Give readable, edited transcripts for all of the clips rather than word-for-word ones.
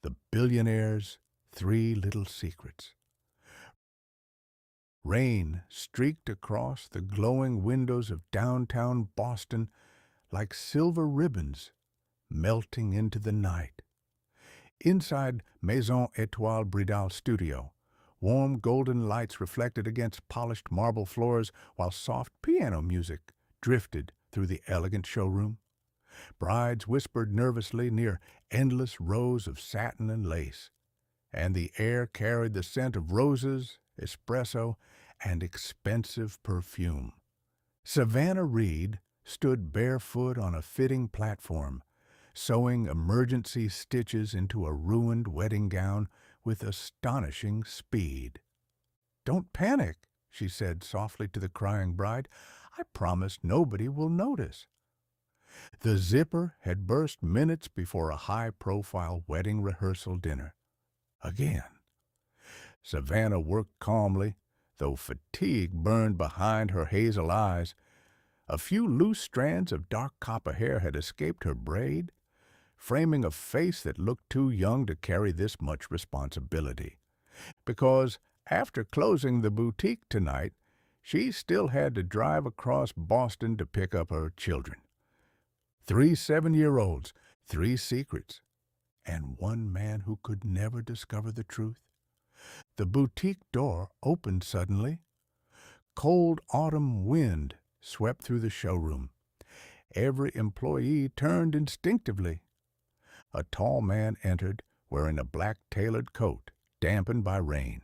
The Billionaire's Three Little Secrets. Rain streaked across the glowing windows of downtown Boston like silver ribbons melting into the night. Inside Maison Étoile Bridal studio, warm golden lights reflected against polished marble floors while soft piano music drifted through the elegant showroom. Brides whispered nervously near endless rows of satin and lace, and the air carried the scent of roses, espresso, and expensive perfume. Savannah Reed stood barefoot on a fitting platform, sewing emergency stitches into a ruined wedding gown with astonishing speed. "Don't panic," she said softly to the crying bride. "I promise nobody will notice." The zipper had burst minutes before a high-profile wedding rehearsal dinner. Again. Savannah worked calmly, though fatigue burned behind her hazel eyes. A few loose strands of dark copper hair had escaped her braid, framing a face that looked too young to carry this much responsibility. Because after closing the boutique tonight, she still had to drive across Boston to pick up her children. 3 7-year-olds, 3 secrets, and one man who could never discover the truth. The boutique door opened suddenly. Cold autumn wind swept through the showroom. Every employee turned instinctively. A tall man entered, wearing a black tailored coat, dampened by rain,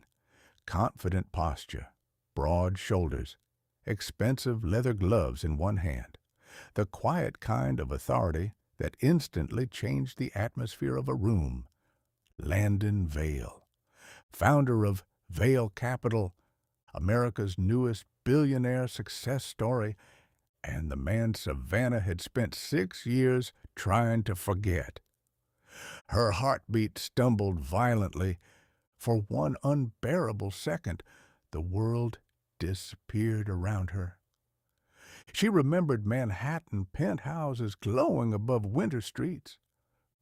confident posture, broad shoulders, expensive leather gloves in one hand, the quiet kind of authority that instantly changed the atmosphere of a room. Landon Vale, founder of Vale Capital, America's newest billionaire success story, and the man Savannah had spent 6 years trying to forget. Her heartbeat stumbled violently. For one unbearable second, the world disappeared around her. She remembered Manhattan penthouses glowing above winter streets,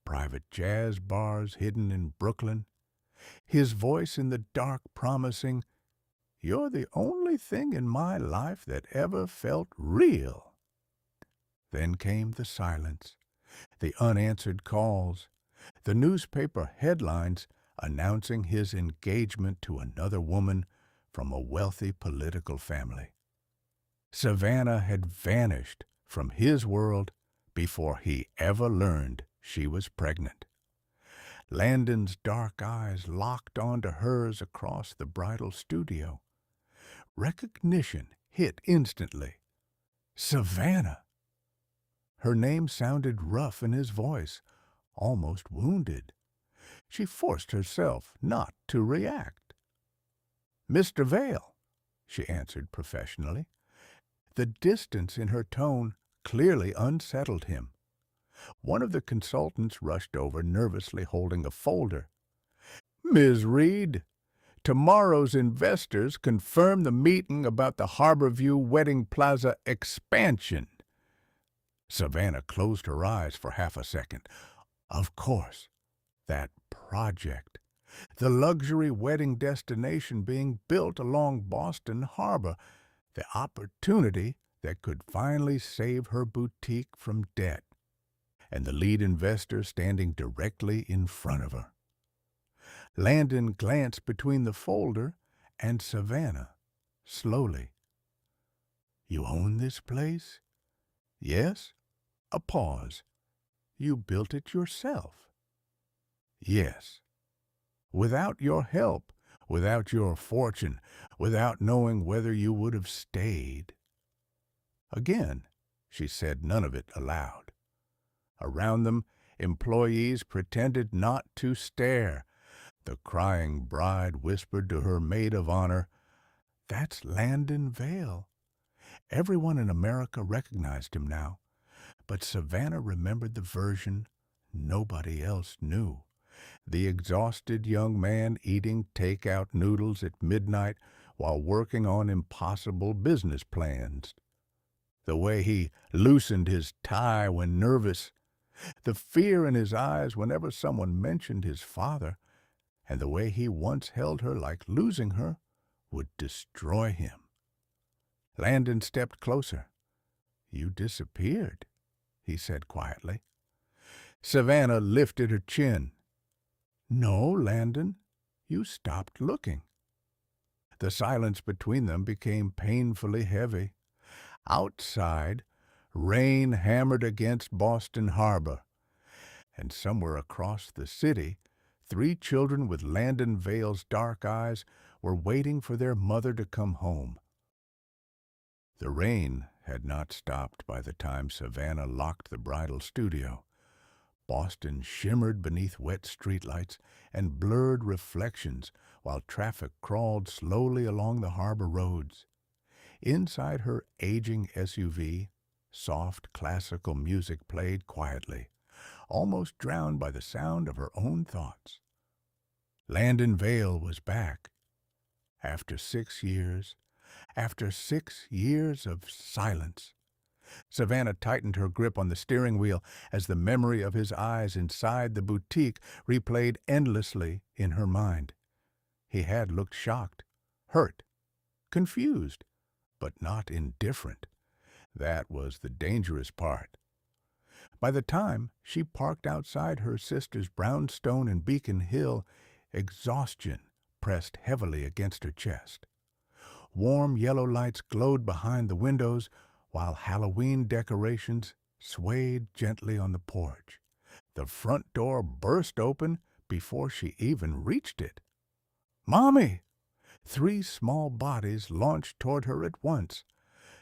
private jazz bars hidden in Brooklyn, his voice in the dark promising, "You're the only thing in my life that ever felt real." Then came the silence, the unanswered calls, the newspaper headlines announcing his engagement to another woman from a wealthy political family. Savannah had vanished from his world before he ever learned she was pregnant. Landon's dark eyes locked onto hers across the bridal studio. Recognition hit instantly. Savannah! Her name sounded rough in his voice, almost wounded. She forced herself not to react. "Mr. Vale," she answered professionally. The distance in her tone clearly unsettled him. One of the consultants rushed over, nervously holding a folder. "Ms. Reed, tomorrow's investors confirm the meeting about the Harborview Wedding Plaza expansion." Savannah closed her eyes for half a second. Of course, that project. The luxury wedding destination being built along Boston Harbor. The opportunity that could finally save her boutique from debt. And the lead investor standing directly in front of her. Landon glanced between the folder and Savannah, slowly. "You own this place?" "Yes." A pause. "You built it yourself?" "Yes." "Without your help, without your fortune, without knowing whether you would have stayed?" Again, she said none of it aloud. Around them, employees pretended not to stare. The crying bride whispered to her maid of honor, "That's Landon Vale." Everyone in America recognized him now, but Savannah remembered the version nobody else knew. The exhausted young man eating take-out noodles at midnight while working on impossible business plans. The way he loosened his tie when nervous, The fear in his eyes whenever someone mentioned his father, and the way he once held her like losing her, would destroy him. Landon stepped closer. "You disappeared," he said quietly. Savannah lifted her chin. "No, Landon, you stopped looking." The silence between them became painfully heavy. Outside, rain hammered against Boston Harbor, and somewhere across the city, three children with Landon Vale's dark eyes were waiting for their mother to come home. The rain had not stopped by the time Savannah locked the bridal studio. Boston shimmered beneath wet streetlights and blurred reflections while traffic crawled slowly along the harbor roads. Inside her aging SUV, soft classical music played quietly, almost drowned by the sound of her own thoughts. Landon Vale was back. After 6 years, after 6 years of silence. Savannah tightened her grip on the steering wheel as the memory of his eyes inside the boutique replayed endlessly in her mind. He had looked shocked, hurt, confused, but not indifferent. That was the dangerous part. By the time she parked outside her sister's brownstone in Beacon Hill, exhaustion pressed heavily against her chest. Warm yellow lights glowed behind the windows, while Halloween decorations swayed gently on the porch. The front door burst open before she even reached it. "Mommy!" 3 small bodies launched toward her at once.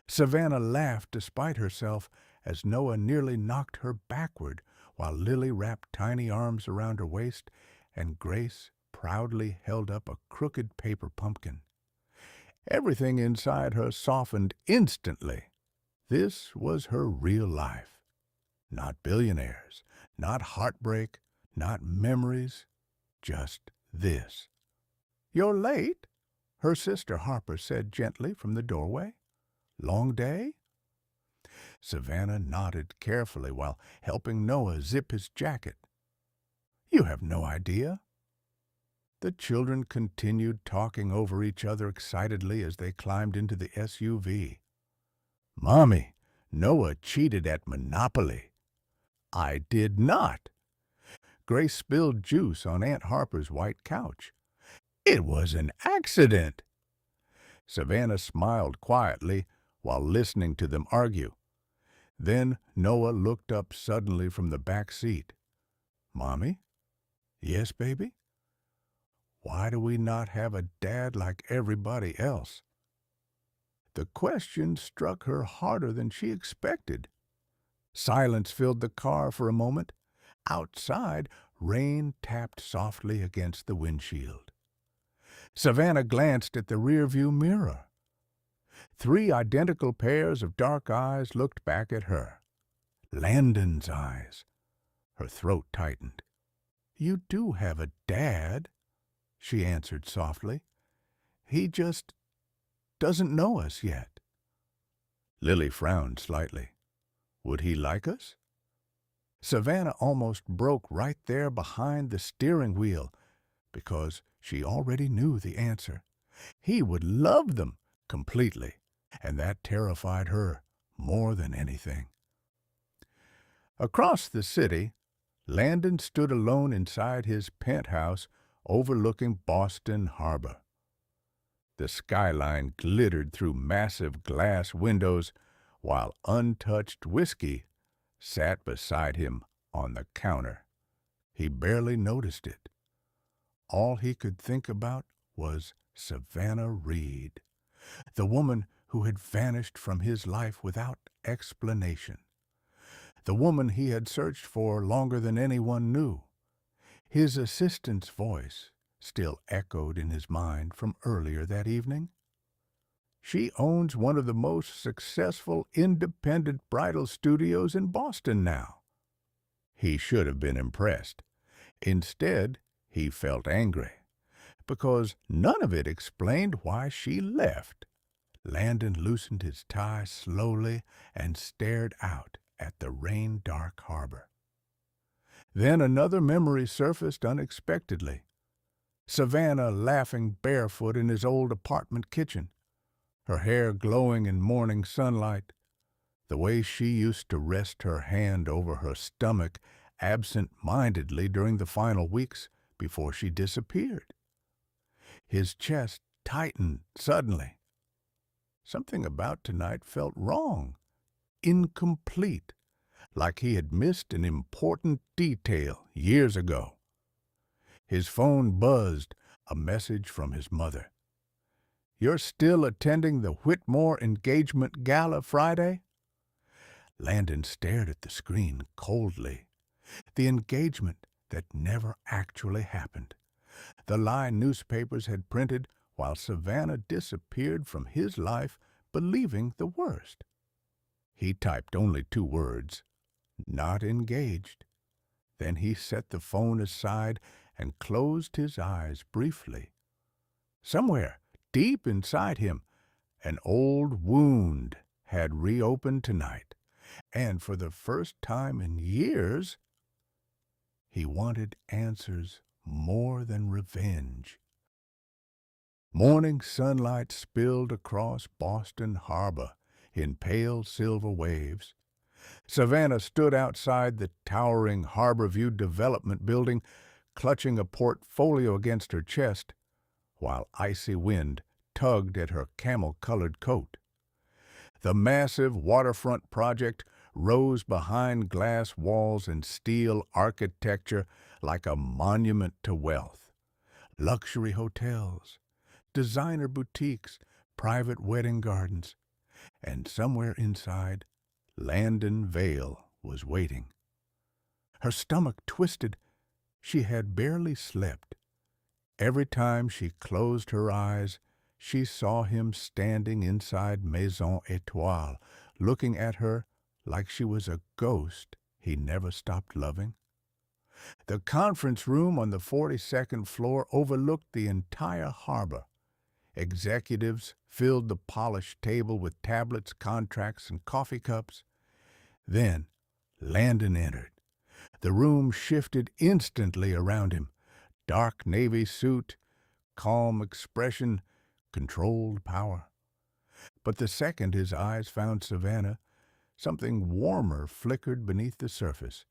Savannah laughed despite herself as Noah nearly knocked her backward, while Lily wrapped tiny arms around her waist and Grace proudly held up a crooked paper pumpkin. Everything inside her softened instantly. This was her real life. Not billionaires, not heartbreak, not memories, just this. "You're late," her sister Harper said gently from the doorway. "Long day?" Savannah nodded carefully while helping Noah zip his jacket. "You have no idea." The children continued talking over each other excitedly as they climbed into the SUV. "Mommy, Noah cheated at Monopoly." "I did not." Grace spilled juice on Aunt Harper's white couch. "It was an accident." Savannah smiled quietly while listening to them argue. Then Noah looked up suddenly from the back seat. "Mommy?" "Yes, baby?" "Why do we not have a dad like everybody else?" The question struck her harder than she expected. Silence filled the car for a moment. Outside, rain tapped softly against the windshield. Savannah glanced at the rearview mirror. 3 identical pairs of dark eyes looked back at her. Landon's eyes. Her throat tightened. "You do have a dad," she answered softly. "He just doesn't know us yet." Lily frowned slightly. "Would he like us?" Savannah almost broke right there behind the steering wheel, because she already knew the answer. He would love them completely, and that terrified her more than anything. Across the city, Landon stood alone inside his penthouse overlooking Boston Harbor. The skyline glittered through massive glass windows, while untouched whiskey sat beside him on the counter. He barely noticed it. All he could think about was Savannah Reed, the woman who had vanished from his life without explanation, the woman he had searched for longer than anyone knew. His assistant's voice still echoed in his mind from earlier that evening. "She owns one of the most successful independent bridal studios in Boston now." He should have been impressed. Instead, he felt angry, because none of it explained why she left. Landon loosened his tie slowly and stared out at the rain-dark harbor. Then another memory surfaced unexpectedly. Savannah laughing barefoot in his old apartment kitchen, her hair glowing in morning sunlight, the way she used to rest her hand over her stomach absent-mindedly during the final weeks before she disappeared. His chest tightened suddenly. Something about tonight felt wrong, incomplete, like he had missed an important detail years ago. His phone buzzed, a message from his mother. "You're still attending the Whitmore engagement gala Friday?" Landon stared at the screen coldly. The engagement that never actually happened. The lie newspapers had printed while Savannah disappeared from his life believing the worst. He typed only 2 words, "Not engaged." Then he set the phone aside and closed his eyes briefly. Somewhere, deep inside him, an old wound had reopened tonight, and for the first time in years, he wanted answers more than revenge. Morning sunlight spilled across Boston Harbor in pale silver waves. Savannah stood outside the towering Harborview Development Building, clutching a portfolio against her chest, while icy wind tugged at her camel-colored coat. The massive waterfront project rose behind glass walls and steel architecture like a monument to wealth. Luxury hotels, designer boutiques, private wedding gardens, and somewhere inside, Landon Vale was waiting. Her stomach twisted. She had barely slept. Every time she closed her eyes, she saw him standing inside Maison Étoile, looking at her like she was a ghost he never stopped loving. The conference room on the 42nd floor overlooked the entire harbor. Executives filled the polished table with tablets, contracts, and coffee cups. Then Landon entered. The room shifted instantly around him. Dark navy suit, calm expression, controlled power. But the second his eyes found Savannah, something warmer flickered beneath the surface.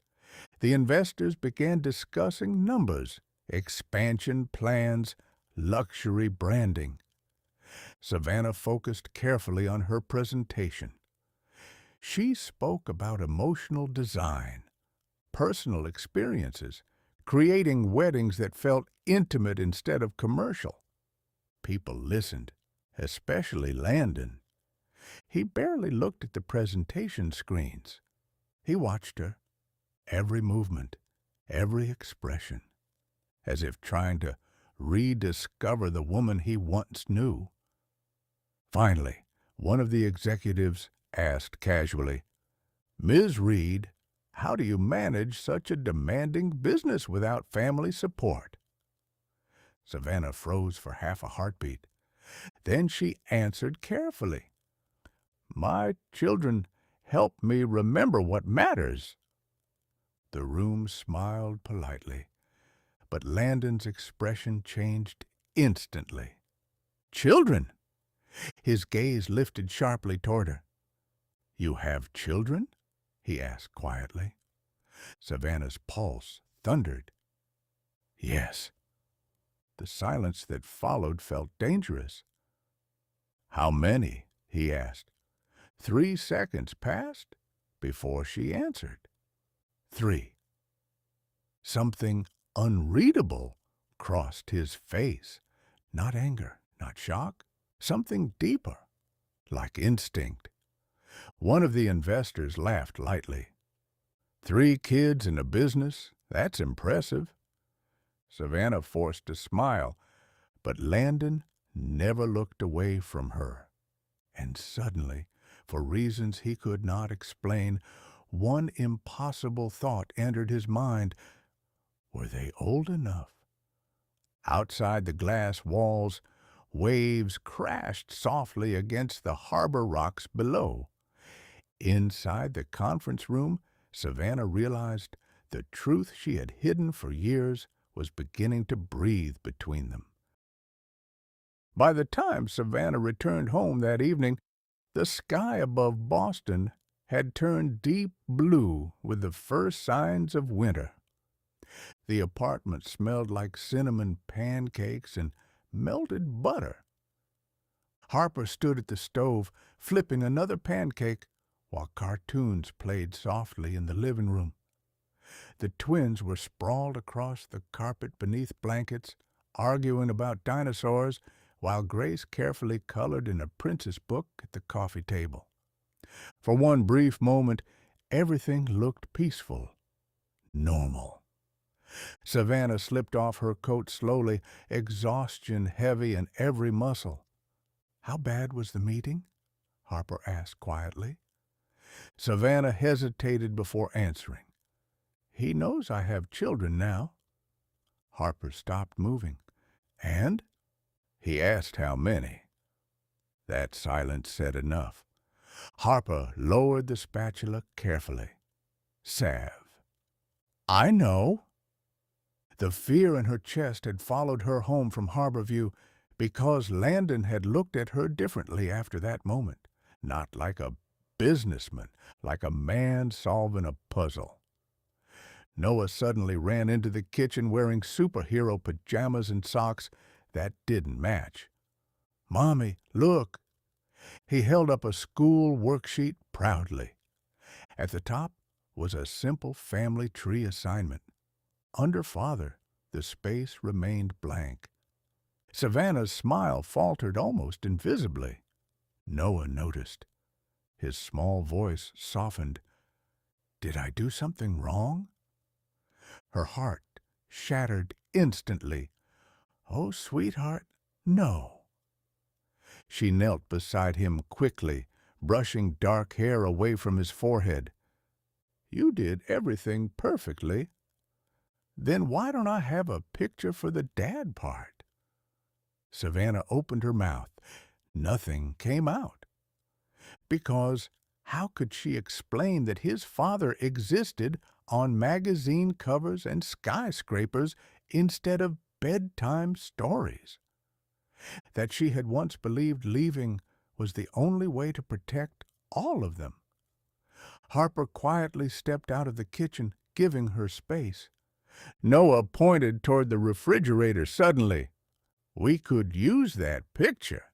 The investors began discussing numbers, expansion plans, luxury branding. Savannah focused carefully on her presentation. She spoke about emotional design, personal experiences, creating weddings that felt intimate instead of commercial. People listened, especially Landon. He barely looked at the presentation screens. He watched her, every movement, every expression, as if trying to rediscover the woman he once knew. Finally, one of the executives asked casually, "Ms. Reed, how do you manage such a demanding business without family support?" Savannah froze for half a heartbeat. Then she answered carefully, "My children help me remember what matters." The room smiled politely, but Landon's expression changed instantly. "Children?" His gaze lifted sharply toward her. "You have children?" he asked quietly. Savannah's pulse thundered. "Yes." The silence that followed felt dangerous. "How many?" he asked. 3 seconds passed before she answered. 3. Something unreadable crossed his face. Not anger, not shock, something deeper, like instinct. One of the investors laughed lightly. 3 kids and a business? That's impressive." Savannah forced a smile, but Landon never looked away from her. And suddenly, for reasons he could not explain, one impossible thought entered his mind. Were they old enough? Outside the glass walls, waves crashed softly against the harbor rocks below. Inside the conference room, Savannah realized The truth she had hidden for years was beginning to breathe between them. By the time Savannah returned home that evening, the sky above Boston had turned deep blue with the first signs of winter. The apartment smelled like cinnamon pancakes and melted butter. Harper stood at the stove, flipping another pancake, while cartoons played softly in the living room. The twins were sprawled across the carpet beneath blankets, arguing about dinosaurs, while Grace carefully colored in a princess book at the coffee table. For one brief moment, everything looked peaceful, normal. Savannah slipped off her coat slowly, exhaustion heavy in every muscle. "How bad was the meeting?" Harper asked quietly. Savannah hesitated before answering. "He knows I have children now." Harper stopped moving. "And?" He asked how many. That silence said enough. Harper lowered the spatula carefully. "Sav." "I know." The fear in her chest had followed her home from Harborview because Landon had looked at her differently after that moment. Not like a businessman, like a man solving a puzzle. Noah suddenly ran into the kitchen wearing superhero pajamas and socks that didn't match. "Mommy, look." He held up a school worksheet proudly. At the top was a simple family tree assignment. Under Father, the space remained blank. Savannah's smile faltered almost invisibly. Noah noticed. His small voice softened. "Did I do something wrong?" Her heart shattered instantly. "Oh, sweetheart, no." She knelt beside him quickly, brushing dark hair away from his forehead. "You did everything perfectly. Then why don't I have a picture for the dad part?" Savannah opened her mouth. Nothing came out. Because how could she explain that his father existed on magazine covers and skyscrapers instead of bedtime stories? That she had once believed leaving was the only way to protect all of them. Harper quietly stepped out of the kitchen, giving her space. Noah pointed toward the refrigerator suddenly. "We could use that picture."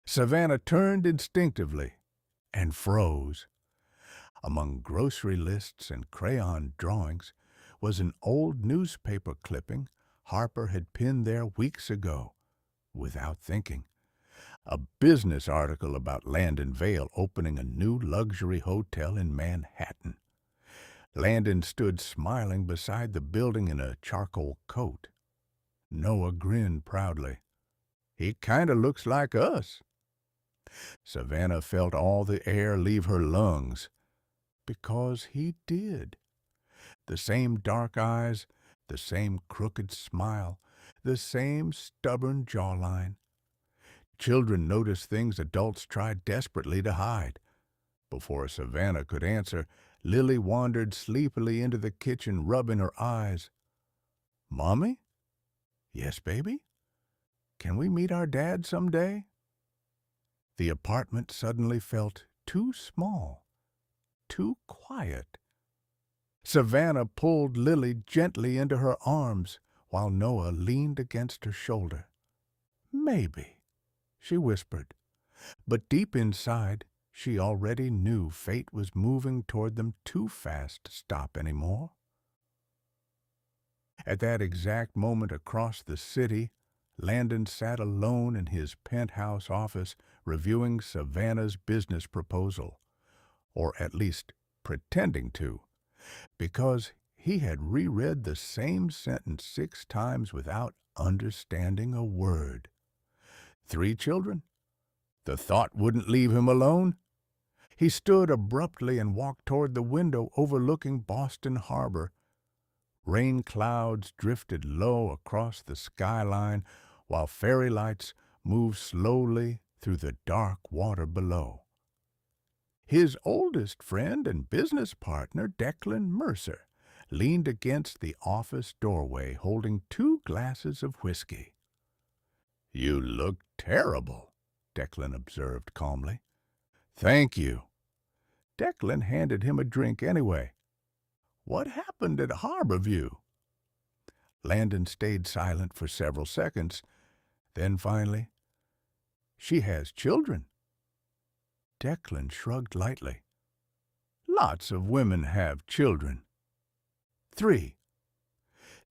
Savannah turned instinctively and froze. Among grocery lists and crayon drawings was an old newspaper clipping Harper had pinned there weeks ago, without thinking. A business article about Landon Vale opening a new luxury hotel in Manhattan. Landon stood smiling beside the building in a charcoal coat. Noah grinned proudly. "He kinda looks like us." Savannah felt all the air leave her lungs. Because he did. The same dark eyes, the same crooked smile, the same stubborn jawline. Children noticed things adults tried desperately to hide. Before Savannah could answer, Lily wandered sleepily into the kitchen, rubbing her eyes. "Mommy?" "Yes, baby? Can we meet our dad someday?" The apartment suddenly felt too small, too quiet. Savannah pulled Lily gently into her arms while Noah leaned against her shoulder. "Maybe," she whispered, but deep inside she already knew fate was moving toward them too fast to stop anymore. At that exact moment across the city, Landon sat alone in his penthouse office reviewing Savannah's business proposal, or at least pretending to, because he had reread the same sentence 6 times without understanding a word. 3 children? The thought wouldn't leave him alone. He stood abruptly and walked toward the window overlooking Boston Harbor. Rain clouds drifted low across the skyline while fairy lights moved slowly through the dark water below. His oldest friend and business partner, Declan Mercer, leaned against the office doorway holding 2 glasses of whiskey. "You look terrible," Declan observed calmly. "Thank you." Declan handed him a drink anyway. "What happened at Harborview?" Landon stayed silent for several seconds. Then finally, "She has children." Declan shrugged lightly. "Lots of women have children." 3.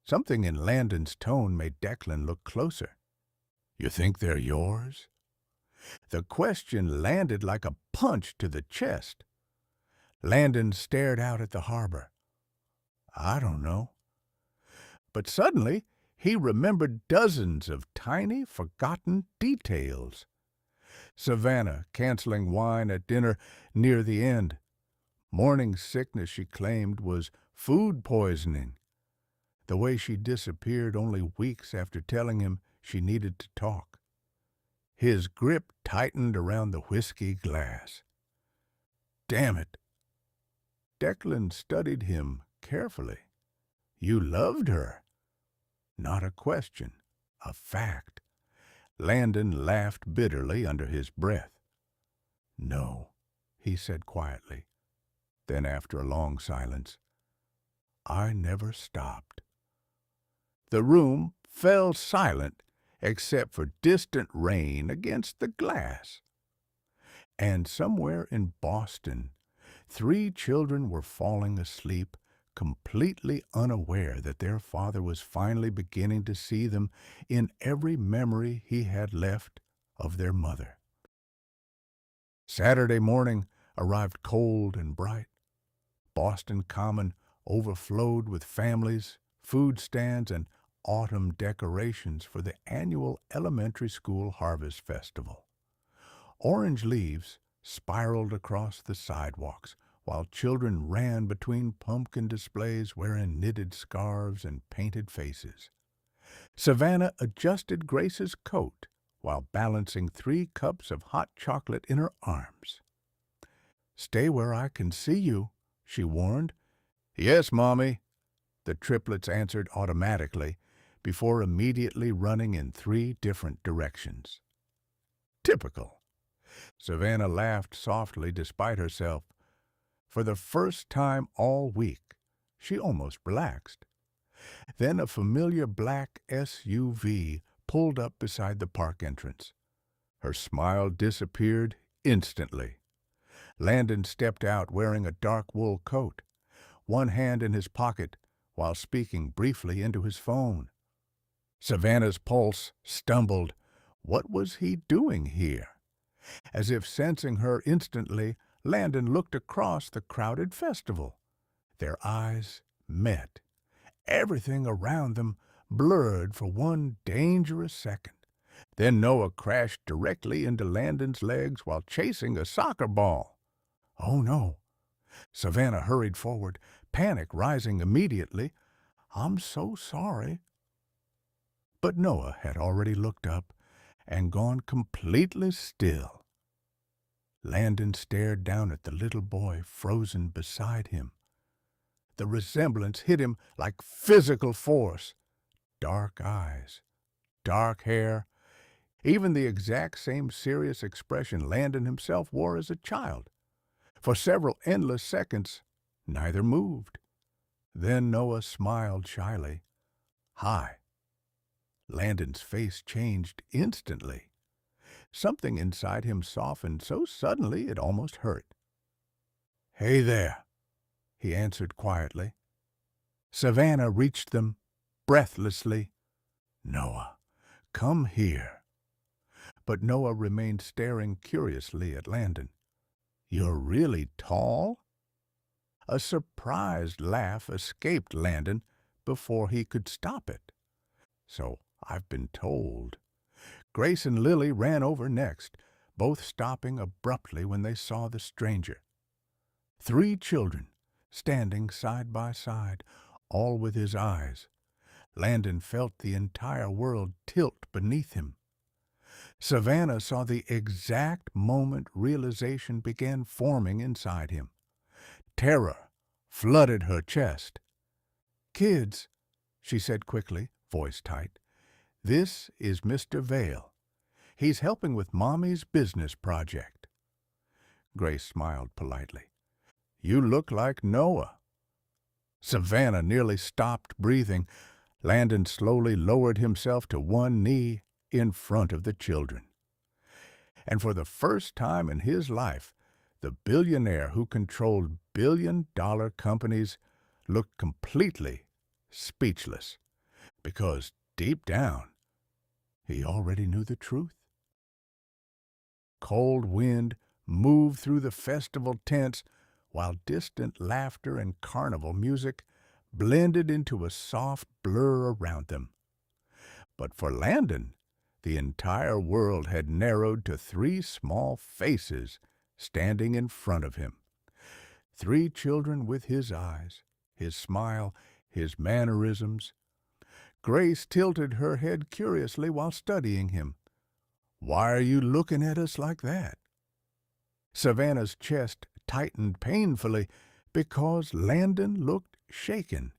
Something in Landon's tone made Declan look closer. "You think they're yours?" The question landed like a punch to the chest. Landon stared out at the harbor. "I don't know." But suddenly, he remembered dozens of tiny, forgotten details. Savannah canceling wine at dinner near the end. Morning sickness, she claimed, was food poisoning. The way she disappeared only weeks after telling him she needed to talk. His grip tightened around the whiskey glass. Damn it. Declan studied him carefully. "You loved her." Not a question, a fact. Landon laughed bitterly under his breath. "No," he said quietly. Then, after a long silence, "I never stopped." The room fell silent except for distant rain against the glass. And somewhere in Boston, 3 children were falling asleep, completely unaware that their father was finally beginning to see them in every memory he had left of their mother. Saturday morning arrived cold and bright. Boston Common overflowed with families, food stands, and autumn decorations for the annual elementary school harvest festival. Orange leaves spiraled across the sidewalks, while children ran between pumpkin displays wearing knitted scarves and painted faces. Savannah adjusted Grace's coat while balancing 3 cups of hot chocolate in her arms. "Stay where I can see you," she warned. "Yes, Mommy," the triplets answered automatically before immediately running in 3 different directions. Typical. Savannah laughed softly despite herself. For the first time all week, she almost relaxed. Then a familiar black SUV pulled up beside the park entrance. Her smile disappeared instantly. Landon stepped out wearing a dark wool coat, one hand in his pocket while speaking briefly into his phone. Savannah's pulse stumbled. What was he doing here? As if sensing her instantly, Landon looked across the crowded festival. Their eyes met. Everything around them blurred for one dangerous second. Then Noah crashed directly into Landon's legs while chasing a soccer ball. Oh no. Savannah hurried forward, panic rising immediately. "I'm so sorry." But Noah had already looked up and gone completely still. Landon stared down at the little boy frozen beside him. The resemblance hit him like physical force. Dark eyes, dark hair, even the exact same serious expression Landon himself wore as a child. For several endless seconds, neither moved. Then Noah smiled shyly. "Hi." Landon's face changed instantly. Something inside him softened so suddenly it almost hurt. "Hey there," he answered quietly. Savannah reached them breathlessly. "Noah, come here." But Noah remained staring curiously at Landon. "You're really tall?" A surprised laugh escaped Landon before he could stop it. "So I've been told." Grace and Lily ran over next, both stopping abruptly when they saw the stranger. 3 children, standing side by side, all with his eyes. Landon felt the entire world tilt beneath him. Savannah saw the exact moment realization began forming inside him. Terror flooded her chest. Kids, she said quickly, voice tight, this is Mr. Vale. He's helping with Mommy's business project. Grace smiled politely. You look like Noah. Savannah nearly stopped breathing. Landon slowly lowered himself to one knee in front of the children. And for the first time in his life, the billionaire who controlled billion-dollar companies looked completely speechless, because deep down, he already knew the truth. Cold wind moved through the festival tents, while distant laughter and carnival music blended into a soft blur around them. But for Landon, the entire world had narrowed to three small faces standing in front of him. Three children with his eyes, his smile, his mannerisms. Grace tilted her head curiously while studying him. Why are you looking at us like that? Savannah's chest tightened painfully because Landon looked shaken,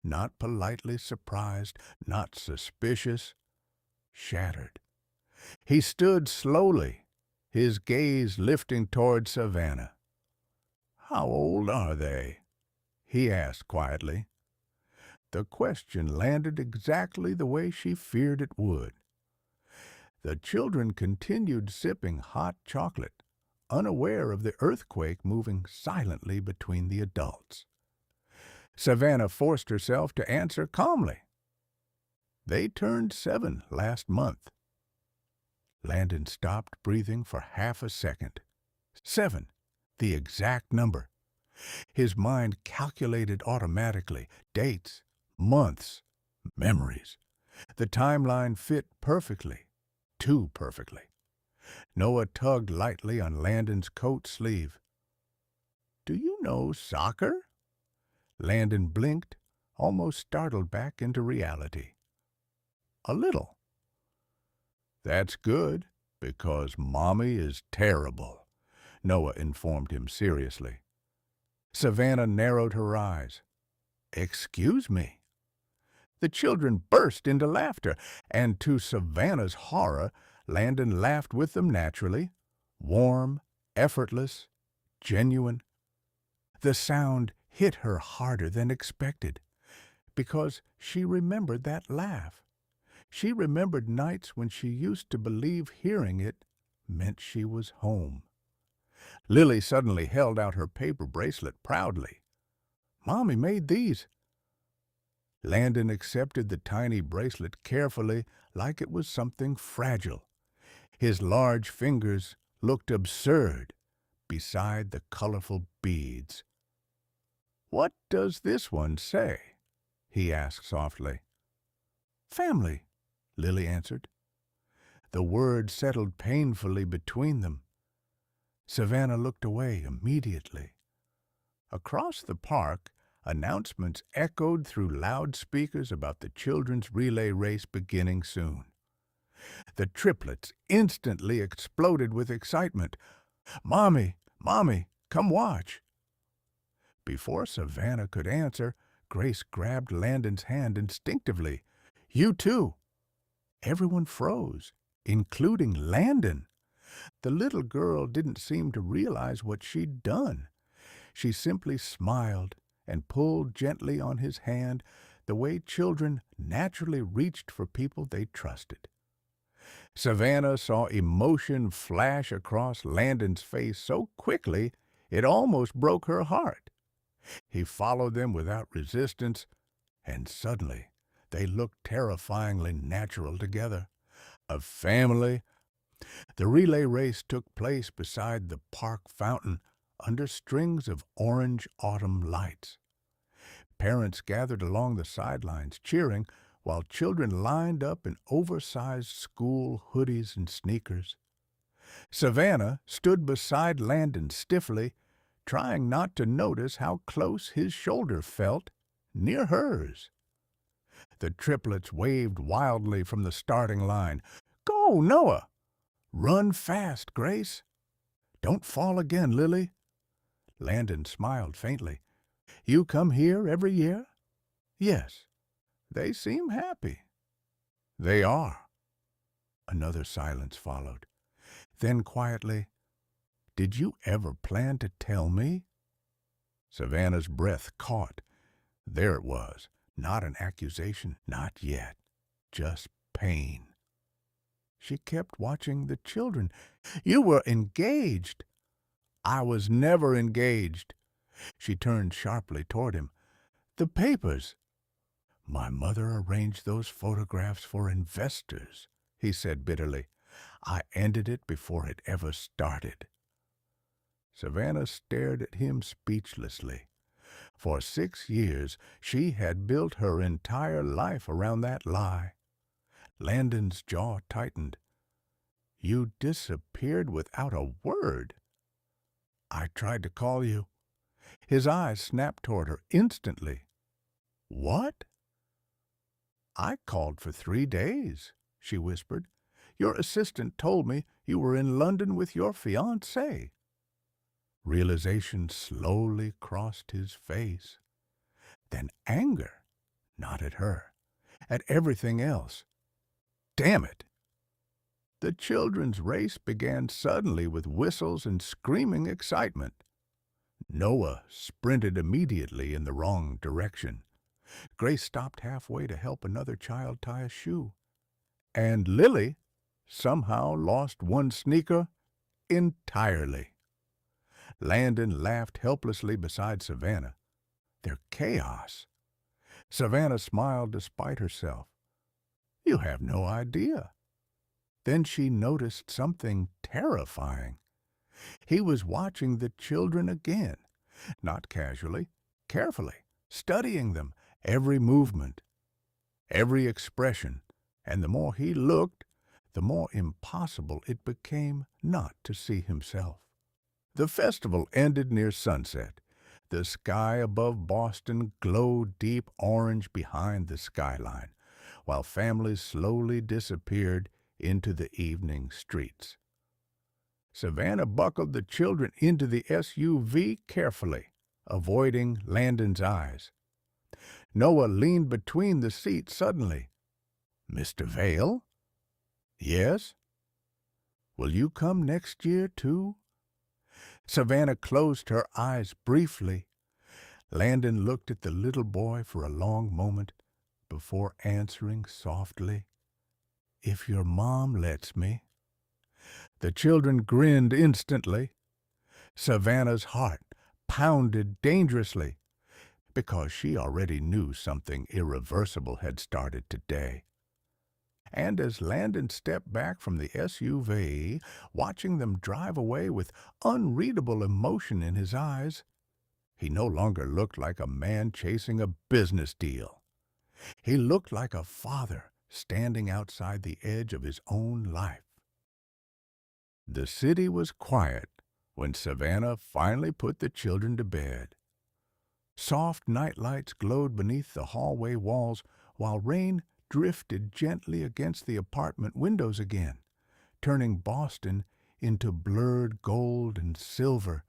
not politely surprised, not suspicious, shattered. He stood slowly, his gaze lifting toward Savannah. How old are they? He asked quietly. The question landed exactly the way she feared it would. The children continued sipping hot chocolate, unaware of the earthquake moving silently between the adults. Savannah forced herself to answer calmly. They turned 7 last month. Landon stopped breathing for half a second. 7, the exact number. His mind calculated automatically dates, months, memories. The timeline fit perfectly, too perfectly. Noah tugged lightly on Landon's coat sleeve. Do you know soccer? Landon blinked, almost startled back into reality. A little. That's good, because Mommy is terrible, Noah informed him seriously. Savannah narrowed her eyes. Excuse me. The children burst into laughter, and to Savannah's horror, Landon laughed with them naturally, warm, effortless, genuine. The sound hit her harder than expected, because she remembered that laugh. She remembered nights when she used to believe hearing it meant she was home. Lily suddenly held out her paper bracelet proudly. Mommy made these. Landon accepted the tiny bracelet carefully, like it was something fragile. His large fingers looked absurd beside the colorful beads. What does this one say? He asked softly. Family, Lily answered. The word settled painfully between them. Savannah looked away immediately. Across the park, announcements echoed through loudspeakers about the children's relay race beginning soon. The triplets instantly exploded with excitement. Mommy, Mommy, come watch. Before Savannah could answer, Grace grabbed Landon's hand instinctively. You too. Everyone froze, including Landon. The little girl didn't seem to realize what she'd done. She simply smiled and pulled gently on his hand the way children naturally reached for people they trusted. Savannah saw emotion flash across Landon's face so quickly it almost broke her heart. He followed them without resistance, and suddenly they looked terrifyingly natural together. A family. The relay race took place beside the park fountain under strings of orange autumn lights. Parents gathered along the sidelines cheering, while children lined up in oversized school hoodies and sneakers. Savannah stood beside Landon stiffly, trying not to notice how close his shoulder felt near hers. The triplets waved wildly from the starting line. Go, Noah! Run fast, Grace! Don't fall again, Lily. Landon smiled faintly. You come here every year? Yes, they seem happy. They are. Another silence followed. Then quietly, did you ever plan to tell me? Savannah's breath caught. There it was. Not an accusation, not yet. Just pain. She kept watching the children. You were engaged. I was never engaged. She turned sharply toward him. The papers. My mother arranged those photographs for investors, he said bitterly. I ended it before it ever started. Savannah stared at him speechlessly. For 6 years, she had built her entire life around that lie. Landon's jaw tightened. You disappeared without a word. I tried to call you. His eyes snapped toward her instantly. What? I called for 3 days, she whispered. Your assistant told me you were in London with your fiancé. Realization slowly crossed his face. Then anger, not at her, at everything else. Damn it! The children's race began suddenly with whistles and screaming excitement. Noah sprinted immediately in the wrong direction. Grace stopped halfway to help another child tie a shoe. And Lily somehow lost one sneaker entirely. Landon laughed helplessly beside Savannah. Their chaos. Savannah smiled despite herself. You have no idea. Then she noticed something terrifying. He was watching the children again, not casually, carefully, studying them, every movement, every expression, and the more he looked, the more impossible it became not to see himself. The festival ended near sunset. The sky above Boston glowed deep orange behind the skyline, while families slowly disappeared into the evening streets. Savannah buckled the children into the SUV carefully, avoiding Landon's eyes. Noah leaned between the seats suddenly. Mr. Vale? Yes? Will you come next year, too? Savannah closed her eyes briefly. Landon looked at the little boy for a long moment before answering softly, If your mom lets me. The children grinned instantly. Savannah's heart pounded dangerously because she already knew something irreversible had started today. And as Landon stepped back from the SUV, watching them drive away with unreadable emotion in his eyes, he no longer looked like a man chasing a business deal. He looked like a father standing outside the edge of his own life. The city was quiet when Savannah finally put the children to bed. Soft night lights glowed beneath the hallway walls while rain drifted gently against the apartment windows again, turning Boston into blurred gold and silver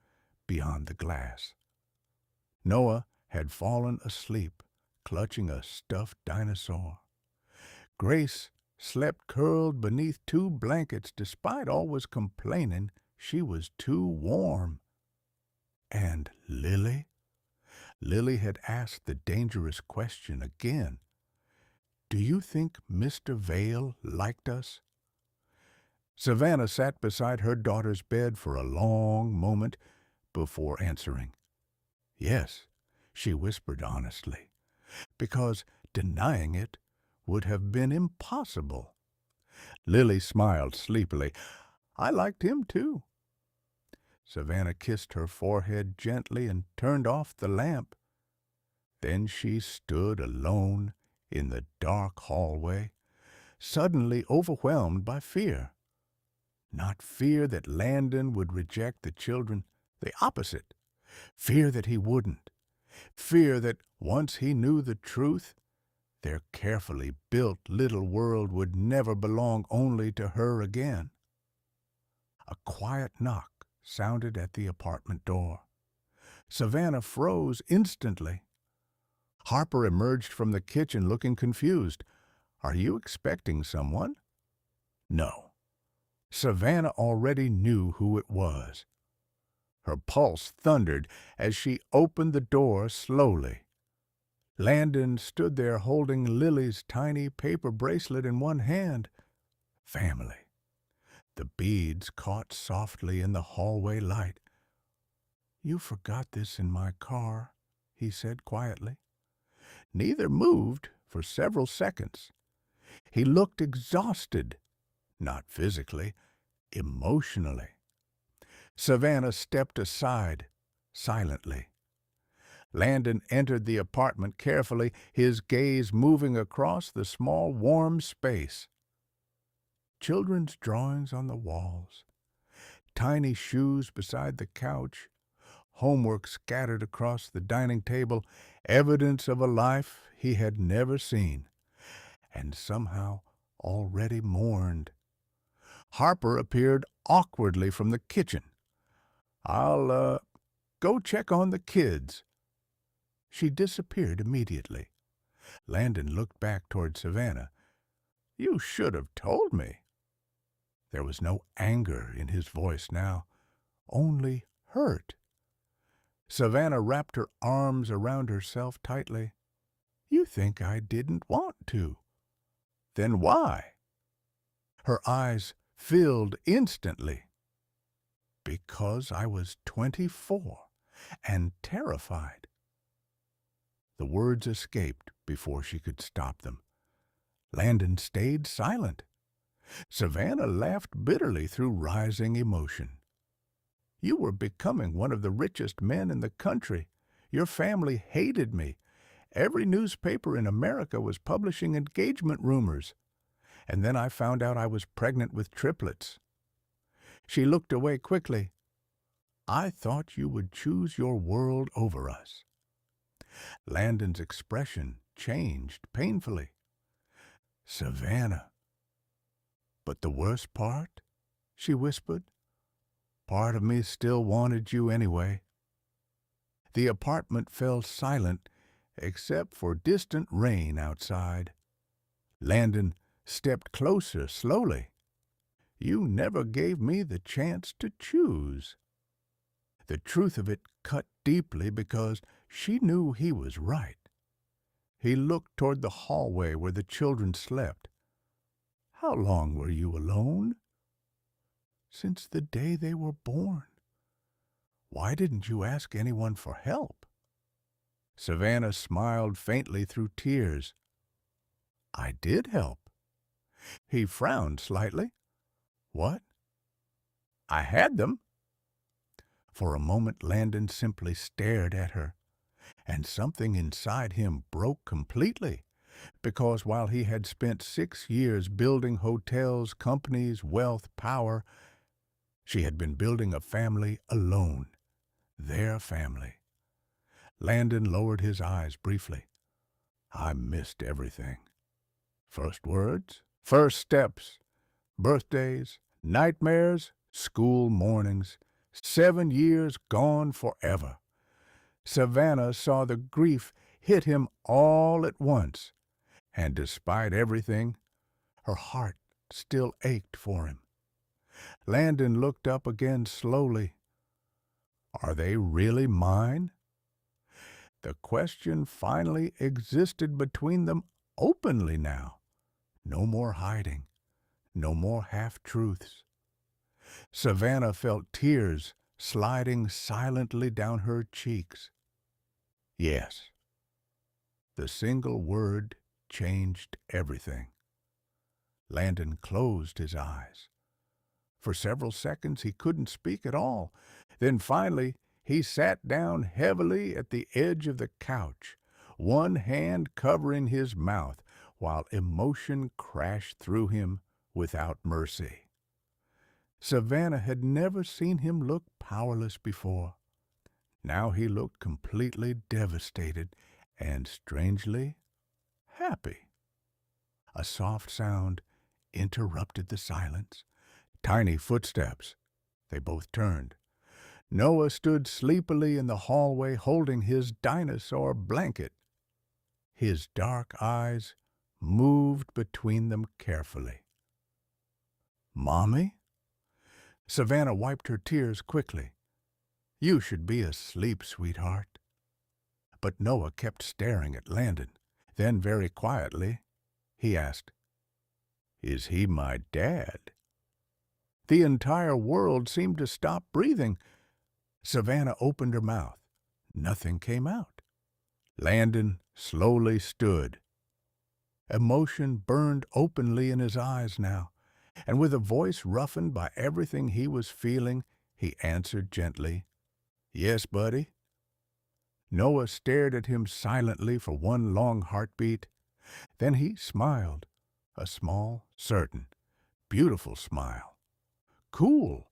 beyond the glass. Noah had fallen asleep, clutching a stuffed dinosaur. Grace slept curled beneath 2 blankets despite always complaining she was too warm. And Lily? Lily had asked the dangerous question again. Do you think Mr. Vale liked us? Savannah sat beside her daughter's bed for a long moment before answering. Yes, she whispered honestly, because denying it would have been impossible. Lily smiled sleepily. I liked him too. Savannah kissed her forehead gently and turned off the lamp. Then she stood alone in the dark hallway, suddenly overwhelmed by fear. Not fear that Landon would reject the children, the opposite. Fear that he wouldn't. Fear that once he knew the truth, their carefully built little world would never belong only to her again. A quiet knock sounded at the apartment door. Savannah froze instantly. Harper emerged from the kitchen looking confused. "Are you expecting someone?" "No." Savannah already knew who it was. Her pulse thundered as she opened the door slowly. Landon stood there holding Lily's tiny paper bracelet in one hand. Family. The beads caught softly in the hallway light. "You forgot this in my car," he said quietly. Neither moved for several seconds. He looked exhausted, not physically, emotionally. Savannah stepped aside, silently. Landon entered the apartment carefully, his gaze moving across the small, warm space. Children's drawings on the walls, tiny shoes beside the couch, homework scattered across the dining table, evidence of a life he had never seen, and somehow already mourned. Harper appeared awkwardly from the kitchen. "I'll, go check on the kids." She disappeared immediately. Landon looked back toward Savannah. "You should have told me." There was no anger in his voice now, only hurt. Savannah wrapped her arms around herself tightly. "You think I didn't want to. Then why?" Her eyes filled instantly. "Because I was 24 and terrified." The words escaped before she could stop them. Landon stayed silent. Savannah laughed bitterly through rising emotion. "You were becoming one of the richest men in the country. Your family hated me. Every newspaper in America was publishing engagement rumors. And then I found out I was pregnant with triplets." She looked away quickly. "I thought you would choose your world over us." Landon's expression changed painfully. "Savannah." "But the worst part?" she whispered. "Part of me still wanted you anyway." The apartment fell silent, except for distant rain outside. Landon stepped closer slowly. "You never gave me the chance to choose." The truth of it cut deeply because she knew he was right. He looked toward the hallway where the children slept. "How long were you alone?" "Since the day they were born." "Why didn't you ask anyone for help?" Savannah smiled faintly through tears. "I did help." He frowned slightly. "What?" "I had them." For a moment Landon simply stared at her, and something inside him broke completely, because while he had spent 6 years building hotels, companies, wealth, power, she had been building a family alone, their family. Landon lowered his eyes briefly. "I missed everything. First words, first steps, birthdays, nightmares, school mornings, 7 years gone forever." Savannah saw the grief hit him all at once, and despite everything, her heart still ached for him. Landon looked up again slowly. "Are they really mine?" The question finally existed between them openly now. No more hiding, no more half-truths. Savannah felt tears sliding silently down her cheeks. Yes. The single word changed everything. Landon closed his eyes. For several seconds he couldn't speak at all. Then finally he sat down heavily at the edge of the couch, one hand covering his mouth, while emotion crashed through him without mercy. Savannah had never seen him look powerless before. Now he looked completely devastated and strangely happy. A soft sound interrupted the silence. Tiny footsteps. They both turned. Noah stood sleepily in the hallway holding his dinosaur blanket. His dark eyes moved between them carefully. "Mommy?" Savannah wiped her tears quickly. "You should be asleep, sweetheart." But Noah kept staring at Landon. Then, very quietly, he asked, "Is he my dad?" The entire world seemed to stop breathing. Savannah opened her mouth. Nothing came out. Landon slowly stood. Emotion burned openly in his eyes now, and with a voice roughened by everything he was feeling, he answered gently, "Yes, buddy." Noah stared at him silently for one long heartbeat. Then he smiled, a small, certain, beautiful smile. "Cool."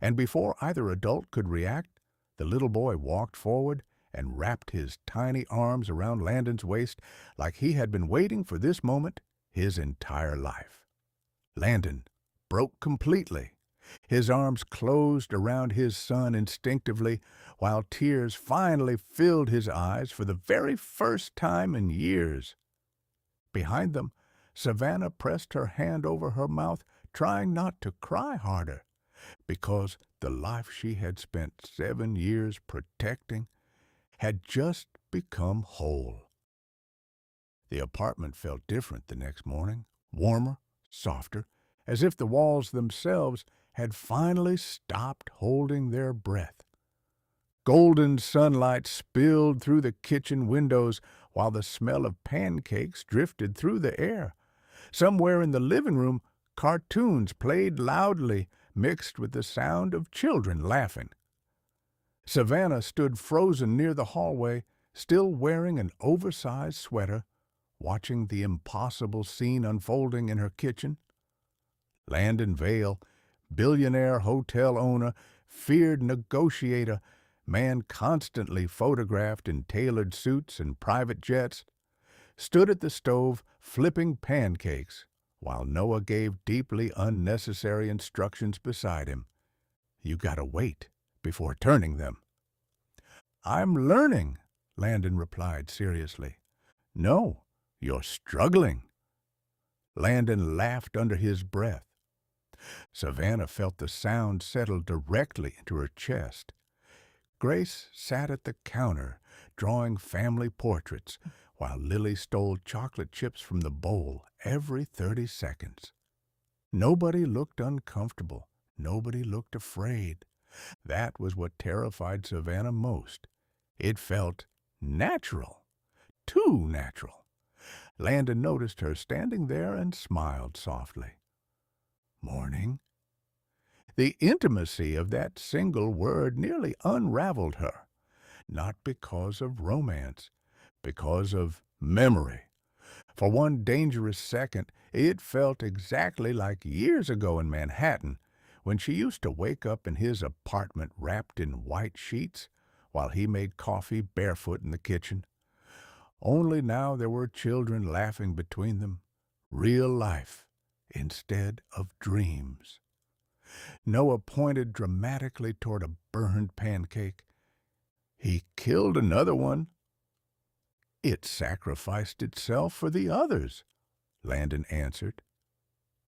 And before either adult could react, the little boy walked forward and wrapped his tiny arms around Landon's waist like he had been waiting for this moment his entire life. Landon broke completely. His arms closed around his son instinctively, while tears finally filled his eyes for the very first time in years. Behind them, Savannah pressed her hand over her mouth, trying not to cry harder, because the life she had spent 7 years protecting had just become whole. The apartment felt different the next morning, warmer, softer, as if the walls themselves had finally stopped holding their breath. Golden sunlight spilled through the kitchen windows while the smell of pancakes drifted through the air. Somewhere in the living room, cartoons played loudly, mixed with the sound of children laughing. Savannah stood frozen near the hallway, still wearing an oversized sweater, watching the impossible scene unfolding in her kitchen. Landon Vale, billionaire hotel owner, feared negotiator, man constantly photographed in tailored suits and private jets, stood at the stove flipping pancakes, while Noah gave deeply unnecessary instructions beside him. "You gotta wait before turning them." "I'm learning," Landon replied seriously. "No, you're struggling." Landon laughed under his breath. Savannah felt the sound settle directly into her chest. Grace sat at the counter, drawing family portraits, while Lily stole chocolate chips from the bowl every 30 seconds. Nobody looked uncomfortable. Nobody looked afraid. That was what terrified Savannah most. It felt natural. Too natural. Landon noticed her standing there and smiled softly. "Morning." The intimacy of that single word nearly unraveled her, not because of romance, because of memory. For one dangerous second, it felt exactly like years ago in Manhattan, when she used to wake up in his apartment wrapped in white sheets, while he made coffee barefoot in the kitchen. Only now there were children laughing between them, real life instead of dreams. Noah pointed dramatically toward a burned pancake. "He killed another one." "It sacrificed itself for the others," Landon answered.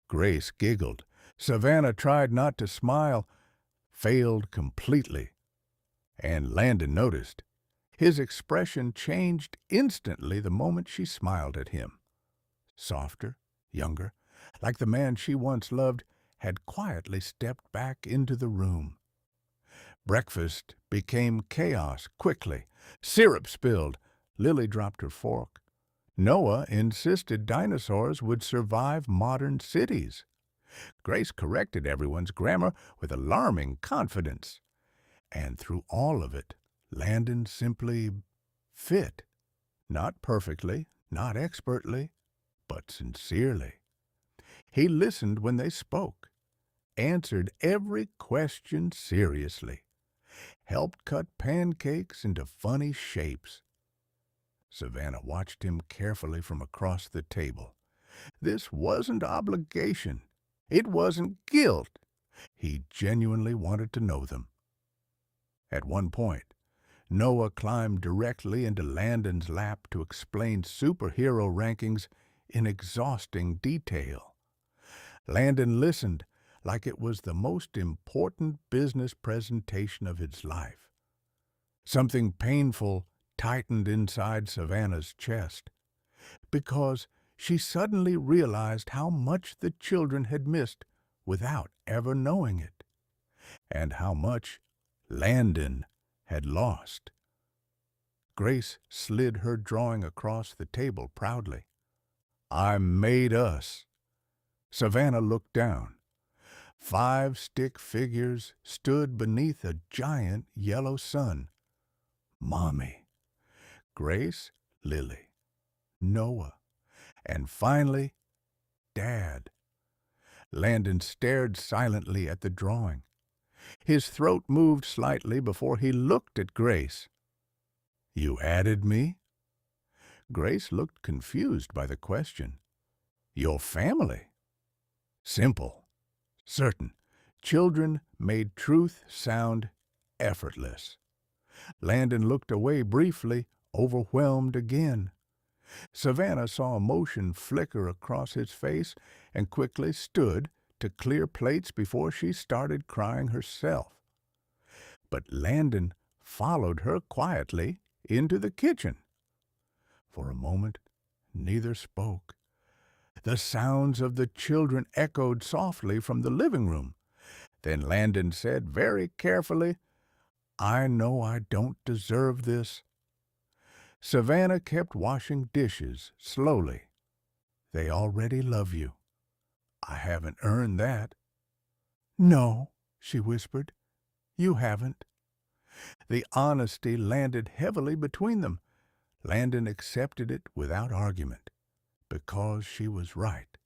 Grace giggled. Savannah tried not to smile, failed completely. And Landon noticed. His expression changed instantly the moment she smiled at him. Softer, younger, like the man she once loved, had quietly stepped back into the room. Breakfast became chaos quickly. Syrup spilled. Lily dropped her fork. Noah insisted dinosaurs would survive modern cities. Grace corrected everyone's grammar with alarming confidence. And through all of it, Landon simply fit. Not perfectly, not expertly, but sincerely. He listened when they spoke, answered every question seriously, helped cut pancakes into funny shapes. Savannah watched him carefully from across the table. This wasn't obligation. It wasn't guilt. He genuinely wanted to know them. At one point, Noah climbed directly into Landon's lap to explain superhero rankings in exhausting detail. Landon listened like it was the most important business presentation of his life. Something painful tightened inside Savannah's chest, because she suddenly realized how much the children had missed without ever knowing it, and how much Landon had lost. Grace slid her drawing across the table proudly. "I made us." Savannah looked down. 5 stick figures stood beneath a giant yellow sun. Mommy, Grace, Lily, Noah, and finally, Dad. Landon stared silently at the drawing. His throat moved slightly before he looked at Grace. "You added me?" Grace looked confused by the question. "Your family?" Simple, certain. Children made truth sound effortless. Landon looked away briefly, overwhelmed again. Savannah saw emotion flicker across his face and quickly stood to clear plates before she started crying herself. But Landon followed her quietly into the kitchen. For a moment, neither spoke. The sounds of the children echoed softly from the living room. Then Landon said very carefully, "I know I don't deserve this." Savannah kept washing dishes slowly. "They already love you. I haven't earned that." "No," she whispered, "you haven't." The honesty landed heavily between them. Landon accepted it without argument, because she was right.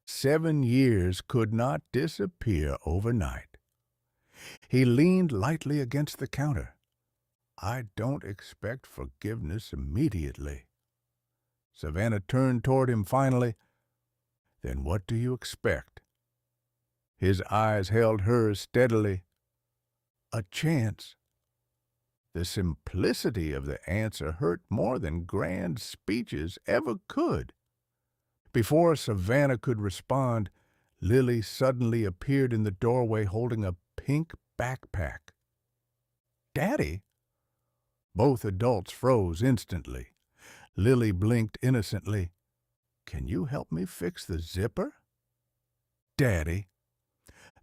7 years could not disappear overnight. He leaned lightly against the counter. "I don't expect forgiveness immediately." Savannah turned toward him finally. "Then what do you expect?" His eyes held hers steadily. "A chance." The simplicity of the answer hurt more than grand speeches ever could. Before Savannah could respond, Lily suddenly appeared in the doorway holding a pink backpack. "Daddy?" Both adults froze instantly. Lily blinked innocently. "Can you help me fix the zipper?" "Daddy."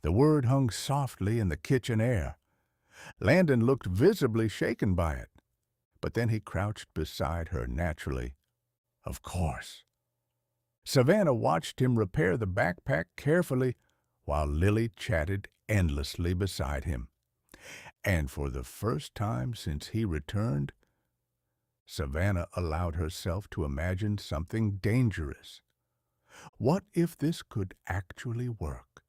The word hung softly in the kitchen air. Landon looked visibly shaken by it, but then he crouched beside her naturally. "Of course." Savannah watched him repair the backpack carefully while Lily chatted endlessly beside him. And for the first time since he returned, Savannah allowed herself to imagine something dangerous. What if this could actually work?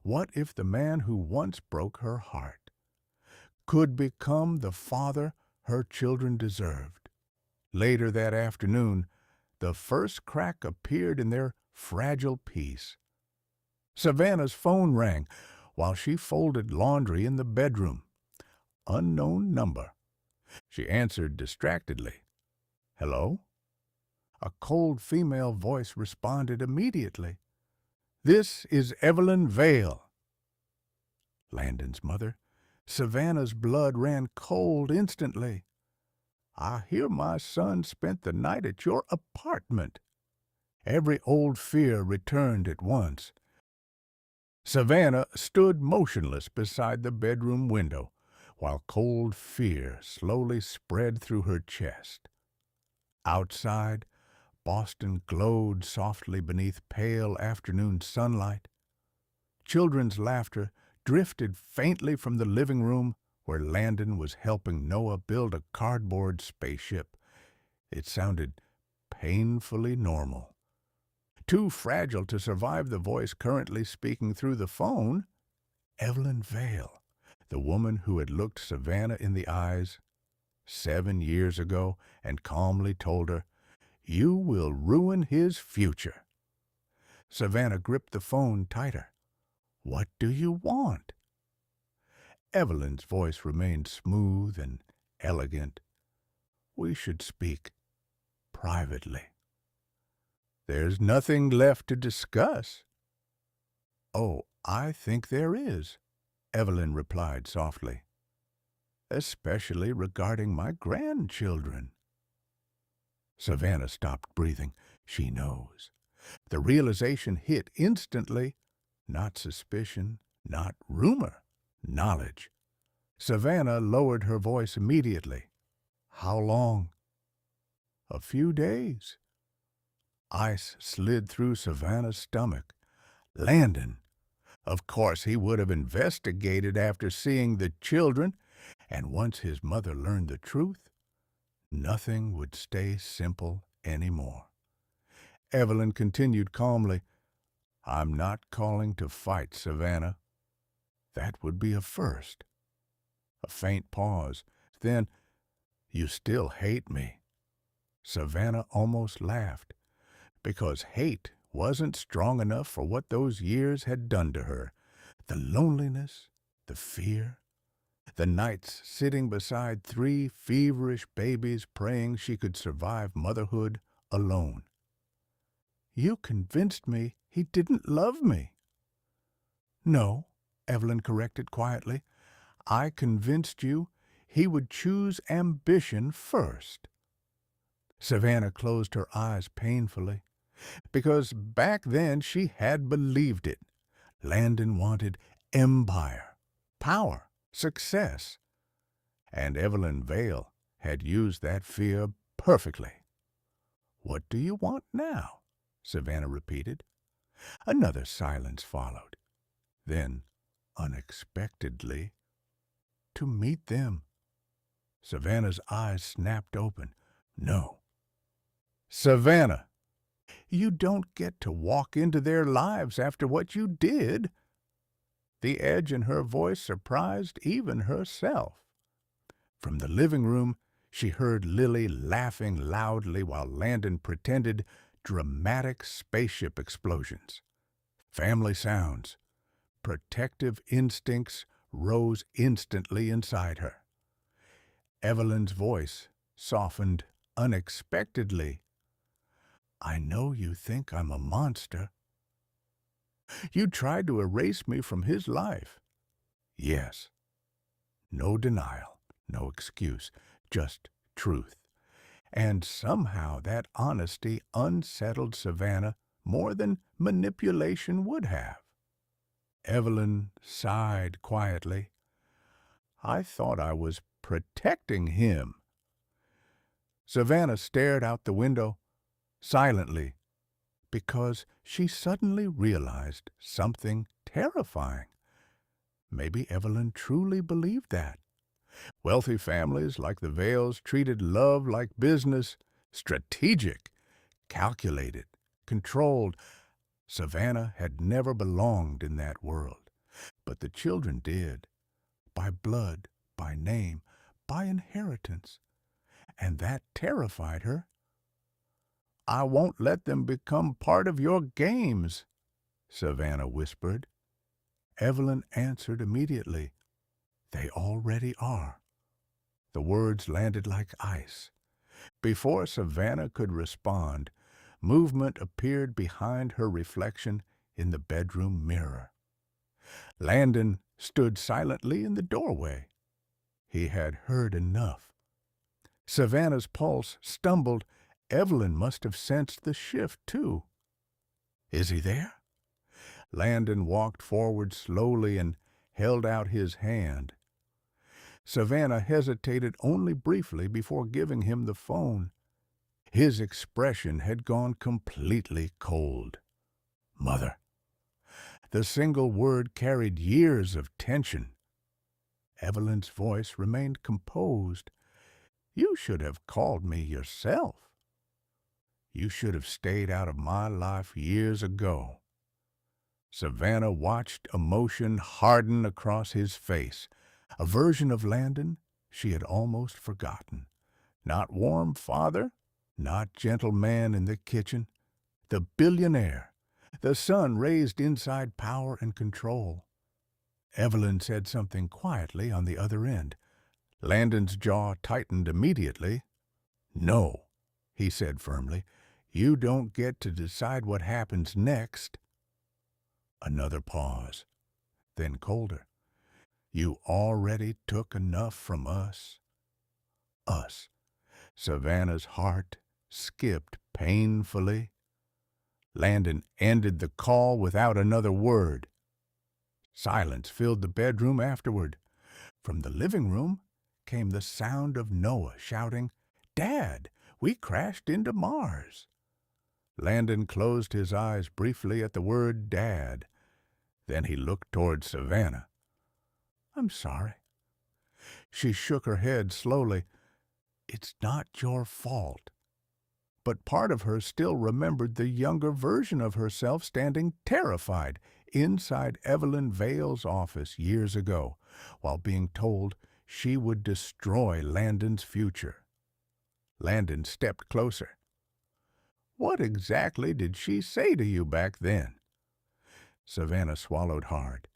What if the man who once broke her heart could become the father her children deserved? Later that afternoon, the first crack appeared in their fragile peace. Savannah's phone rang while she folded laundry in the bedroom. Unknown number. She answered distractedly. "Hello?" A cold female voice responded immediately. "This is Evelyn Vale." Landon's mother. Savannah's blood ran cold instantly. "I hear my son spent the night at your apartment." Every old fear returned at once. Savannah stood motionless beside the bedroom window, while cold fear slowly spread through her chest. Outside, Boston glowed softly beneath pale afternoon sunlight. Children's laughter drifted faintly from the living room where Landon was helping Noah build a cardboard spaceship. It sounded painfully normal. Too fragile to survive the voice currently speaking through the phone, Evelyn Vale, the woman who had looked Savannah in the eyes 7 years ago and calmly told her, "You will ruin his future." Savannah gripped the phone tighter. "What do you want?" Evelyn's voice remained smooth and elegant. We should speak privately. There's nothing left to discuss. Oh, I think there is, Evelyn replied softly. Especially regarding my grandchildren. Savannah stopped breathing. She knows. The realization hit instantly. Not suspicion, not rumor, knowledge. Savannah lowered her voice immediately. How long? A few days. Ice slid through Savannah's stomach. Landon. Of course he would have investigated after seeing the children, and once his mother learned the truth, nothing would stay simple anymore. Evelyn continued calmly, I'm not calling to fight, Savannah. That would be a first. A faint pause. Then, you still hate me. Savannah almost laughed, because hate wasn't strong enough for what those years had done to her. The loneliness, the fear, the nights sitting beside 3 feverish babies praying she could survive motherhood alone. You convinced me he didn't love me. No, Evelyn corrected quietly. I convinced you he would choose ambition first. Savannah closed her eyes painfully, because back then she had believed it. Landon wanted empire, power, success, and Evelyn Vale had used that fear perfectly. What do you want now? Savannah repeated. Another silence followed. Then, unexpectedly, to meet them. Savannah's eyes snapped open. No. Savannah, you don't get to walk into their lives after what you did. The edge in her voice surprised even herself. From the living room, she heard Lily laughing loudly while Landon pretended dramatic spaceship explosions. Family sounds. Protective instincts rose instantly inside her. Evelyn's voice softened unexpectedly. I know you think I'm a monster. You tried to erase me from his life. Yes. No denial, no excuse, just truth. And somehow that honesty unsettled Savannah more than manipulation would have. Evelyn sighed quietly. I thought I was protecting him. Savannah stared out the window, silently, because she suddenly realized something terrifying. Maybe Evelyn truly believed that. Wealthy families like the Vales treated love like business, strategic, calculated, controlled. Savannah had never belonged in that world, but the children did, by blood, by name, by inheritance, and that terrified her. I won't let them become part of your games, Savannah whispered. Evelyn answered immediately, They already are. The words landed like ice. Before Savannah could respond, movement appeared behind her reflection in the bedroom mirror. Landon stood silently in the doorway. He had heard enough. Savannah's pulse stumbled. Evelyn must have sensed the shift, too. Is he there? Landon walked forward slowly and held out his hand. Savannah hesitated only briefly before giving him the phone. His expression had gone completely cold. Mother. The single word carried years of tension. Evelyn's voice remained composed. You should have called me yourself. You should have stayed out of my life years ago. Savannah watched emotion harden across his face, a version of Landon she had almost forgotten. Not warm father, not gentle man in the kitchen, the billionaire, the son raised inside power and control. Evelyn said something quietly on the other end. Landon's jaw tightened immediately. "No," he said firmly. "You don't get to decide what happens next." Another pause, then colder. "You already took enough from us." Us. Savannah's heart skipped painfully. Landon ended the call without another word. Silence filled the bedroom afterward. From the living room came the sound of Noah shouting, "Dad, we crashed into Mars." Landon closed his eyes briefly at the word Dad. Then he looked toward Savannah. "I'm sorry." She shook her head slowly. "It's not your fault." But part of her still remembered the younger version of herself standing terrified inside Evelyn Vale's office years ago, while being told she would destroy Landon's future. Landon stepped closer. "What exactly did she say to you back then?" Savannah swallowed hard.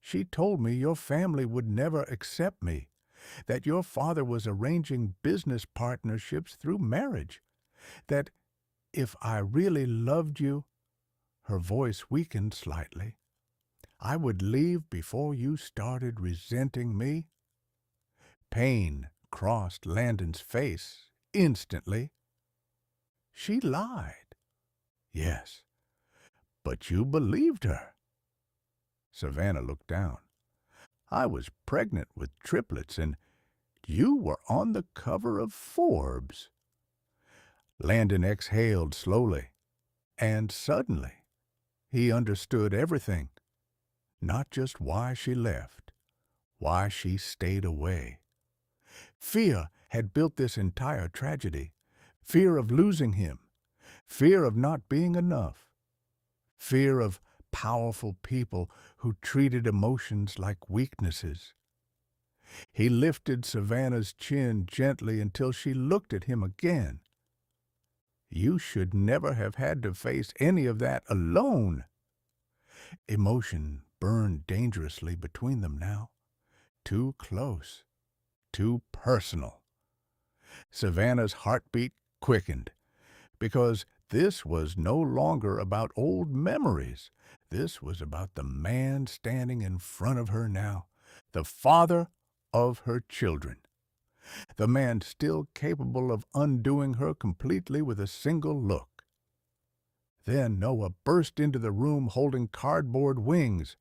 "She told me your family would never accept me, that your father was arranging business partnerships through marriage, that if I really loved you," her voice weakened slightly, "I would leave before you started resenting me." Pain crossed Landon's face instantly. "She lied." "Yes, but you believed her." Savannah looked down. "I was pregnant with triplets, and you were on the cover of Forbes." Landon exhaled slowly, and suddenly he understood everything. Not just why she left, why she stayed away. Fear had built this entire tragedy. Fear of losing him. Fear of not being enough. Fear of powerful people who treated emotions like weaknesses. He lifted Savannah's chin gently until she looked at him again. "You should never have had to face any of that alone." Emotion burned dangerously between them now. Too close. Too personal. Savannah's heartbeat quickened, because this was no longer about old memories. This was about the man standing in front of her now, the father of her children, the man still capable of undoing her completely with a single look. Then Noah burst into the room holding cardboard wings.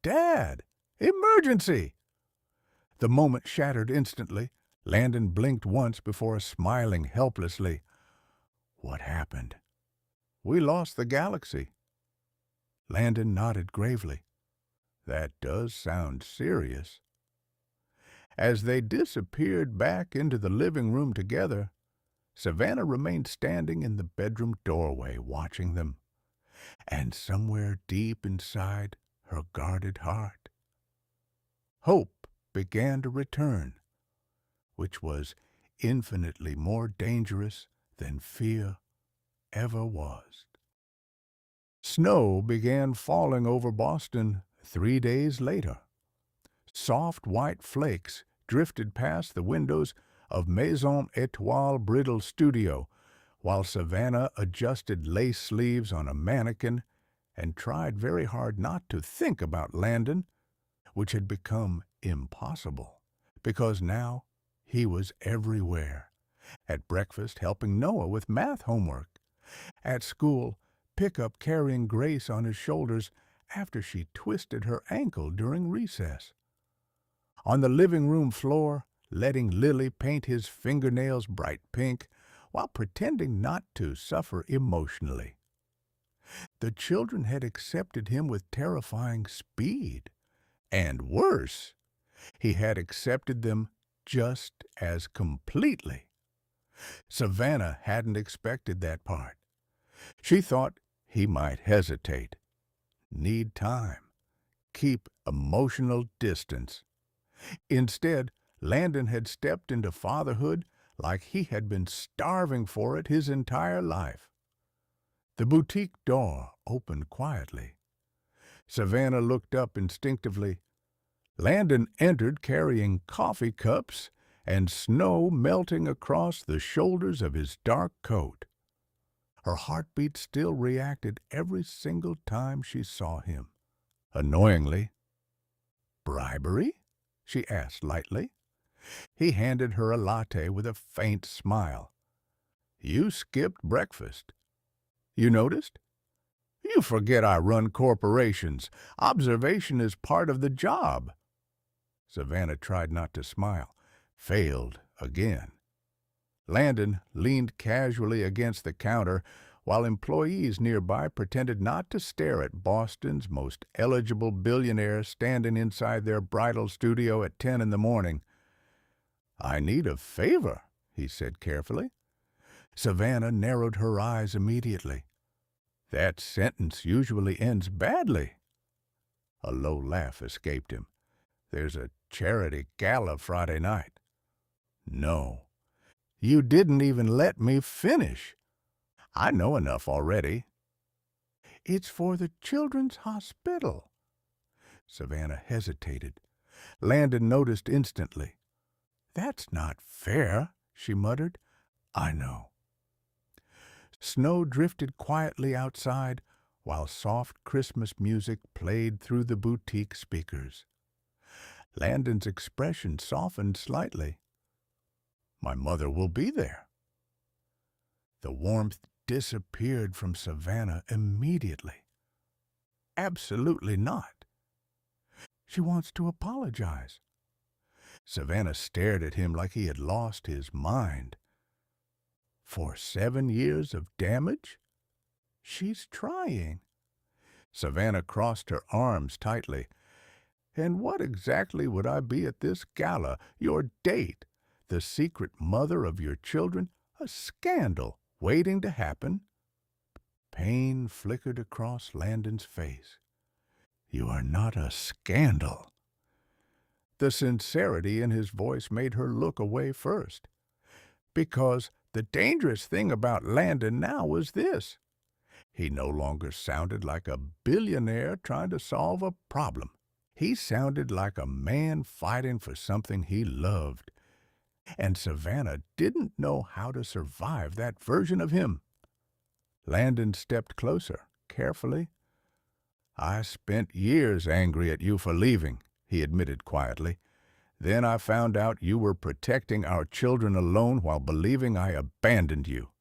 "Dad! Emergency!" The moment shattered instantly. Landon blinked once before smiling helplessly. "What happened?" "We lost the galaxy." Landon nodded gravely. "That does sound serious." As they disappeared back into the living room together, Savannah remained standing in the bedroom doorway watching them, and somewhere deep inside her guarded heart, hope began to return, which was infinitely more dangerous than fear ever was. Snow began falling over Boston 3 days later. Soft white flakes drifted past the windows of Maison Étoile Bridal Studio, while Savannah adjusted lace sleeves on a mannequin and tried very hard not to think about Landon, which had become impossible, because now he was everywhere. At breakfast, helping Noah with math homework. At school, Pickup carrying Grace on his shoulders after she twisted her ankle during recess. On the living room floor, letting Lily paint his fingernails bright pink while pretending not to suffer emotionally. The children had accepted him with terrifying speed. And worse, he had accepted them just as completely. Savannah hadn't expected that part. She thought he might hesitate, need time, keep emotional distance. Instead, Landon had stepped into fatherhood like he had been starving for it his entire life. The boutique door opened quietly. Savannah looked up instinctively. Landon entered carrying coffee cups and snow melting across the shoulders of his dark coat. Her heartbeat still reacted every single time she saw him. Annoyingly, "Bribery?" she asked lightly. He handed her a latte with a faint smile. "You skipped breakfast. You noticed? You forget I run corporations. Observation is part of the job." Savannah tried not to smile. Failed again. Landon leaned casually against the counter while employees nearby pretended not to stare at Boston's most eligible billionaire standing inside their bridal studio at 10 in the morning. "I need a favor," he said carefully. Savannah narrowed her eyes immediately. "That sentence usually ends badly." A low laugh escaped him. "There's a charity gala Friday night." "No. You didn't even let me finish." "I know enough already." "It's for the Children's Hospital." Savannah hesitated. Landon noticed instantly. "That's not fair," she muttered. "I know." Snow drifted quietly outside while soft Christmas music played through the boutique speakers. Landon's expression softened slightly. "My mother will be there." The warmth disappeared from Savannah immediately. "Absolutely not." "She wants to apologize." Savannah stared at him like he had lost his mind. "For 7 years of damage?" "She's trying." Savannah crossed her arms tightly. "And what exactly would I be at this gala? Your date? The secret mother of your children? A scandal waiting to happen?" Pain flickered across Landon's face. "You are not a scandal." The sincerity in his voice made her look away first. Because the dangerous thing about Landon now was this: he no longer sounded like a billionaire trying to solve a problem. He sounded like a man fighting for something he loved. And Savannah didn't know how to survive that version of him. Landon stepped closer, carefully. "I spent years angry at you for leaving," he admitted quietly. "Then I found out you were protecting our children alone while believing I abandoned you."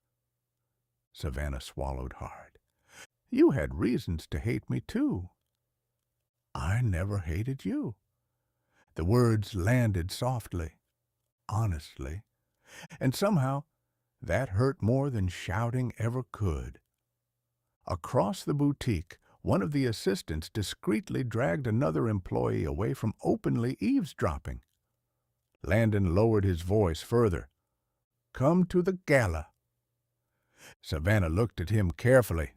Savannah swallowed hard. "You had reasons to hate me, too." "I never hated you." The words landed softly, honestly, and somehow that hurt more than shouting ever could. Across the boutique, one of the assistants discreetly dragged another employee away from openly eavesdropping. Landon lowered his voice further. "Come to the gala." Savannah looked at him carefully.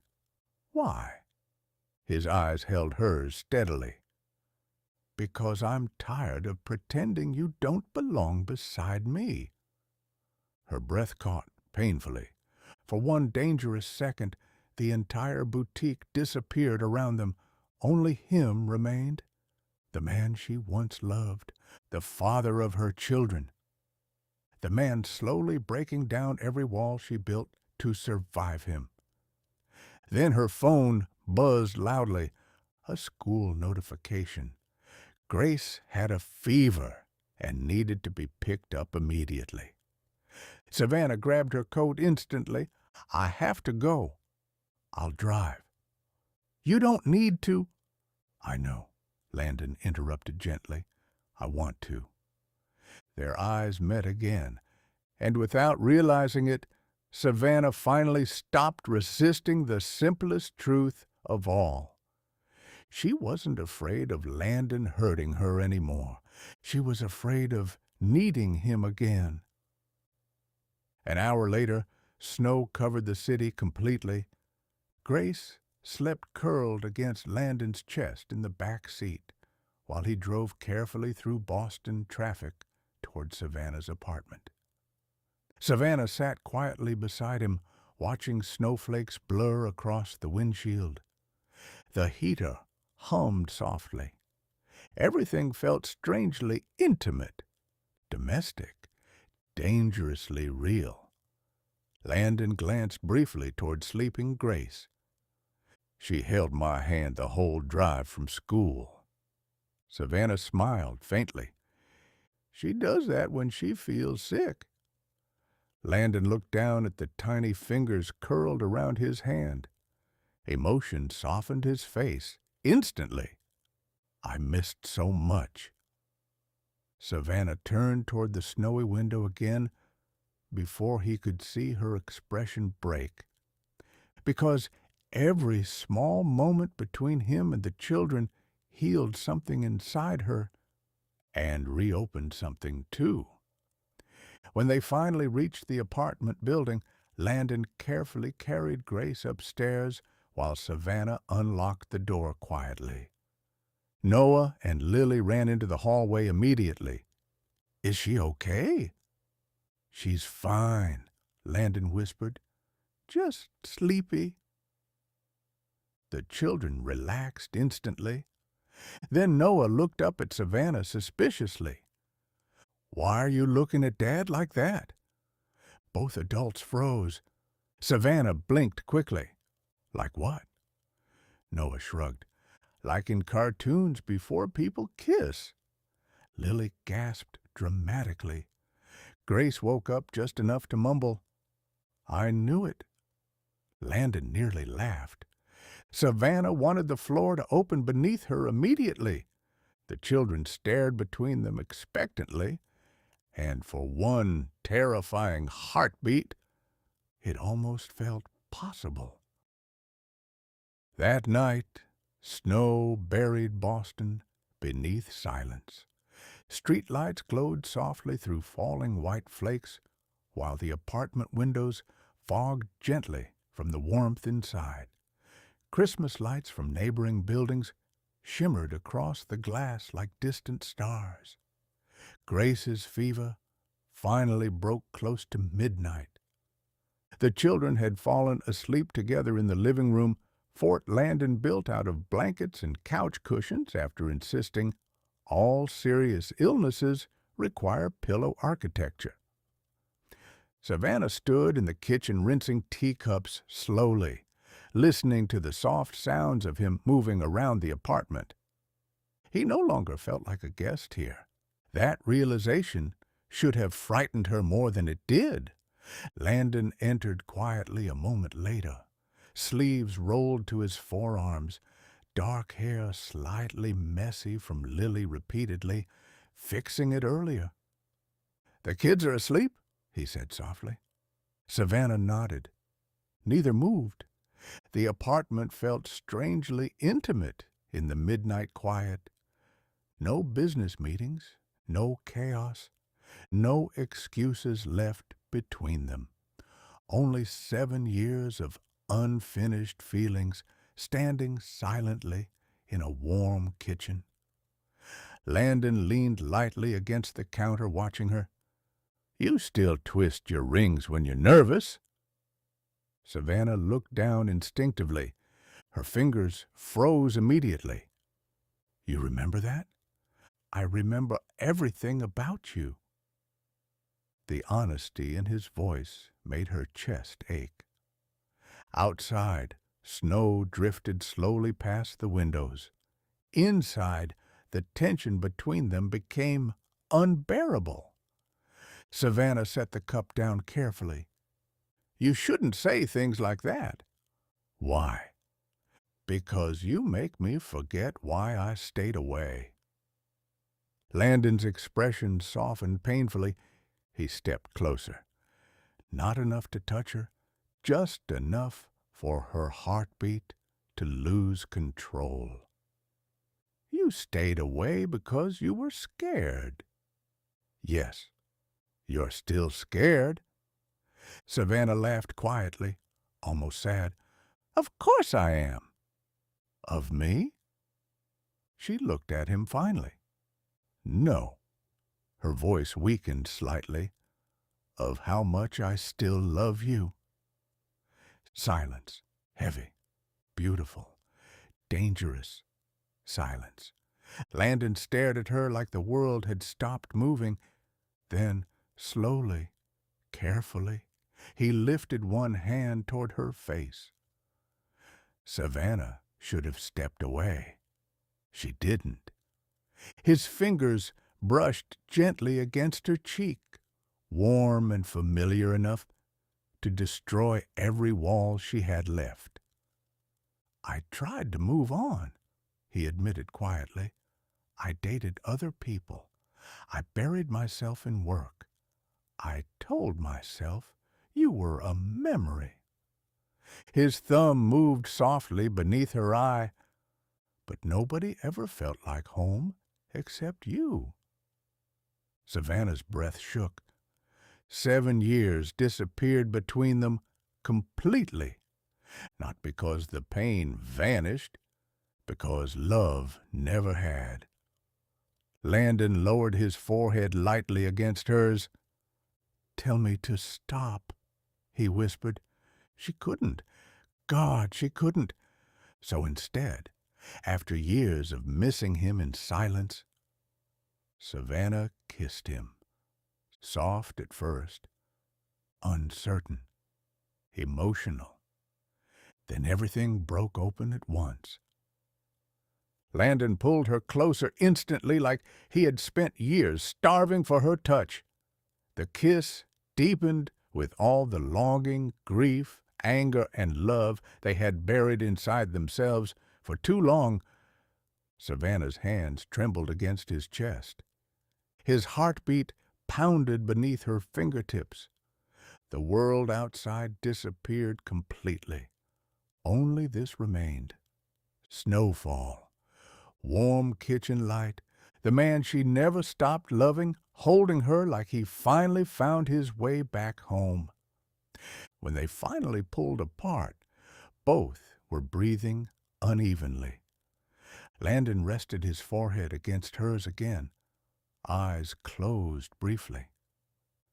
"Why?" His eyes held hers steadily. "Because I'm tired of pretending you don't belong beside me." Her breath caught painfully. For one dangerous second, the entire boutique disappeared around them. Only him remained. The man she once loved, the father of her children. The man slowly breaking down every wall she built to survive him. Then her phone buzzed loudly. A school notification. Grace had a fever and needed to be picked up immediately. Savannah grabbed her coat instantly. "I have to go." "I'll drive." "You don't need to." "I know," Landon interrupted gently. "I want to." Their eyes met again, and without realizing it, Savannah finally stopped resisting the simplest truth of all. She wasn't afraid of Landon hurting her anymore. She was afraid of needing him again. An hour later, snow covered the city completely. Grace slept curled against Landon's chest in the back seat while he drove carefully through Boston traffic toward Savannah's apartment. Savannah sat quietly beside him, watching snowflakes blur across the windshield. The heater hummed softly. Everything felt strangely intimate, domestic, dangerously real. Landon glanced briefly toward sleeping Grace. She held my hand the whole drive from school. Savannah smiled faintly. She does that when she feels sick. Landon looked down at the tiny fingers curled around his hand. Emotion softened his face instantly. I missed so much. Savannah turned toward the snowy window again before he could see her expression break. Because every small moment between him and the children healed something inside her and reopened something too. When they finally reached the apartment building, Landon carefully carried Grace upstairs while Savannah unlocked the door quietly. Noah and Lily ran into the hallway immediately. "Is she okay?" "She's fine," Landon whispered. "Just sleepy." The children relaxed instantly. Then Noah looked up at Savannah suspiciously. "Why are you looking at Dad like that?" Both adults froze. Savannah blinked quickly. "Like what?" Noah shrugged. "Like in cartoons before people kiss." Lily gasped dramatically. Grace woke up just enough to mumble, "I knew it." Landon nearly laughed. Savannah wanted the floor to open beneath her immediately. The children stared between them expectantly, and for one terrifying heartbeat, it almost felt possible. That night, snow buried Boston beneath silence. Streetlights glowed softly through falling white flakes, while the apartment windows fogged gently from the warmth inside. Christmas lights from neighboring buildings shimmered across the glass like distant stars. Grace's fever finally broke close to midnight. The children had fallen asleep together in the living room Fort Landon built out of blankets and couch cushions after insisting all serious illnesses require pillow architecture. Savannah stood in the kitchen rinsing teacups slowly, listening to the soft sounds of him moving around the apartment. He no longer felt like a guest here. That realization should have frightened her more than it did. Landon entered quietly a moment later, sleeves rolled to his forearms, dark hair slightly messy from Lily repeatedly fixing it earlier. "The kids are asleep," he said softly. Savannah nodded. Neither moved. The apartment felt strangely intimate in the midnight quiet. No business meetings, no chaos, no excuses left between them. Only 7 years of unfinished feelings standing silently in a warm kitchen. Landon leaned lightly against the counter watching her. "You still twist your rings when you're nervous." Savannah looked down instinctively. Her fingers froze immediately. "You remember that?" "I remember everything about you." The honesty in his voice made her chest ache. Outside, snow drifted slowly past the windows. Inside, the tension between them became unbearable. Savannah set the cup down carefully. "You shouldn't say things like that." "Why?" "Because you make me forget why I stayed away." Landon's expression softened painfully. He stepped closer. Not enough to touch her, just enough for her heartbeat to lose control. "You stayed away because you were scared." "Yes, you're still scared." Savannah laughed quietly, almost sad. "Of course I am." "Of me?" She looked at him finally. "No." Her voice weakened slightly. "Of how much I still love you." Silence, heavy, beautiful, dangerous silence. Landon stared at her like the world had stopped moving. Then, slowly, carefully, he lifted one hand toward her face. Savannah should have stepped away. She didn't. His fingers brushed gently against her cheek, warm and familiar enough to destroy every wall she had left. "I tried to move on," he admitted quietly. "I dated other people. I buried myself in work. I told myself you were a memory." His thumb moved softly beneath her eye. "But nobody ever felt like home except you." Savannah's breath shook. 7 years disappeared between them completely, not because the pain vanished, because love never had. Landon lowered his forehead lightly against hers. "Tell me to stop," he whispered. She couldn't. God, she couldn't. So instead, after years of missing him in silence, Savannah kissed him, soft at first, uncertain, emotional. Then everything broke open at once. Landon pulled her closer instantly, like he had spent years starving for her touch. The kiss deepened with all the longing, grief, anger, and love they had buried inside themselves for too long. Savannah's hands trembled against his chest. His heartbeat pounded beneath her fingertips. The world outside disappeared completely. Only this remained: snowfall, warm kitchen light, the man she never stopped loving, holding her like he finally found his way back home. When they finally pulled apart, both were breathing unevenly. Landon rested his forehead against hers again, eyes closed briefly.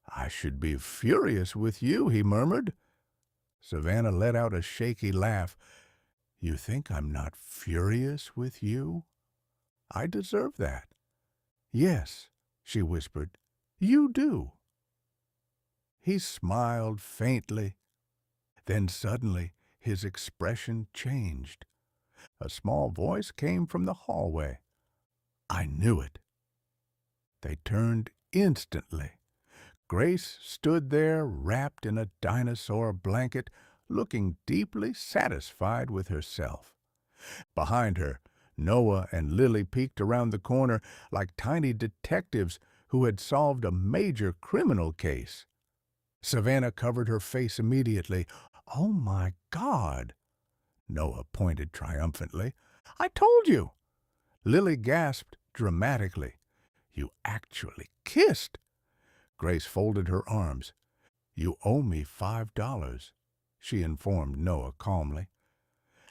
"I should be furious with you," he murmured. Savannah let out a shaky laugh. "You think I'm not furious with you? I deserve that." "Yes," she whispered, "you do." He smiled faintly. Then suddenly his expression changed. A small voice came from the hallway. "I knew it." They turned instantly. Grace stood there wrapped in a dinosaur blanket, looking deeply satisfied with herself. Behind her, Noah and Lily peeked around the corner like tiny detectives who had solved a major criminal case. Savannah covered her face immediately. "Oh, my God!" Noah pointed triumphantly. "I told you!" Lily gasped dramatically. "You actually kissed!" Grace folded her arms. "You owe me $5, she informed Noah calmly.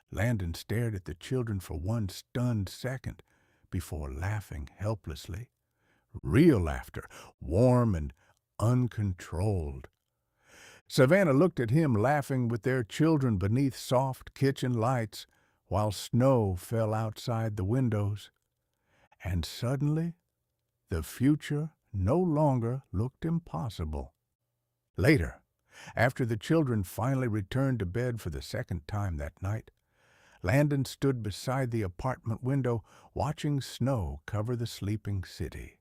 Landon stared at the children for one stunned second before laughing helplessly. Real laughter, warm and uncontrolled. Savannah looked at him laughing with their children beneath soft kitchen lights while snow fell outside the windows. And suddenly, the future no longer looked impossible. Later, after the children finally returned to bed for the second time that night, Landon stood beside the apartment window watching snow cover the sleeping city.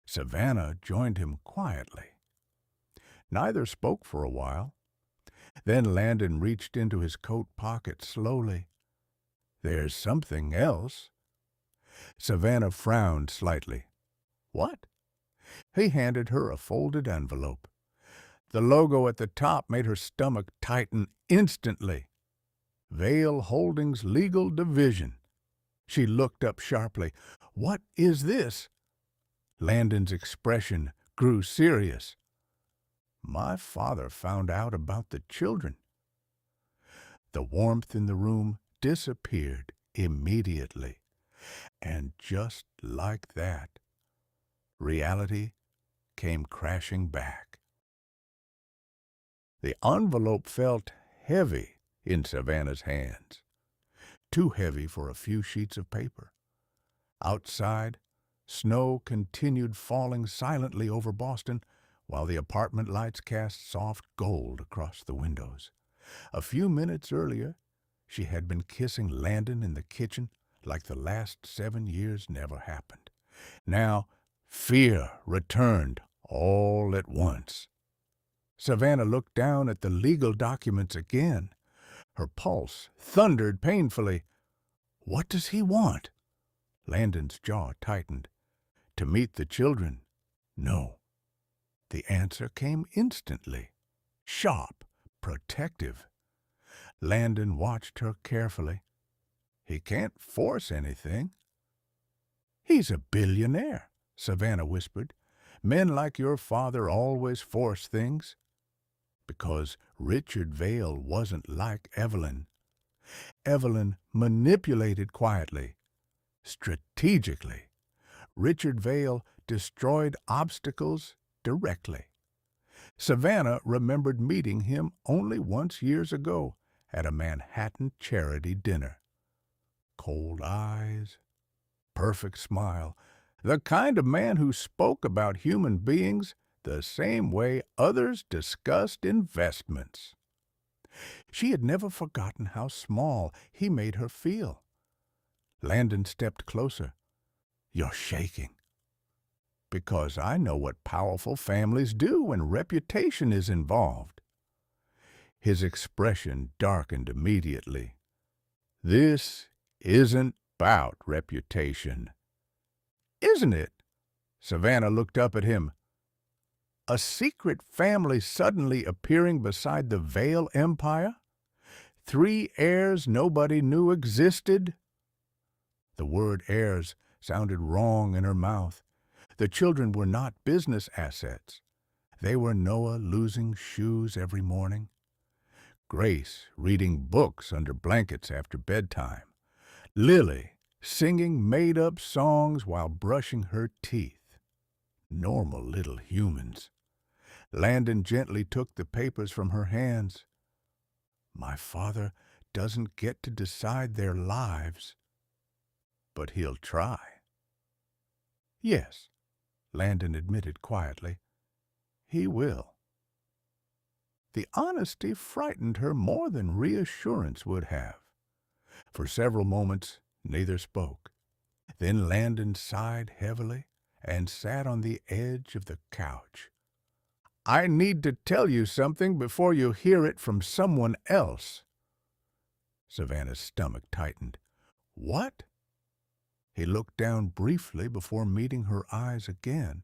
Savannah joined him quietly. Neither spoke for a while. Then Landon reached into his coat pocket slowly. "There's something else." Savannah frowned slightly. "What?" He handed her a folded envelope. The logo at the top made her stomach tighten instantly. Vale Holdings Legal Division. She looked up sharply. "What is this?" Landon's expression grew serious. "My father found out about the children." The warmth in the room disappeared immediately. And just like that, reality came crashing back. The envelope felt heavy in Savannah's hands, too heavy for a few sheets of paper. Outside, snow continued falling silently over Boston, while the apartment lights cast soft gold across the windows. A few minutes earlier, she had been kissing Landon in the kitchen like the last 7 years never happened. Now, fear returned all at once. Savannah looked down at the legal documents again. Her pulse thundered painfully. What does he want? Landon's jaw tightened. To meet the children? No. The answer came instantly. Sharp, protective. Landon watched her carefully. He can't force anything. He's a billionaire, Savannah whispered. Men like your father always force things. Because Richard Vale wasn't like Evelyn. Evelyn manipulated quietly, strategically. Richard Vale destroyed obstacles directly. Savannah remembered meeting him only once years ago at a Manhattan charity dinner. Cold eyes, perfect smile, the kind of man who spoke about human beings the same way others discussed investments. She had never forgotten how small he made her feel. Landon stepped closer. You're shaking. Because I know what powerful families do when reputation is involved. His expression darkened immediately. This isn't about reputation. Isn't it? Savannah looked up at him. A secret family suddenly appearing beside the Vale Empire? 3 heirs nobody knew existed? The word heirs sounded wrong in her mouth. The children were not business assets. They were Noah losing shoes every morning, Grace reading books under blankets after bedtime, Lily singing made-up songs while brushing her teeth. Normal little humans. Landon gently took the papers from her hands. My father doesn't get to decide their lives, but he'll try. Yes, Landon admitted quietly. He will. The honesty frightened her more than reassurance would have. For several moments, neither spoke. Then Landon sighed heavily and sat on the edge of the couch. I need to tell you something before you hear it from someone else. Savannah's stomach tightened. What? He looked down briefly before meeting her eyes again.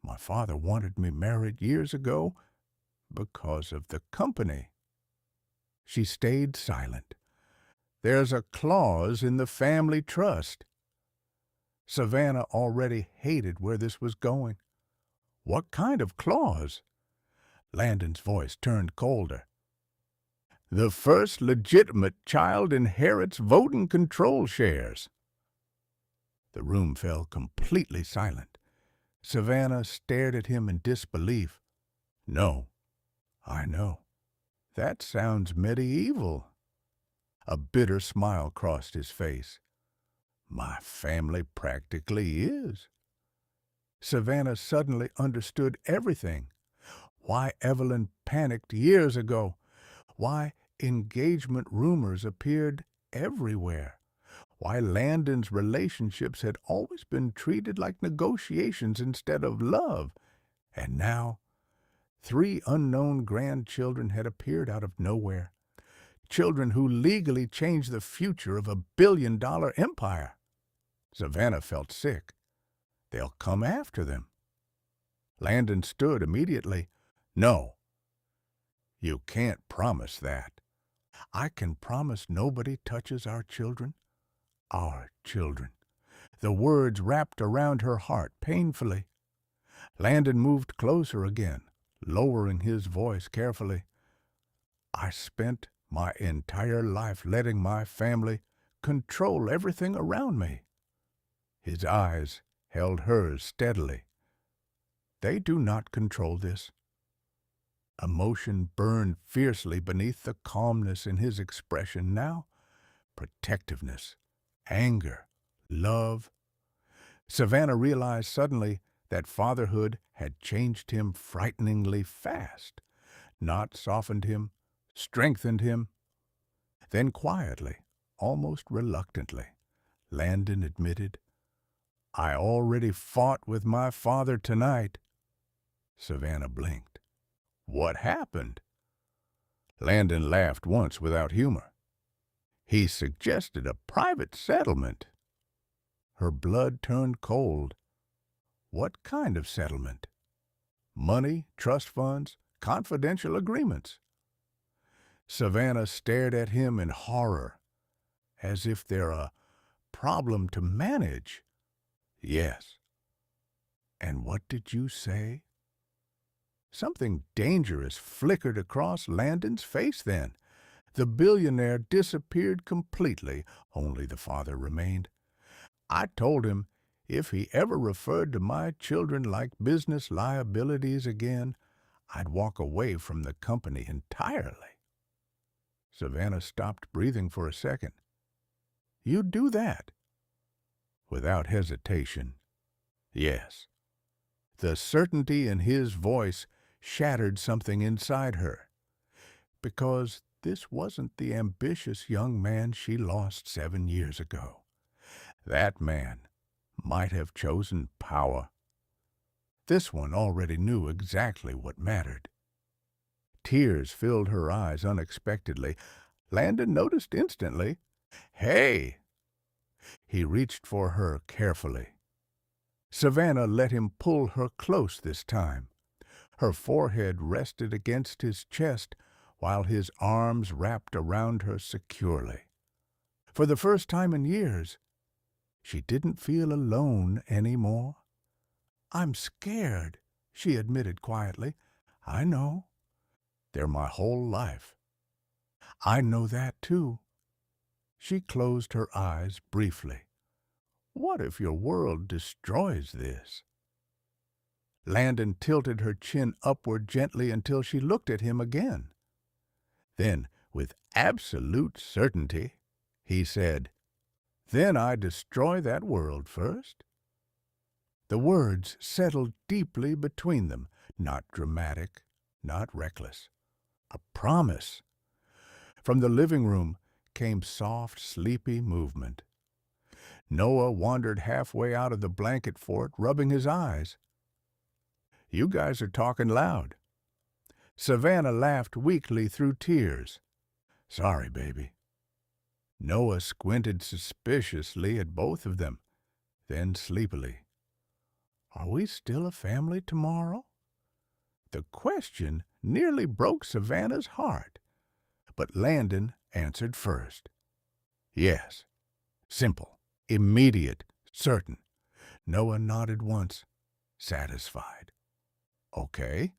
My father wanted me married years ago because of the company. She stayed silent. There's a clause in the family trust. Savannah already hated where this was going. What kind of clause? Landon's voice turned colder. The first legitimate child inherits voting control shares. The room fell completely silent. Savannah stared at him in disbelief. No, I know. That sounds medieval. A bitter smile crossed his face. My family practically is. Savannah suddenly understood everything. Why Evelyn panicked years ago. Why engagement rumors appeared everywhere. Why Landon's relationships had always been treated like negotiations instead of love. And now, 3 unknown grandchildren had appeared out of nowhere. Children who legally changed the future of a billion-dollar empire. Savannah felt sick. They'll come after them. Landon stood immediately. No, you can't promise that. I can promise nobody touches our children. Our children. The words wrapped around her heart painfully. Landon moved closer again, lowering his voice carefully. I spent my entire life letting my family control everything around me. His eyes held hers steadily. They do not control this. Emotion burned fiercely beneath the calmness in his expression now. Protectiveness, anger, love. Savannah realized suddenly that fatherhood had changed him frighteningly fast, not softened him, strengthened him. Then quietly, almost reluctantly, Landon admitted, "I already fought with my father tonight." Savannah blinked. "What happened?" Landon laughed once without humor. "He suggested a private settlement." Her blood turned cold. What kind of settlement? Money, trust funds, confidential agreements? Savannah stared at him in horror, as if they're a problem to manage. "Yes." "And what did you say?" Something dangerous flickered across Landon's face then. The billionaire disappeared completely. Only the father remained. "I told him if he ever referred to my children like business liabilities again, I'd walk away from the company entirely." Savannah stopped breathing for a second. "You'd do that?" Without hesitation, yes. The certainty in his voice shattered something inside her, because this wasn't the ambitious young man she lost 7 years ago. That man might have chosen power. This one already knew exactly what mattered. Tears filled her eyes unexpectedly. Landon noticed instantly. "Hey!" He reached for her carefully. Savannah let him pull her close this time. Her forehead rested against his chest while his arms wrapped around her securely. For the first time in years, she didn't feel alone anymore. "I'm scared," she admitted quietly. "I know. They're my whole life." "I know that, too." She closed her eyes briefly. "What if your world destroys this?" Landon tilted her chin upward gently until she looked at him again. Then, with absolute certainty, he said, "Then I destroy that world first." The words settled deeply between them, not dramatic, not reckless. A promise. From the living room came soft, sleepy movement. Noah wandered halfway out of the blanket fort, rubbing his eyes. "You guys are talking loud." Savannah laughed weakly through tears. "Sorry, baby." Noah squinted suspiciously at both of them, then sleepily. "Are we still a family tomorrow?" The question nearly broke Savannah's heart, but Landon answered first. "Yes." Simple, immediate, certain. Noah nodded once, satisfied. "Okay."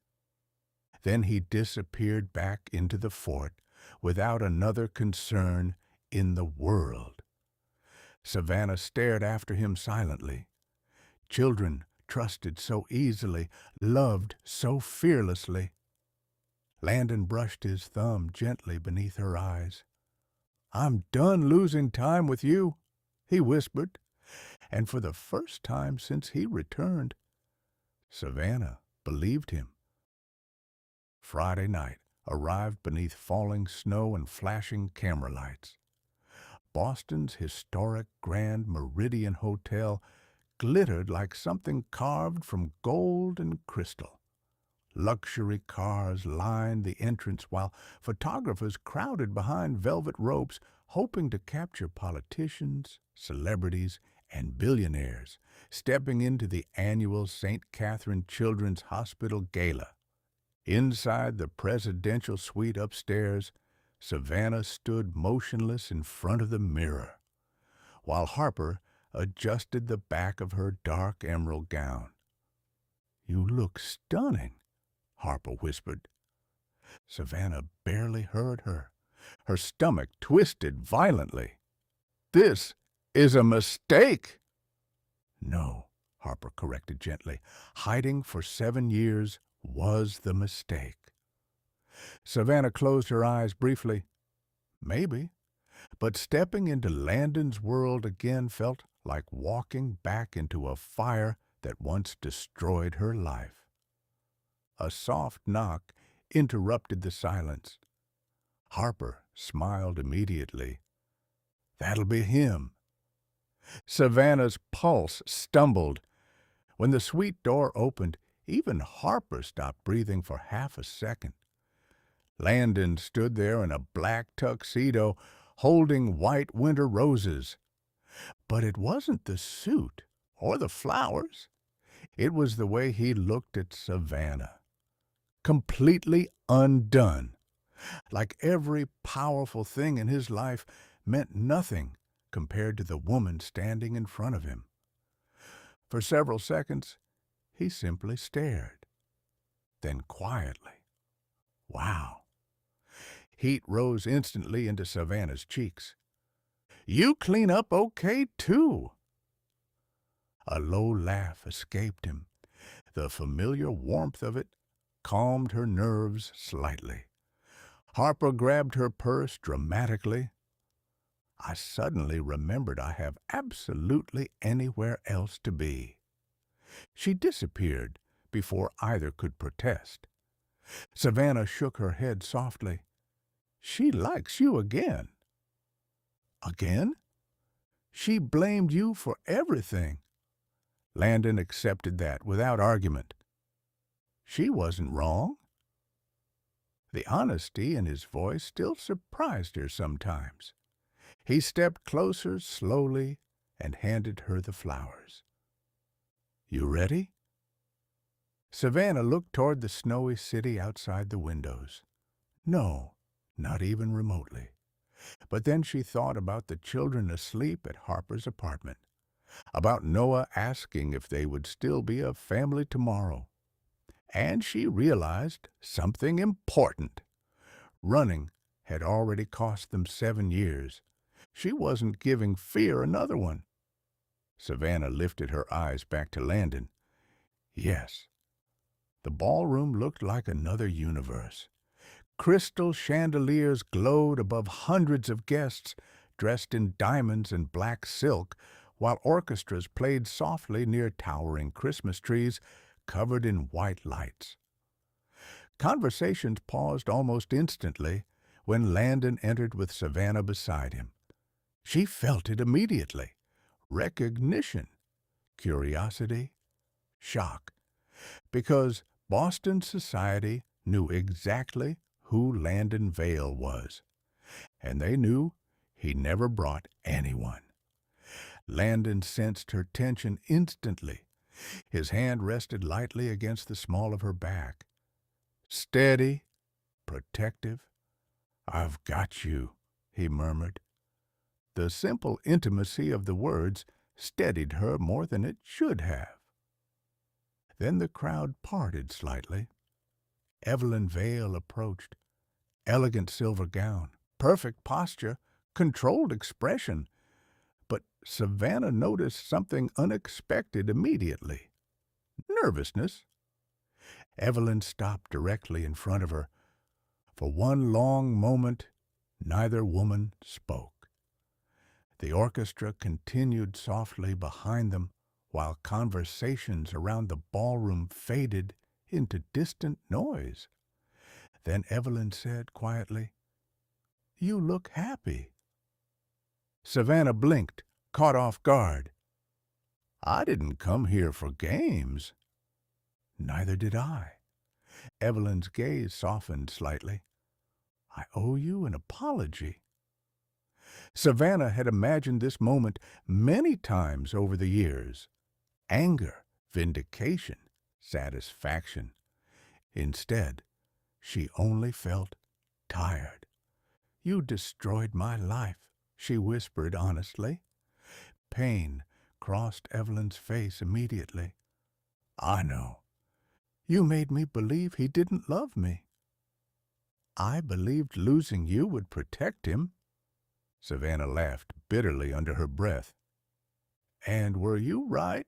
Then he disappeared back into the fort without another concern in the world. Savannah stared after him silently. Children trusted so easily, loved so fearlessly. Landon brushed his thumb gently beneath her eyes. "I'm done losing time with you," he whispered, and for the first time since he returned, Savannah believed him. Friday night arrived beneath falling snow and flashing camera lights. Boston's historic Grand Meridian Hotel glittered like something carved from gold and crystal. Luxury cars lined the entrance while photographers crowded behind velvet ropes, hoping to capture politicians, celebrities, and billionaires stepping into the annual St. Catherine Children's Hospital Gala. Inside the presidential suite upstairs, Savannah stood motionless in front of the mirror, while Harper adjusted the back of her dark emerald gown. "You look stunning," Harper whispered. Savannah barely heard her. Her stomach twisted violently. "This is a mistake." "No," Harper corrected gently. "Hiding for 7 years was the mistake." Savannah closed her eyes briefly. Maybe. But stepping into Landon's world again felt like walking back into a fire that once destroyed her life. A soft knock interrupted the silence. Harper smiled immediately. "That'll be him." Savannah's pulse stumbled. When the suite door opened, even Harper stopped breathing for half a second. Landon stood there in a black tuxedo, holding white winter roses. But it wasn't the suit or the flowers. It was the way he looked at Savannah. Completely undone. Like every powerful thing in his life meant nothing compared to the woman standing in front of him. For several seconds, he simply stared. Then quietly, "Wow." Heat rose instantly into Savannah's cheeks. "You clean up okay, too." A low laugh escaped him. The familiar warmth of it calmed her nerves slightly. Harper grabbed her purse dramatically. "I suddenly remembered I have absolutely anywhere else to be." She disappeared before either could protest. Savannah shook her head softly. "She likes you again." "Again?" "She blamed you for everything." Landon accepted that without argument. "She wasn't wrong." The honesty in his voice still surprised her sometimes. He stepped closer slowly and handed her the flowers. "You ready?" Savannah looked toward the snowy city outside the windows. No, not even remotely. But then she thought about the children asleep at Harper's apartment, about Noah asking if they would still be a family tomorrow. And she realized something important. Running had already cost them 7 years. She wasn't giving fear another one. Savannah lifted her eyes back to Landon. Yes. The ballroom looked like another universe. Crystal chandeliers glowed above hundreds of guests dressed in diamonds and black silk, while orchestras played softly near towering Christmas trees covered in white lights. Conversations paused almost instantly when Landon entered with Savannah beside him. She felt it immediately. Recognition, curiosity, shock. Because Boston society knew exactly who Landon Vale was, and they knew he never brought anyone. Landon sensed her tension instantly. His hand rested lightly against the small of her back. Steady, protective. "I've got you," he murmured. The simple intimacy of the words steadied her more than it should have. Then the crowd parted slightly. Evelyn Vale approached. Elegant silver gown, perfect posture, controlled expression. But Savannah noticed something unexpected immediately. Nervousness. Evelyn stopped directly in front of her. For one long moment, neither woman spoke. The orchestra continued softly behind them, while conversations around the ballroom faded into distant noise. Then Evelyn said quietly, "You look happy." Savannah blinked, caught off guard. "I didn't come here for games." "Neither did I." Evelyn's gaze softened slightly. "I owe you an apology." Savannah had imagined this moment many times over the years. Anger, vindication, satisfaction. Instead, she only felt tired. "You destroyed my life," she whispered honestly. Pain crossed Evelyn's face immediately. "I know. You made me believe he didn't love me." "I believed losing you would protect him." Savannah laughed bitterly under her breath. "And were you right?"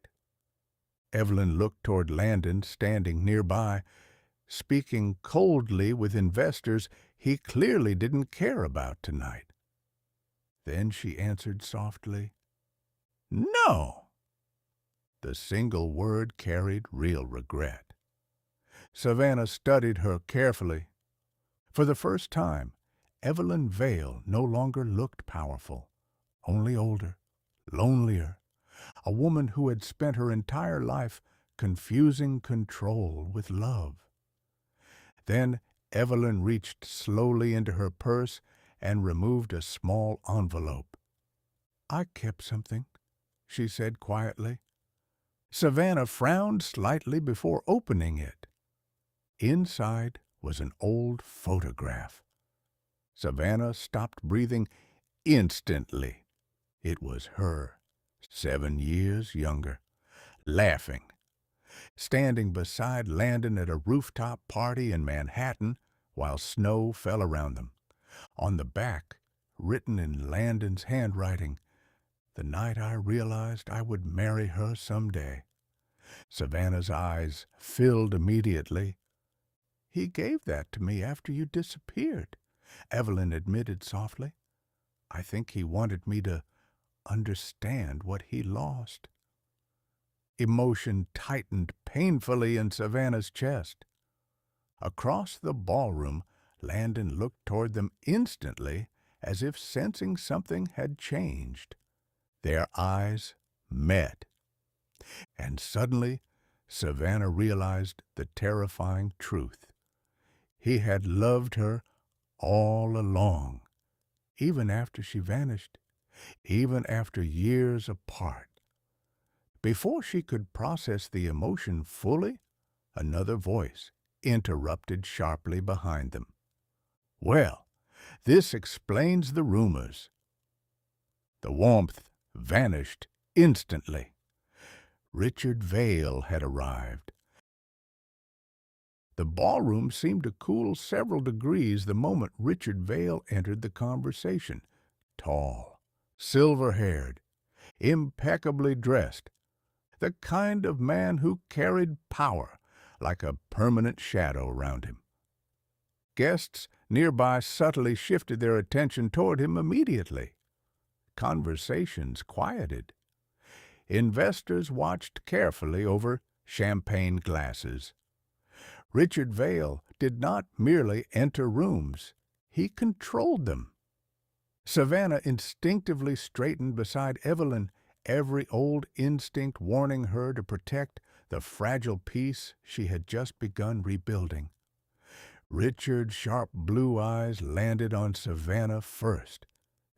Evelyn looked toward Landon, standing nearby. Speaking coldly with investors he clearly didn't care about tonight. Then she answered softly, No! The single word carried real regret. Savannah studied her carefully. For the first time, Evelyn Vale no longer looked powerful, only older, lonelier, a woman who had spent her entire life confusing control with love. Then Evelyn reached slowly into her purse and removed a small envelope. "I kept something," she said quietly. Savannah frowned slightly before opening it. Inside was an old photograph. Savannah stopped breathing instantly. It was her, 7 years younger, laughing, standing beside Landon at a rooftop party in Manhattan while snow fell around them. On the back, written in Landon's handwriting, "The night I realized I would marry her someday." Savannah's eyes filled immediately. "He gave that to me after you disappeared," Evelyn admitted softly. "I think he wanted me to understand what he lost." Emotion tightened painfully in Savannah's chest. Across the ballroom, Landon looked toward them instantly, as if sensing something had changed. Their eyes met. And suddenly, Savannah realized the terrifying truth. He had loved her all along, even after she vanished, even after years apart. Before she could process the emotion fully, another voice interrupted sharply behind them. "Well, this explains the rumors." The warmth vanished instantly. Richard Vale had arrived. The ballroom seemed to cool several degrees the moment Richard Vale entered the conversation. Tall, silver-haired, impeccably dressed, the kind of man who carried power like a permanent shadow around him. Guests nearby subtly shifted their attention toward him immediately. Conversations quieted. Investors watched carefully over champagne glasses. Richard Vale did not merely enter rooms, he controlled them. Savannah instinctively straightened beside Evelyn, every old instinct warning her to protect the fragile peace she had just begun rebuilding. Richard's sharp blue eyes landed on Savannah first,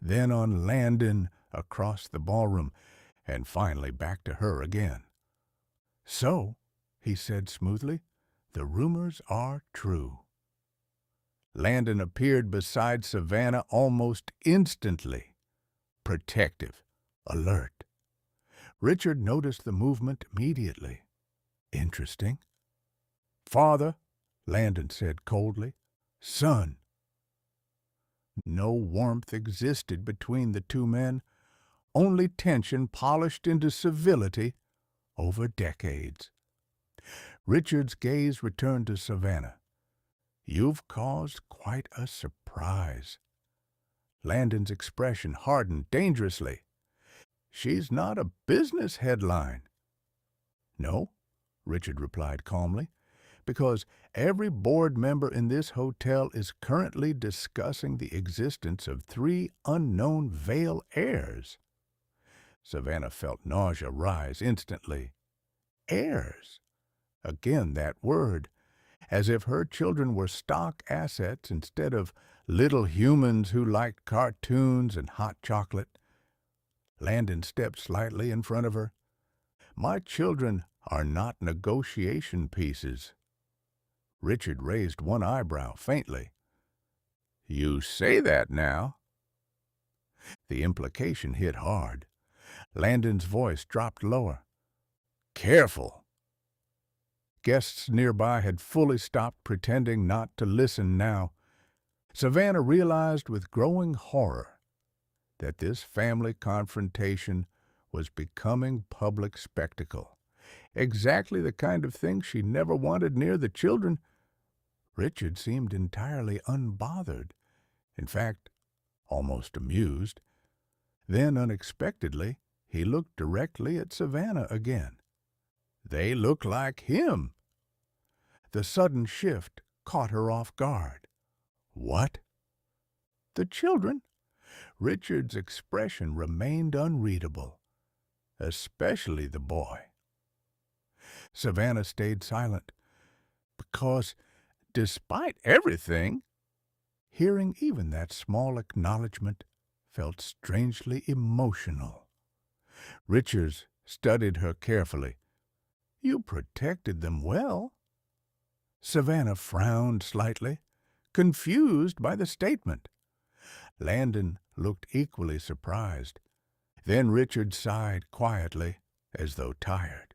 then on Landon across the ballroom, and finally back to her again. "So," he said smoothly, "the rumors are true." Landon appeared beside Savannah almost instantly, protective, alert. Richard noticed the movement immediately. "Interesting." "Father," Landon said coldly. "Son." No warmth existed between the two men, only tension polished into civility over decades. Richard's gaze returned to Savannah. "You've caused quite a surprise." Landon's expression hardened dangerously. "She's not a business headline." "No," Richard replied calmly, "because every board member in this hotel is currently discussing the existence of 3 unknown Vale heirs." Savannah felt nausea rise instantly. Heirs! Again that word, as if her children were stock assets instead of little humans who liked cartoons and hot chocolate. Landon stepped slightly in front of her. "My children are not negotiation pieces." Richard raised one eyebrow faintly. "You say that now." The implication hit hard. Landon's voice dropped lower. "Careful." Guests nearby had fully stopped pretending not to listen now. Savannah realized with growing horror that this family confrontation was becoming public spectacle. Exactly the kind of thing she never wanted near the children. Richard seemed entirely unbothered, in fact, almost amused. Then, unexpectedly, He looked directly at Savannah again. They look like him. The sudden shift caught her off guard. What? The children? Richard's expression remained unreadable, especially the boy. Savannah stayed silent because, despite everything, hearing even that small acknowledgment felt strangely emotional. Richards studied her carefully. You protected them well. Savannah frowned slightly, confused by the statement. Landon looked equally surprised. Then Richard sighed quietly, as though tired.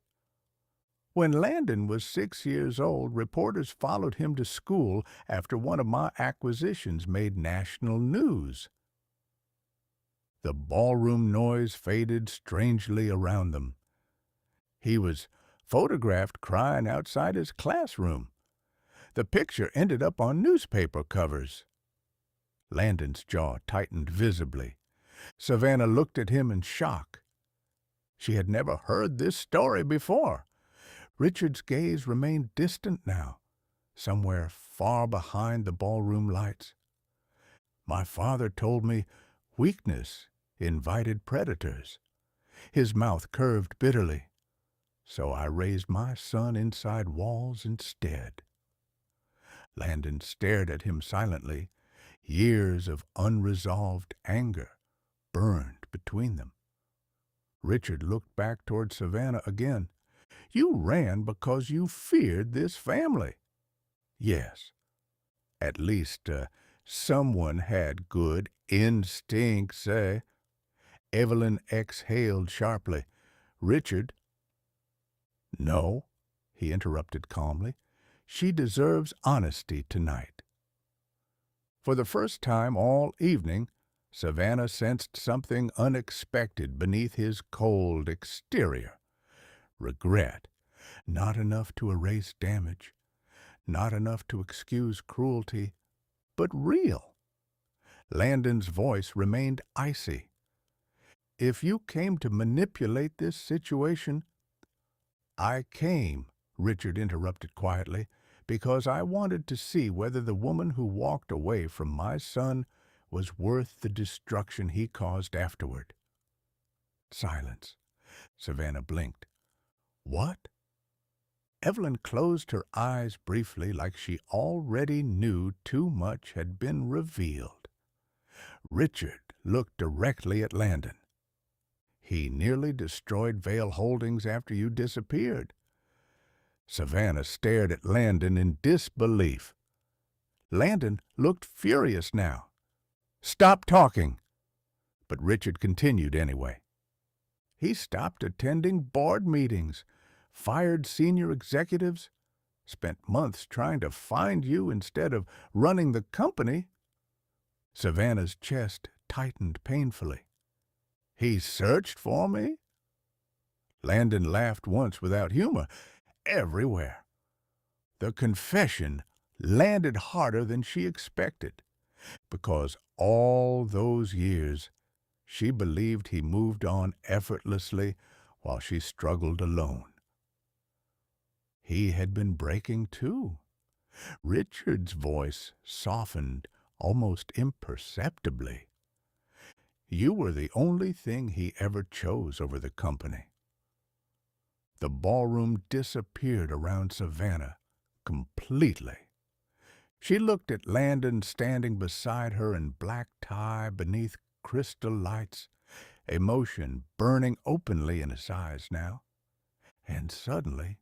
When Landon was 6 years old, reporters followed him to school after one of my acquisitions made national news. The ballroom noise faded strangely around them. He was photographed crying outside his classroom. The picture ended up on newspaper covers. Landon's jaw tightened visibly. Savannah looked at him in shock. She had never heard this story before. Richard's gaze remained distant now, somewhere far behind the ballroom lights. My father told me weakness invited predators. His mouth curved bitterly. So I raised my son inside walls instead. Landon stared at him silently. Years of unresolved anger burned between them. Richard looked back toward Savannah again. You ran because you feared this family. Yes. At least someone had good instincts, eh? Evelyn exhaled sharply. Richard. No, he interrupted calmly. She deserves honesty tonight. For the first time all evening, Savannah sensed something unexpected beneath his cold exterior. Regret, not enough to erase damage, not enough to excuse cruelty, but real. Landon's voice remained icy. If you came to manipulate this situation, I came, Richard interrupted quietly, because I wanted to see whether the woman who walked away from my son was worth the destruction he caused afterward. Silence. Savannah blinked. What? Evelyn closed her eyes briefly like she already knew too much had been revealed. Richard looked directly at Landon. He nearly destroyed Vale Holdings after you disappeared. Savannah stared at Landon in disbelief. Landon looked furious now. Stop talking! But Richard continued anyway. He stopped attending board meetings, fired senior executives, spent months trying to find you instead of running the company. Savannah's chest tightened painfully. He searched for me? Landon laughed once without humor. Everywhere. The confession landed harder than she expected, because all those years she believed he moved on effortlessly while she struggled alone. He had been breaking too. Richard's voice softened almost imperceptibly. You were the only thing he ever chose over the company. The ballroom disappeared around Savannah completely. She looked at Landon standing beside her in black tie beneath crystal lights, emotion burning openly in his eyes now. And suddenly,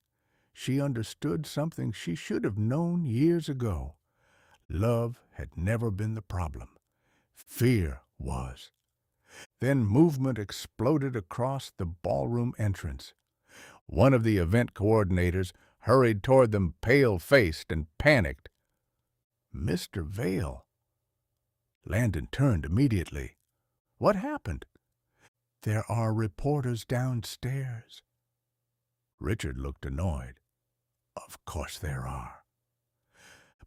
she understood something she should have known years ago. Love had never been the problem. Fear was. Then movement exploded across the ballroom entrance. One of the event coordinators hurried toward them pale-faced and panicked. Mr. Vale. Landon turned immediately. What happened? There are reporters downstairs. Richard looked annoyed. Of course there are.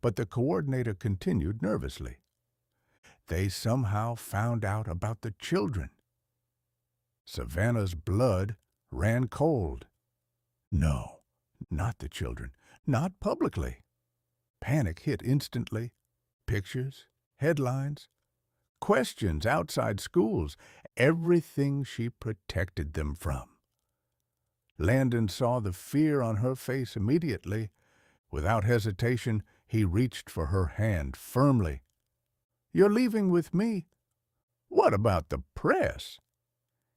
But the coordinator continued nervously. They somehow found out about the children. Savannah's blood ran cold. No, not the children, not publicly. Panic hit instantly. Pictures, headlines, questions outside schools, everything she protected them from. Landon saw the fear on her face immediately. Without hesitation, he reached for her hand firmly. "You're leaving with me? What about the press?"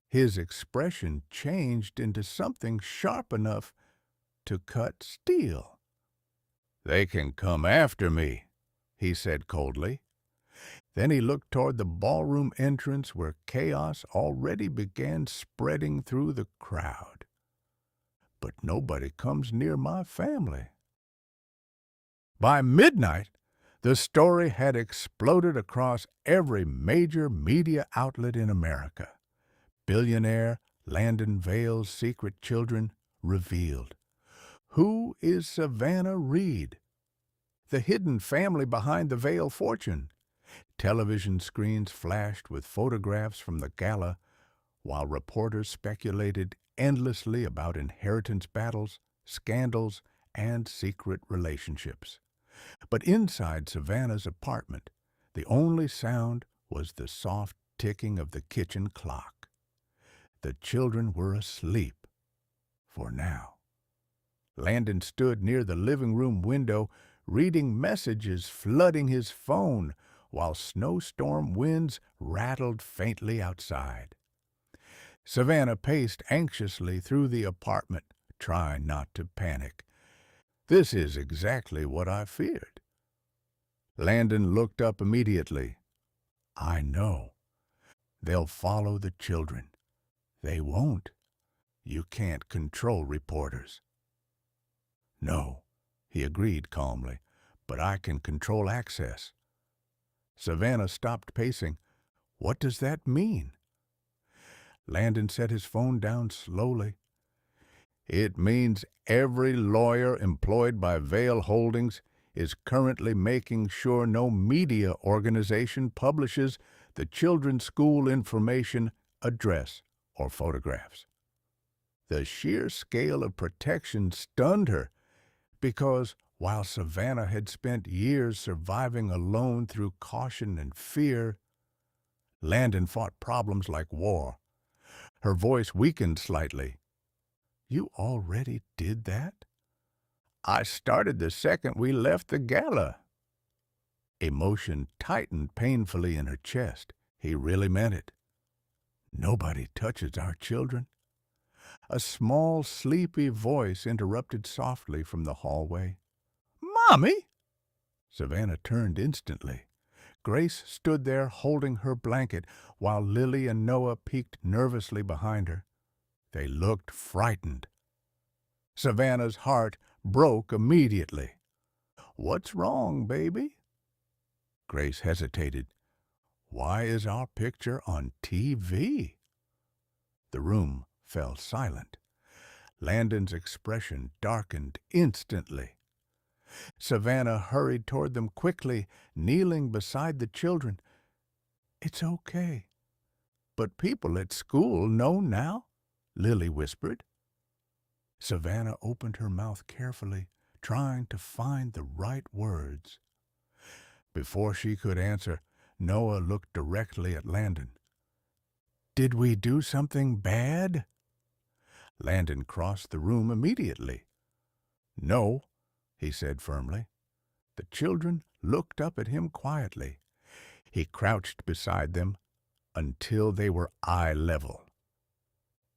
His expression changed into something sharp enough to cut steel. "They can come after me," he said coldly. Then he looked toward the ballroom entrance where chaos already began spreading through the crowd. "But nobody comes near my family." By midnight, the story had exploded across every major media outlet in America. Billionaire Landon Vale's secret children revealed. Who is Savannah Reed? The hidden family behind the Vale fortune. Television screens flashed with photographs from the gala, while reporters speculated endlessly about inheritance battles, scandals, and secret relationships. But inside Savannah's apartment, the only sound was the soft ticking of the kitchen clock. The children were asleep, for now. Landon stood near the living room window, reading messages flooding his phone, while snowstorm winds rattled faintly outside. Savannah paced anxiously through the apartment, trying not to panic. "This is exactly what I feared." Landon looked up immediately. "I know. They'll follow the children. They won't. You can't control reporters." "No," he agreed calmly, "but I can control access." Savannah stopped pacing. "What does that mean?" Landon set his phone down slowly. "It means every lawyer employed by Vale Holdings is currently making sure no media organization publishes the children's school information, address, or photographs." The sheer scale of protection stunned her, because while Savannah had spent years surviving alone through caution and fear, Landon fought problems like war. Her voice weakened slightly. "You already did that?" "I started the second we left the gala." Emotion tightened painfully in her chest. He really meant it. "Nobody touches our children." A small, sleepy voice interrupted softly from the hallway. "Mommy!" Savannah turned instantly. Grace stood there holding her blanket, while Lily and Noah peeked nervously behind her. They looked frightened. Savannah's heart broke immediately. "What's wrong, baby?" Grace hesitated. "Why is our picture on TV?" The room fell silent. Landon's expression darkened instantly. Savannah hurried toward them quickly, kneeling beside the children. "It's okay." "But people at school know now," Lily whispered. Savannah opened her mouth carefully, trying to find the right words. Before she could answer, Noah looked directly at Landon. "Did we do something bad?" Landon crossed the room immediately. "No," he said firmly. The children looked up at him quietly. He crouched beside them until they were eye level.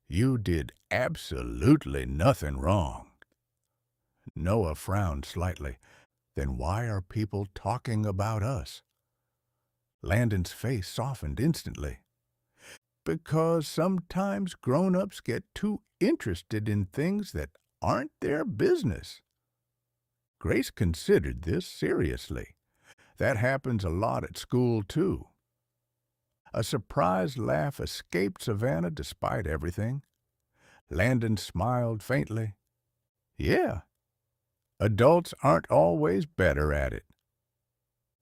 "You did absolutely nothing wrong." Noah frowned slightly. "Then why are people talking about us?" Landon's face softened instantly. "Because sometimes grown-ups get too interested in things that aren't their business." Grace considered this seriously. "That happens a lot at school, too." A surprised laugh escaped Savannah despite everything. Landon smiled faintly. "Yeah, adults aren't always better at it."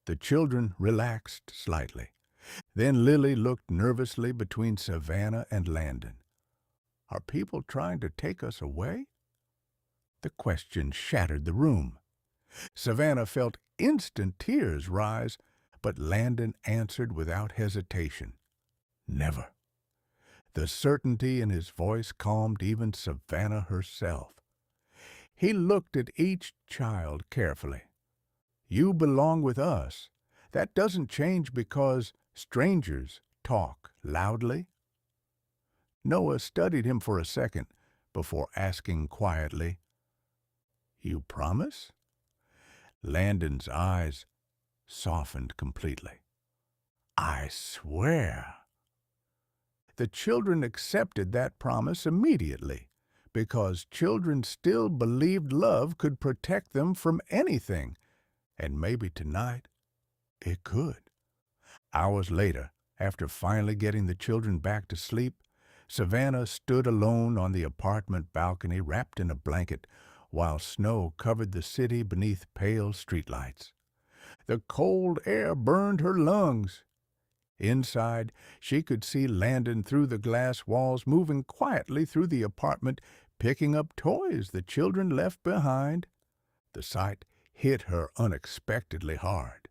The children relaxed slightly. Then Lily looked nervously between Savannah and Landon. Are people trying to take us away? The question shattered the room. Savannah felt instant tears rise, but Landon answered without hesitation. Never. The certainty in his voice calmed even Savannah herself. He looked at each child carefully. You belong with us. That doesn't change because strangers talk loudly. Noah studied him for a second before asking quietly, You promise? Landon's eyes softened completely. I swear. The children accepted that promise immediately because children still believed love could protect them from anything, and maybe tonight it could. Hours later, after finally getting the children back to sleep, Savannah stood alone on the apartment balcony wrapped in a blanket while snow covered the city beneath pale streetlights. The cold air burned her lungs. Inside, she could see Landon through the glass walls moving quietly through the apartment, picking up toys the children left behind. The sight hit her unexpectedly hard,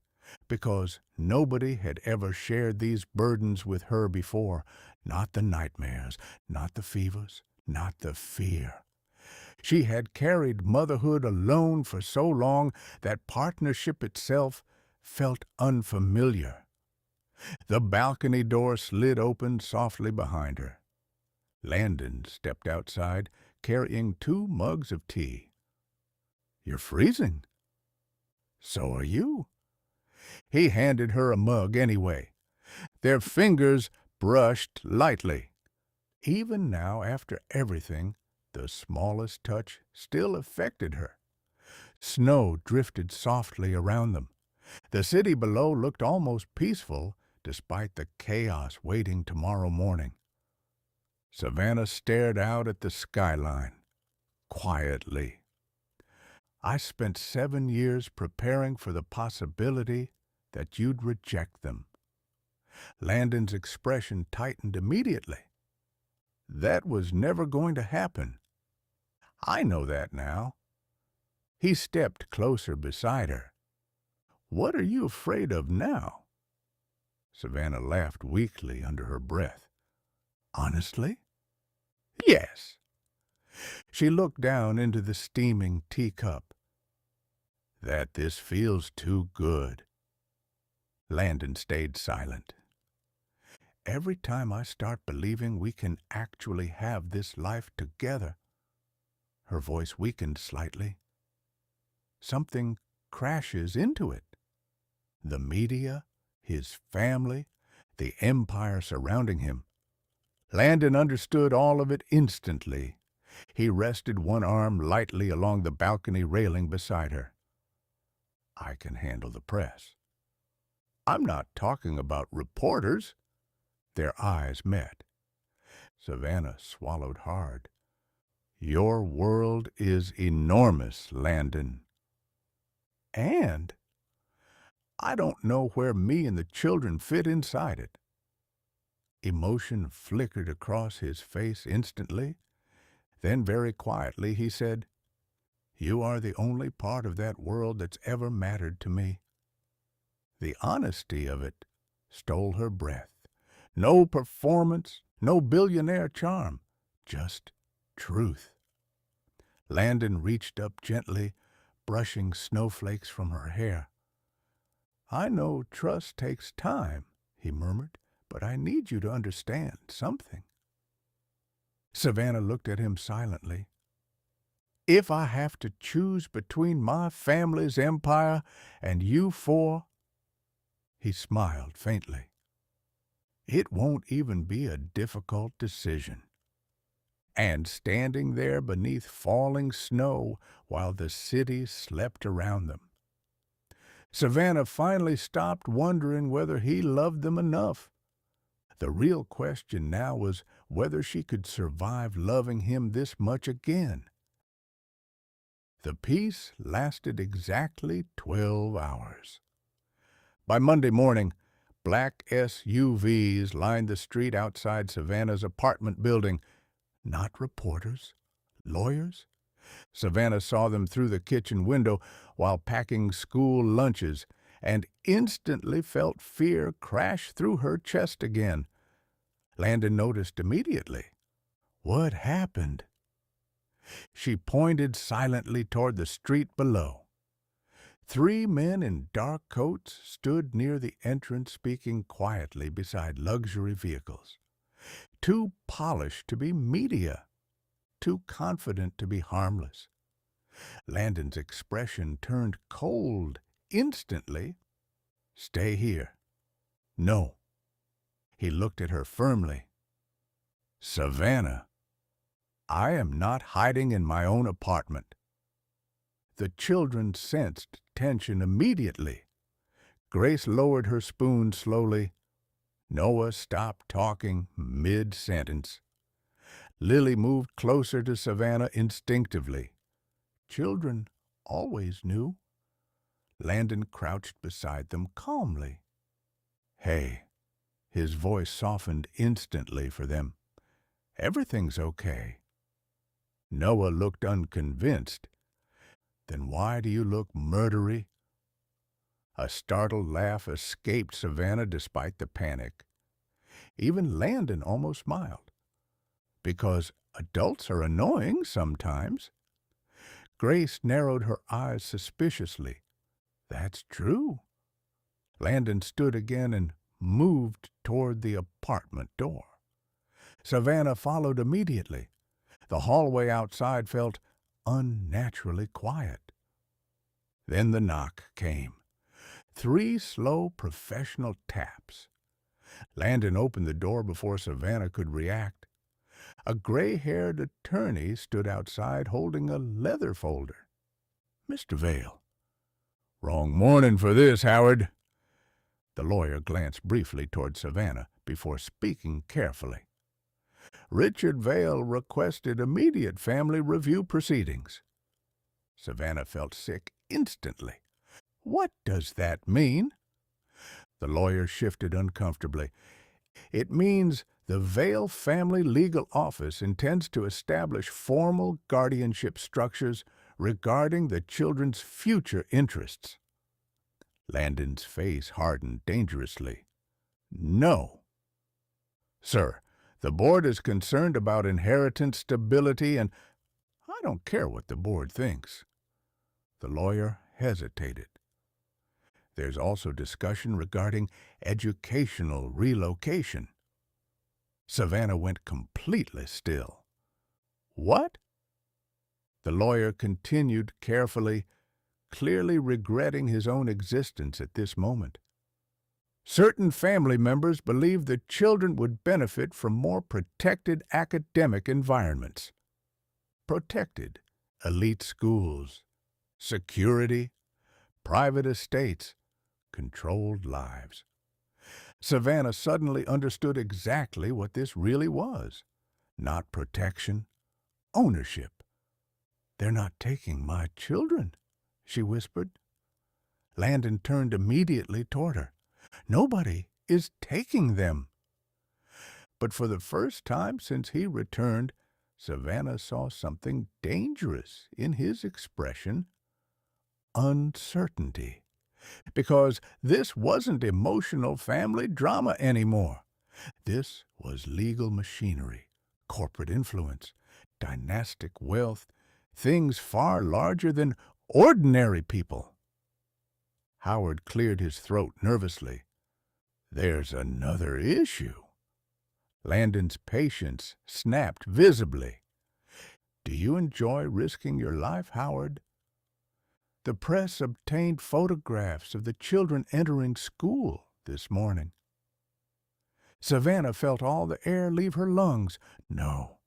because nobody had ever shared these burdens with her before, not the nightmares, not the fevers, not the fear. She had carried motherhood alone for so long that partnership itself felt unfamiliar. The balcony door slid open softly behind her. Landon stepped outside, carrying 2 mugs of tea. You're freezing. So are you. He handed her a mug anyway. Their fingers brushed lightly. Even now, after everything, the smallest touch still affected her. Snow drifted softly around them. The city below looked almost peaceful, despite the chaos waiting tomorrow morning. Savannah stared out at the skyline, quietly. I spent 7 years preparing for the possibility that you'd reject them. Landon's expression tightened immediately. That was never going to happen. I know that now. He stepped closer beside her. What are you afraid of now? Savannah laughed weakly under her breath. Honestly? Yes. She looked down into the steaming teacup. That this feels too good. Landon stayed silent. Every time I start believing we can actually have this life together, her voice weakened slightly, something crashes into it. The media, his family, the empire surrounding him. Landon understood all of it instantly. He rested one arm lightly along the balcony railing beside her. I can handle the press. I'm not talking about reporters. Their eyes met. Savannah swallowed hard. Your world is enormous, Landon. And I don't know where me and the children fit inside it. Emotion flickered across his face instantly. Then very quietly he said, You are the only part of that world that's ever mattered to me. The honesty of it stole her breath. No performance, no billionaire charm, just truth. Landon reached up gently, brushing snowflakes from her hair. I know trust takes time, he murmured, but I need you to understand something. Savannah looked at him silently. If I have to choose between my family's empire and you four, he smiled faintly. It won't even be a difficult decision. And standing there beneath falling snow while the city slept around them, Savannah finally stopped wondering whether he loved them enough. The real question now was whether she could survive loving him this much again. The peace lasted exactly 12 hours. By Monday morning, Black SUVs lined the street outside Savannah's apartment building. Not reporters, lawyers. Savannah saw them through the kitchen window while packing school lunches and instantly felt fear crash through her chest again. Landon noticed immediately. What happened? She pointed silently toward the street below. 3 men in dark coats stood near the entrance speaking quietly beside luxury vehicles. Too polished to be media, too confident to be harmless. Landon's expression turned cold instantly. Stay here. No. He looked at her firmly. Savannah, I am not hiding in my own apartment. The children sensed tension immediately. Grace lowered her spoon slowly. Noah stopped talking mid-sentence. Lily moved closer to Savannah instinctively. Children always knew. Landon crouched beside them calmly. Hey, his voice softened instantly for them. Everything's okay. Noah looked unconvinced. Then why do you look murdery? A startled laugh escaped Savannah despite the panic. Even Landon almost smiled. Because adults are annoying sometimes. Grace narrowed her eyes suspiciously. That's true. Landon stood again and moved toward the apartment door. Savannah followed immediately. The hallway outside felt unnaturally quiet. Then the knock came. 3 slow professional taps. Landon opened the door before Savannah could react. A gray-haired attorney stood outside holding a leather folder. Mr. Vale. Wrong morning for this, Howard. The lawyer glanced briefly toward Savannah before speaking carefully. Richard Vale requested immediate family review proceedings. Savannah felt sick instantly. What does that mean? The lawyer shifted uncomfortably. It means the Vale Family Legal Office intends to establish formal guardianship structures regarding the children's future interests. Landon's face hardened dangerously. No. Sir, the board is concerned about inheritance stability, and I don't care what the board thinks. The lawyer hesitated. There's also discussion regarding educational relocation. Savannah went completely still. What? The lawyer continued carefully, clearly regretting his own existence at this moment. Certain family members believe the children would benefit from more protected academic environments. Protected elite schools, security, private estates, controlled lives. Savannah suddenly understood exactly what this really was. Not protection, ownership. They're not taking my children, she whispered. Landon turned immediately toward her. Nobody is taking them. But for the first time since he returned, Savannah saw something dangerous in his expression. Uncertainty. Because this wasn't emotional family drama anymore. This was legal machinery, corporate influence, dynastic wealth, things far larger than ordinary people. Howard cleared his throat nervously. There's another issue. Landon's patience snapped visibly. Do you enjoy risking your life, Howard? The press obtained photographs of the children entering school this morning. Savannah felt all the air leave her lungs. No,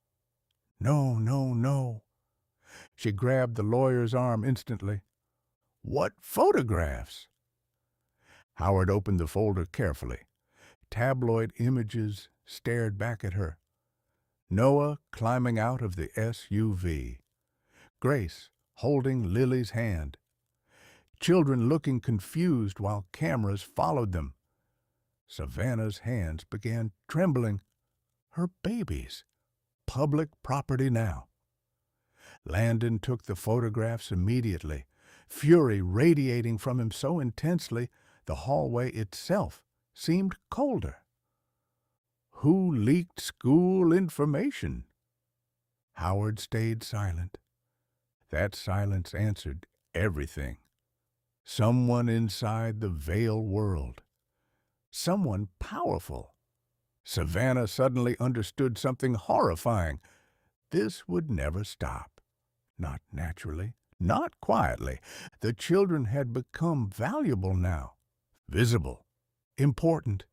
no, no, no. She grabbed the lawyer's arm instantly. What photographs? Howard opened the folder carefully. Tabloid images stared back at her. Noah climbing out of the SUV. Grace holding Lily's hand. Children looking confused while cameras followed them. Savannah's hands began trembling. Her babies. Public property now. Landon took the photographs immediately, fury radiating from him so intensely the hallway itself seemed colder. Who leaked school information? Howard stayed silent. That silence answered everything. Someone inside the Vale world. Someone powerful. Savannah suddenly understood something horrifying. This would never stop. Not naturally, not quietly. The children had become valuable now, visible, important,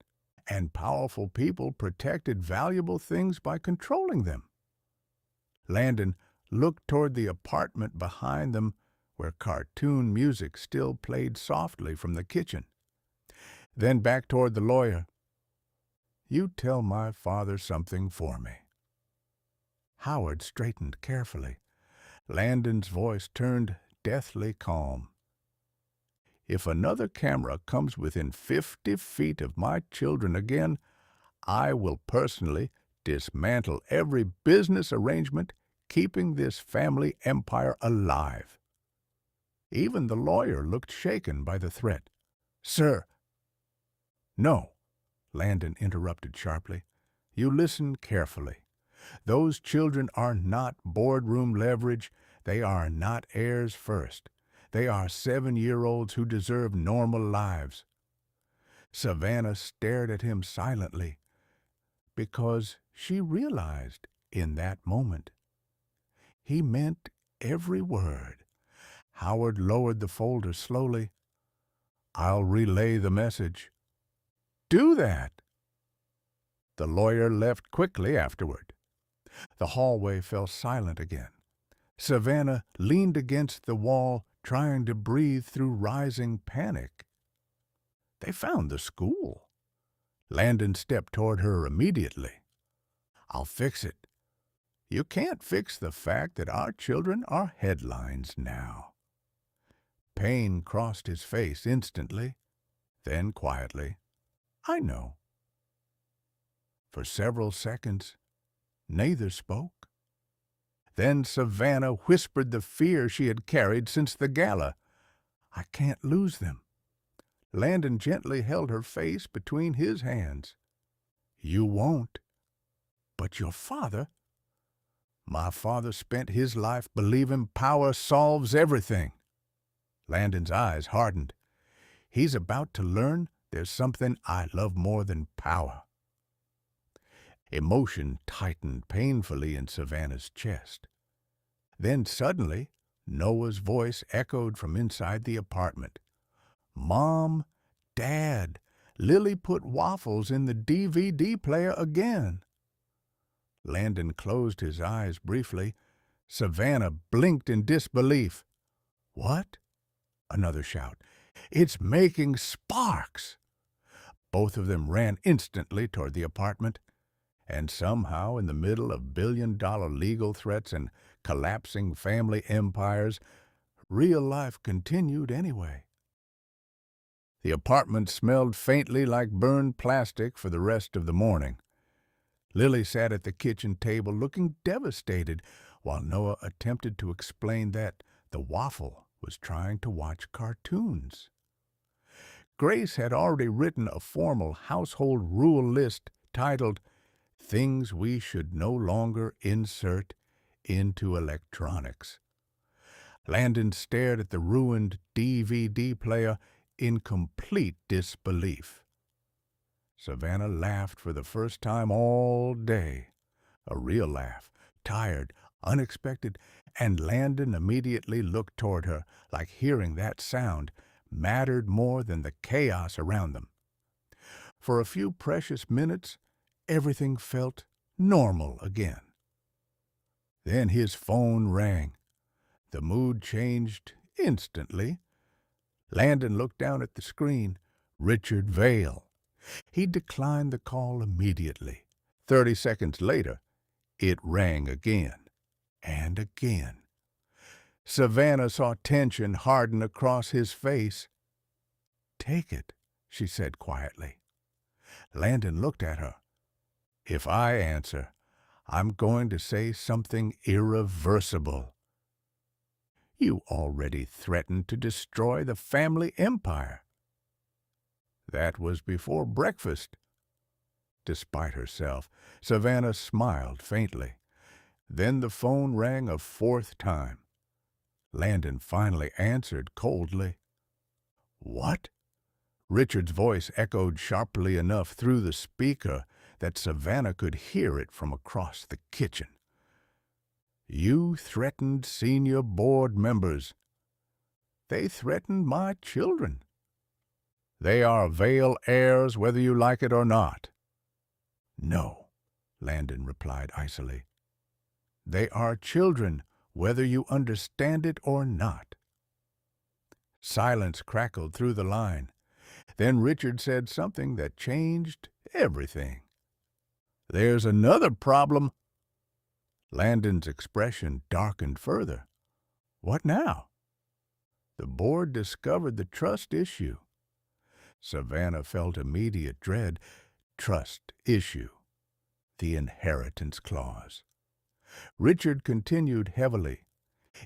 and powerful people protected valuable things by controlling them. Landon looked toward the apartment behind them where cartoon music still played softly from the kitchen. Then back toward the lawyer. You tell my father something for me. Howard straightened carefully. Landon's voice turned deathly calm. If another camera comes within 50 feet of my children again, I will personally dismantle every business arrangement keeping this family empire alive. Even the lawyer looked shaken by the threat. Sir. No, Landon interrupted sharply. You listen carefully. Those children are not boardroom leverage. They are not heirs first. They are 7-year-olds who deserve normal lives. Savannah stared at him silently because she realized in that moment he meant every word. Howard lowered the folder slowly. I'll relay the message. Do that. The lawyer left quickly afterward. The hallway fell silent again. Savannah leaned against the wall, trying to breathe through rising panic. They found the school. Landon stepped toward her immediately. I'll fix it. You can't fix the fact that our children are headlines now. Pain crossed his face instantly, then quietly. I know. For several seconds, neither spoke. Then Savannah whispered the fear she had carried since the gala. I can't lose them. Landon gently held her face between his hands. You won't. But your father? My father spent his life believing power solves everything. Landon's eyes hardened. He's about to learn there's something I love more than power. Emotion tightened painfully in Savannah's chest. Then suddenly, Noah's voice echoed from inside the apartment. Mom, Dad, Lily put waffles in the DVD player again. Landon closed his eyes briefly. Savannah blinked in disbelief. What? Another shout. It's making sparks. Both of them ran instantly toward the apartment, and somehow, in the middle of billion-dollar legal threats and collapsing family empires, real life continued anyway. The apartment smelled faintly like burned plastic for the rest of the morning. Lily sat at the kitchen table looking devastated while Noah attempted to explain that the waffle was trying to watch cartoons. Grace had already written a formal household rule list titled Things We Should No Longer Insert into Electronics. Landon stared at the ruined DVD player in complete disbelief. Savannah laughed for the first time all day. A real laugh, tired, unexpected, and Landon immediately looked toward her, like hearing that sound mattered more than the chaos around them. For a few precious minutes, everything felt normal again. Then his phone rang. The mood changed instantly. Landon looked down at the screen. Richard Vale. He declined the call immediately. 30 seconds later, it rang again and again. Savannah saw tension harden across his face. Take it, she said quietly. Landon looked at her. If I answer, I'm going to say something irreversible. You already threatened to destroy the family empire. That was before breakfast. Despite herself, Savannah smiled faintly. Then the phone rang a fourth time. Landon finally answered coldly. What? Richard's voice echoed sharply enough through the speaker that Savannah could hear it from across the kitchen. You threatened senior board members. They threatened my children. They are Vale heirs whether you like it or not. No, Landon replied icily. They are children whether you understand it or not. Silence crackled through the line. Then Richard said something that changed everything. There's another problem. Landon's expression darkened further. What now? The board discovered the trust issue. Savannah felt immediate dread. Trust issue. The inheritance clause. Richard continued heavily.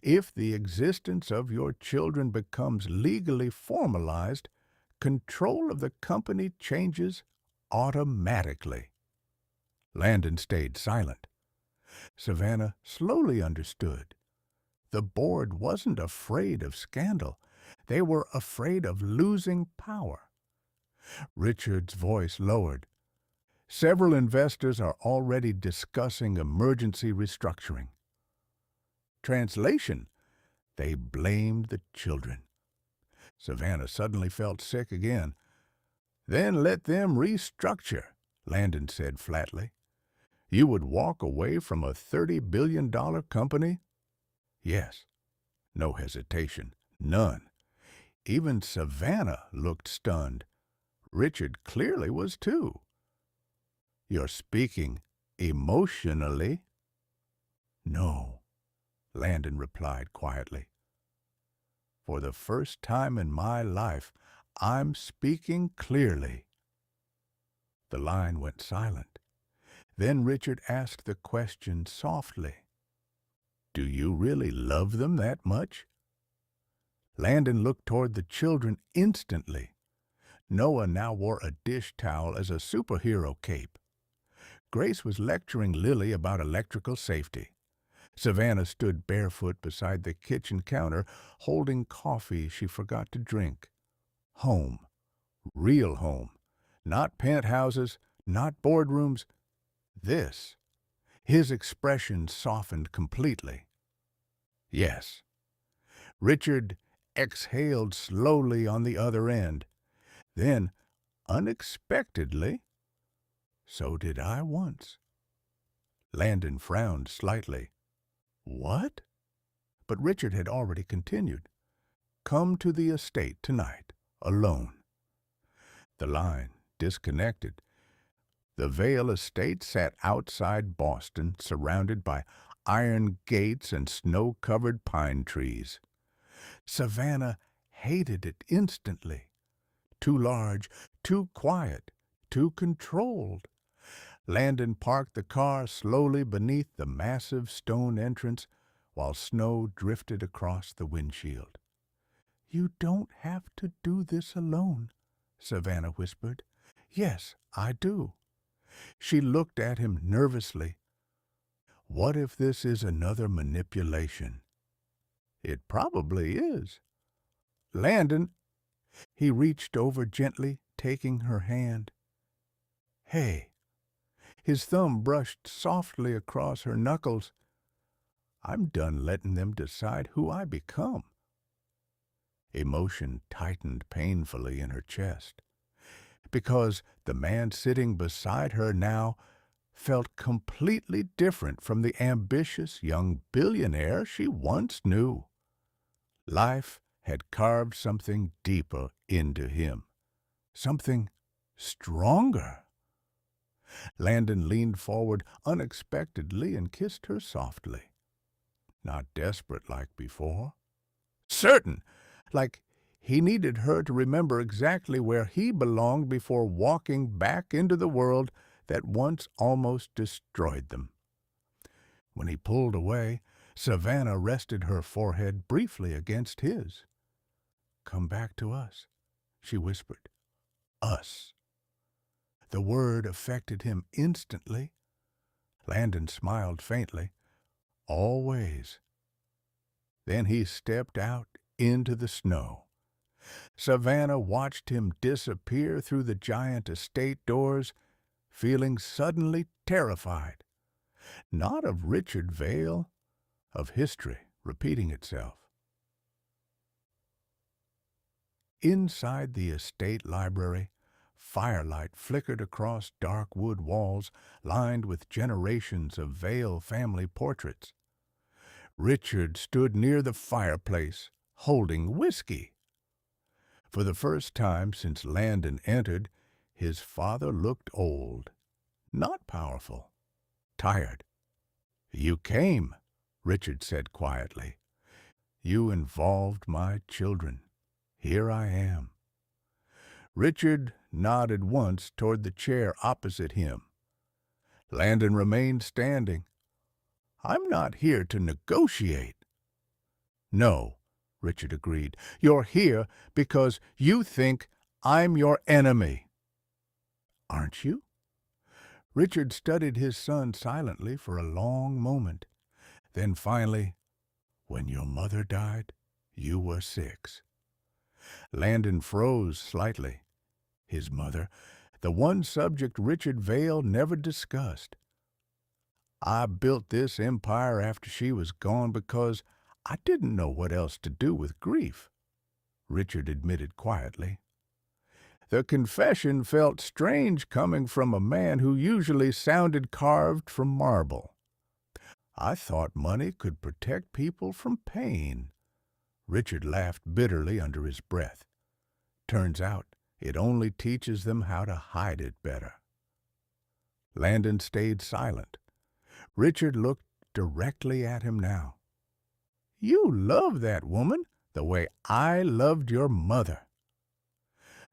If the existence of your children becomes legally formalized, control of the company changes automatically. Landon stayed silent. Savannah slowly understood. The board wasn't afraid of scandal. They were afraid of losing power. Richard's voice lowered. Several investors are already discussing emergency restructuring. Translation: they blamed the children. Savannah suddenly felt sick again. Then let them restructure, Landon said flatly. You would walk away from a $30 billion company? Yes. No hesitation. None. Even Savannah looked stunned. Richard clearly was too. You're speaking emotionally? No, Landon replied quietly. For the first time in my life, I'm speaking clearly. The line went silent. Then Richard asked the question softly. Do you really love them that much? Landon looked toward the children instantly. Noah now wore a dish towel as a superhero cape. Grace was lecturing Lily about electrical safety. Savannah stood barefoot beside the kitchen counter, holding coffee she forgot to drink. Home. Real home. Not penthouses, not boardrooms. This. His expression softened completely. Yes. Richard exhaled slowly on the other end. Then, unexpectedly, so did I once. Landon frowned slightly. What? But Richard had already continued. Come to the estate tonight, alone. The line disconnected. The Vale estate sat outside Boston, surrounded by iron gates and snow-covered pine trees. Savannah hated it instantly. Too large, too quiet, too controlled. Landon parked the car slowly beneath the massive stone entrance while snow drifted across the windshield. You don't have to do this alone, Savannah whispered. Yes, I do. She looked at him nervously. What if this is another manipulation? It probably is. Landon, he reached over gently, taking her hand. Hey. His thumb brushed softly across her knuckles. I'm done letting them decide who I become. Emotion tightened painfully in her chest, because the man sitting beside her now felt completely different from the ambitious young billionaire she once knew. Life had carved something deeper into him, something stronger. Landon leaned forward unexpectedly and kissed her softly. Not desperate like before. Certain, like He needed her to remember exactly where he belonged before walking back into the world that once almost destroyed them. When he pulled away, Savannah rested her forehead briefly against his. "Come back to us," she whispered. "Us." The word affected him instantly. Landon smiled faintly. "Always." Then he stepped out into the snow. Savannah watched him disappear through the giant estate doors, feeling suddenly terrified. Not of Richard Vale, of history repeating itself. Inside the estate library, firelight flickered across dark wood walls lined with generations of Vale family portraits. Richard stood near the fireplace, holding whiskey. For the first time since Landon entered, his father looked old, not powerful, tired. "You came," Richard said quietly. "You involved my children. Here I am." Richard nodded once toward the chair opposite him. Landon remained standing. "I'm not here to negotiate." "No," Richard agreed. "You're here because you think I'm your enemy." "Aren't you?" Richard studied his son silently for a long moment. Then finally, "When your mother died, you were 6. Landon froze slightly. His mother, the one subject Richard Vale never discussed. "I built this empire after she was gone because I didn't know what else to do with grief," Richard admitted quietly. The confession felt strange coming from a man who usually sounded carved from marble. "I thought money could protect people from pain." Richard laughed bitterly under his breath. "Turns out it only teaches them how to hide it better." Landon stayed silent. Richard looked directly at him now. "You love that woman the way I loved your mother."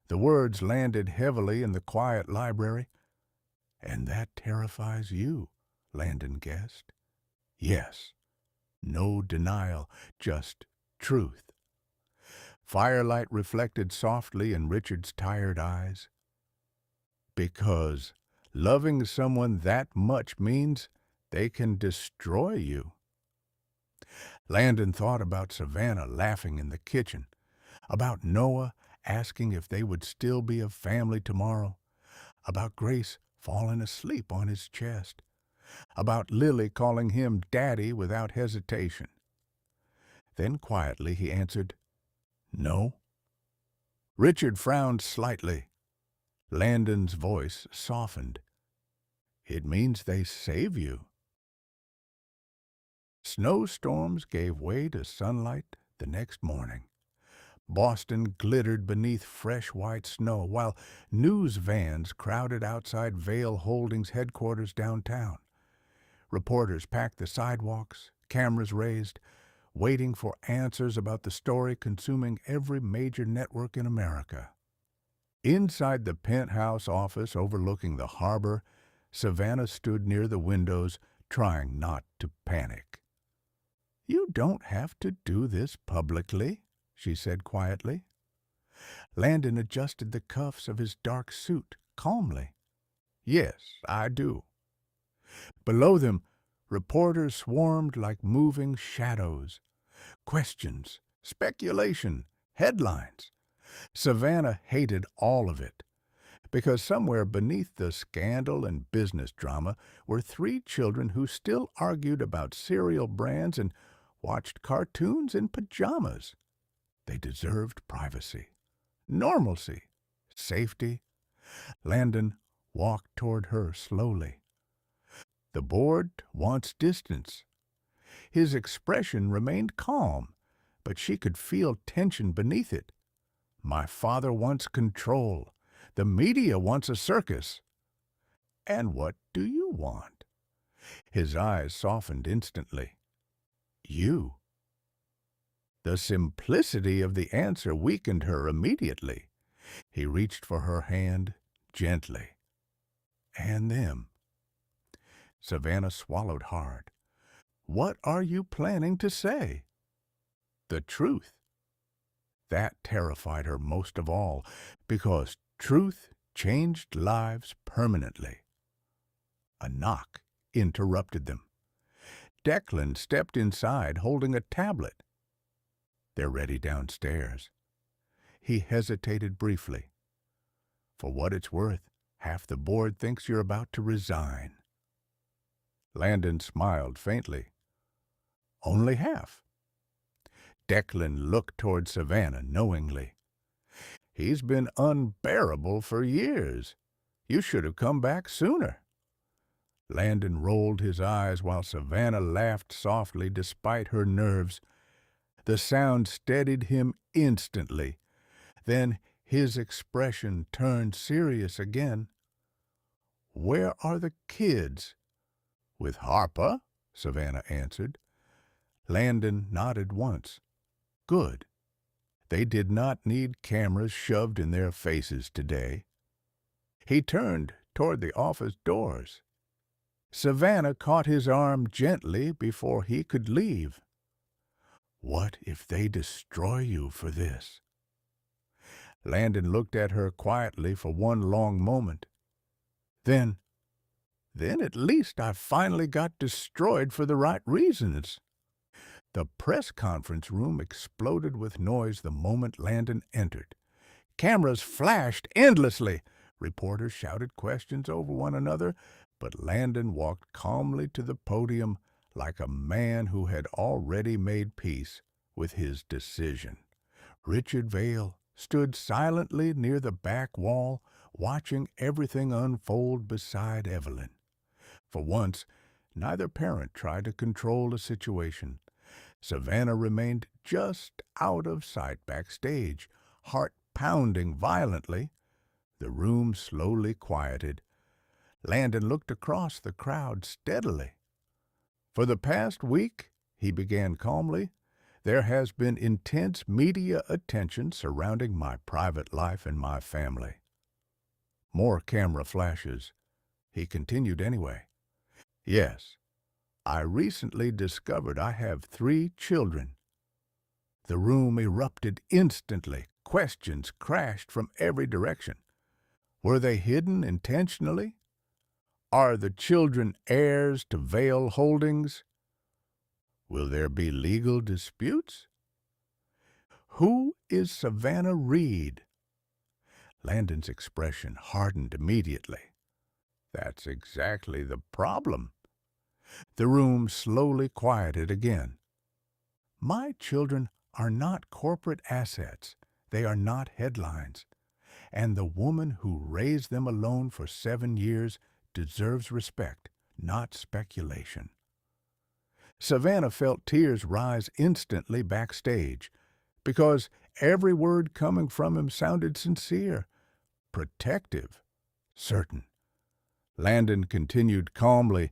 The words landed heavily in the quiet library. "And that terrifies you," Landon guessed. "Yes. No denial, just truth." Firelight reflected softly in Richard's tired eyes. "Because loving someone that much means they can destroy you." Landon thought about Savannah laughing in the kitchen, about Noah asking if they would still be a family tomorrow, about Grace falling asleep on his chest, about Lily calling him Daddy without hesitation. Then quietly he answered, "No." Richard frowned slightly. Landon's voice softened. "It means they save you." Snowstorms gave way to sunlight the next morning. Boston glittered beneath fresh white snow, while news vans crowded outside Vale Holdings headquarters downtown. Reporters packed the sidewalks, cameras raised, waiting for answers about the story consuming every major network in America. Inside the penthouse office overlooking the harbor, Savannah stood near the windows, trying not to panic. "You don't have to do this publicly," she said quietly. Landon adjusted the cuffs of his dark suit calmly. "Yes, I do." Below them, reporters swarmed like moving shadows. Questions, speculation, headlines. Savannah hated all of it, because somewhere beneath the scandal and business drama were 3 children who still argued about cereal brands and watched cartoons in pajamas. They deserved privacy, normalcy, safety. Landon walked toward her slowly. "The board wants distance." His expression remained calm, but she could feel tension beneath it. "My father wants control. The media wants a circus." "And what do you want?" His eyes softened instantly. "You." The simplicity of the answer weakened her immediately. He reached for her hand gently. "And them." Savannah swallowed hard. "What are you planning to say?" "The truth." That terrified her most of all, because truth changed lives permanently. A knock interrupted them. Declan stepped inside holding a tablet. "They're ready downstairs." He hesitated briefly. "For what it's worth, half the board thinks you're about to resign." Landon smiled faintly. "Only half." Declan looked toward Savannah knowingly. "He's been unbearable for years. You should have come back sooner." Landon rolled his eyes while Savannah laughed softly despite her nerves. The sound steadied him instantly. Then his expression turned serious again. "Where are the kids?" "With Harper," Savannah answered. Landon nodded once. "Good." They did not need cameras shoved in their faces today. He turned toward the office doors. Savannah caught his arm gently before he could leave. "What if they destroy you for this?" Landon looked at her quietly for one long moment. Then at least I finally got destroyed for the right reasons." The press conference room exploded with noise the moment Landon entered. Cameras flashed endlessly. Reporters shouted questions over one another, but Landon walked calmly to the podium like a man who had already made peace with his decision. Richard Vale stood silently near the back wall, watching everything unfold beside Evelyn. For once, neither parent tried to control the situation. Savannah remained just out of sight backstage, heart pounding violently. The room slowly quieted. Landon looked across the crowd steadily. "For the past week," he began calmly, "there has been intense media attention surrounding my private life and my family." More camera flashes. He continued anyway. "Yes, I recently discovered I have 3 children." The room erupted instantly. Questions crashed from every direction. Were they hidden intentionally? Are the children heirs to Vale Holdings? Will there be legal disputes? Who is Savannah Reed? Landon's expression hardened immediately. That's exactly the problem. The room slowly quieted again. "My children are not corporate assets. They are not headlines. And the woman who raised them alone for 7 years deserves respect, not speculation." Savannah felt tears rise instantly backstage, because every word coming from him sounded sincere, protective, certain. Landon continued calmly,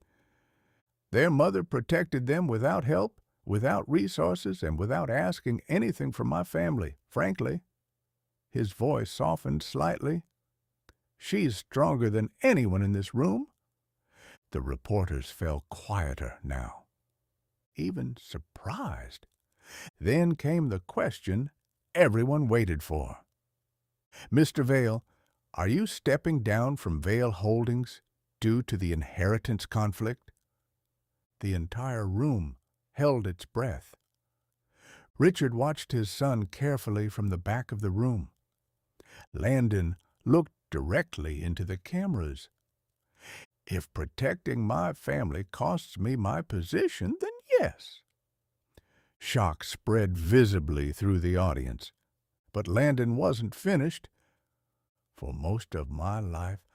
"Their mother protected them without help, without resources, and without asking anything from my family, frankly." His voice softened slightly. "She's stronger than anyone in this room." The reporters fell quieter now, even surprised. Then came the question everyone waited for. "Mr. Vale, are you stepping down from Vale Holdings due to the inheritance conflict?" The entire room held its breath. Richard watched his son carefully from the back of the room. Landon looked directly into the cameras. "If protecting my family costs me my position, then yes." Shock spread visibly through the audience. But Landon wasn't finished. "For most of my life,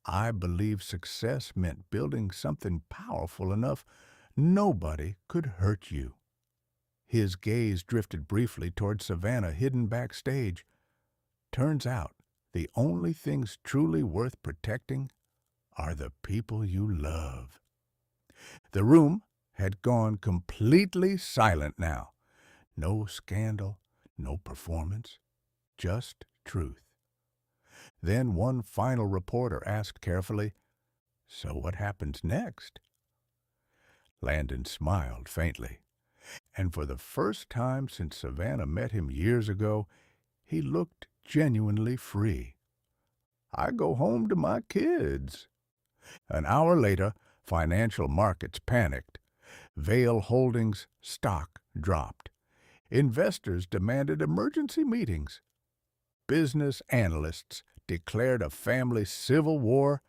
I believed success meant building something powerful enough nobody could hurt you." His gaze drifted briefly toward Savannah, hidden backstage. "Turns out, the only things truly worth protecting are the people you love." The room had gone completely silent now. No scandal, no performance, just truth. Then one final reporter asked carefully, "So what happens next?" Landon smiled faintly, and for the first time since Savannah met him years ago, he looked genuinely free. "I go home to my kids." An hour later, financial markets panicked. Vale Holdings stock dropped. Investors demanded emergency meetings. Business analysts declared a family civil war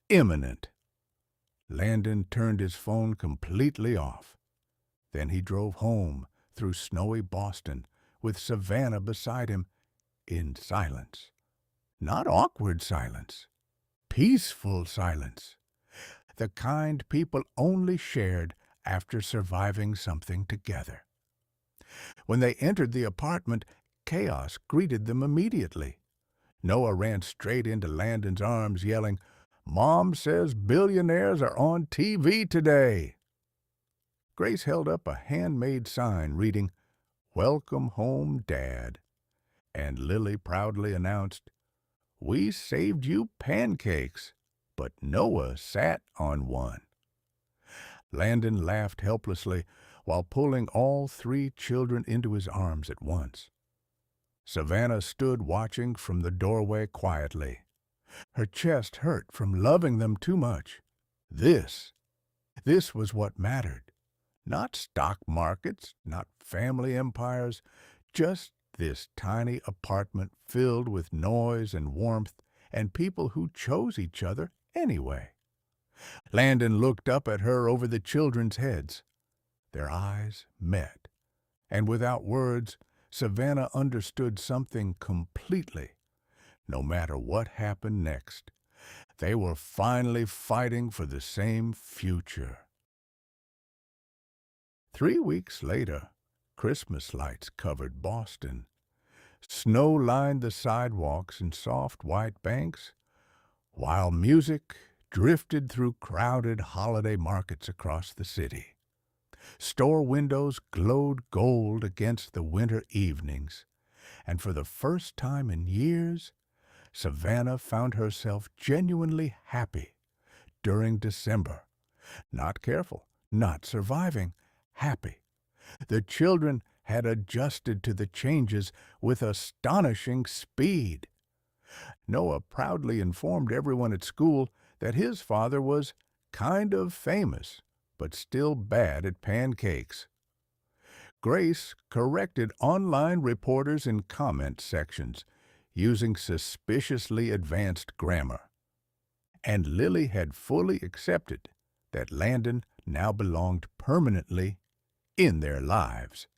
imminent. Landon turned his phone completely off. Then he drove home through snowy Boston with Savannah beside him in silence. Not awkward silence, peaceful silence. The kind people only shared after surviving something together. When they entered the apartment, chaos greeted them immediately. Noah ran straight into Landon's arms, yelling, "Mom says billionaires are on TV today." Grace held up a handmade sign reading, "Welcome home, Dad." And Lily proudly announced, "We saved you pancakes, but Noah sat on one." Landon laughed helplessly while pulling all three children into his arms at once. Savannah stood watching from the doorway quietly. Her chest hurt from loving them too much. This was what mattered. Not stock markets, not family empires, just this tiny apartment filled with noise and warmth and people who chose each other anyway. Landon looked up at her over the children's heads. Their eyes met, and without words, Savannah understood something completely. No matter what happened next, they were finally fighting for the same future. 3 weeks later, Christmas lights covered Boston. Snow lined the sidewalks and soft white banks, while music drifted through crowded holiday markets across the city. Store windows glowed gold against the winter evenings, and for the first time in years, Savannah found herself genuinely happy during December. Not careful, not surviving, happy. The children had adjusted to the changes with astonishing speed. Noah proudly informed everyone at school that his father was kind of famous, but still bad at pancakes. Grace corrected online reporters in comment sections using suspiciously advanced grammar. And Lily had fully accepted that Landon now belonged permanently in their lives,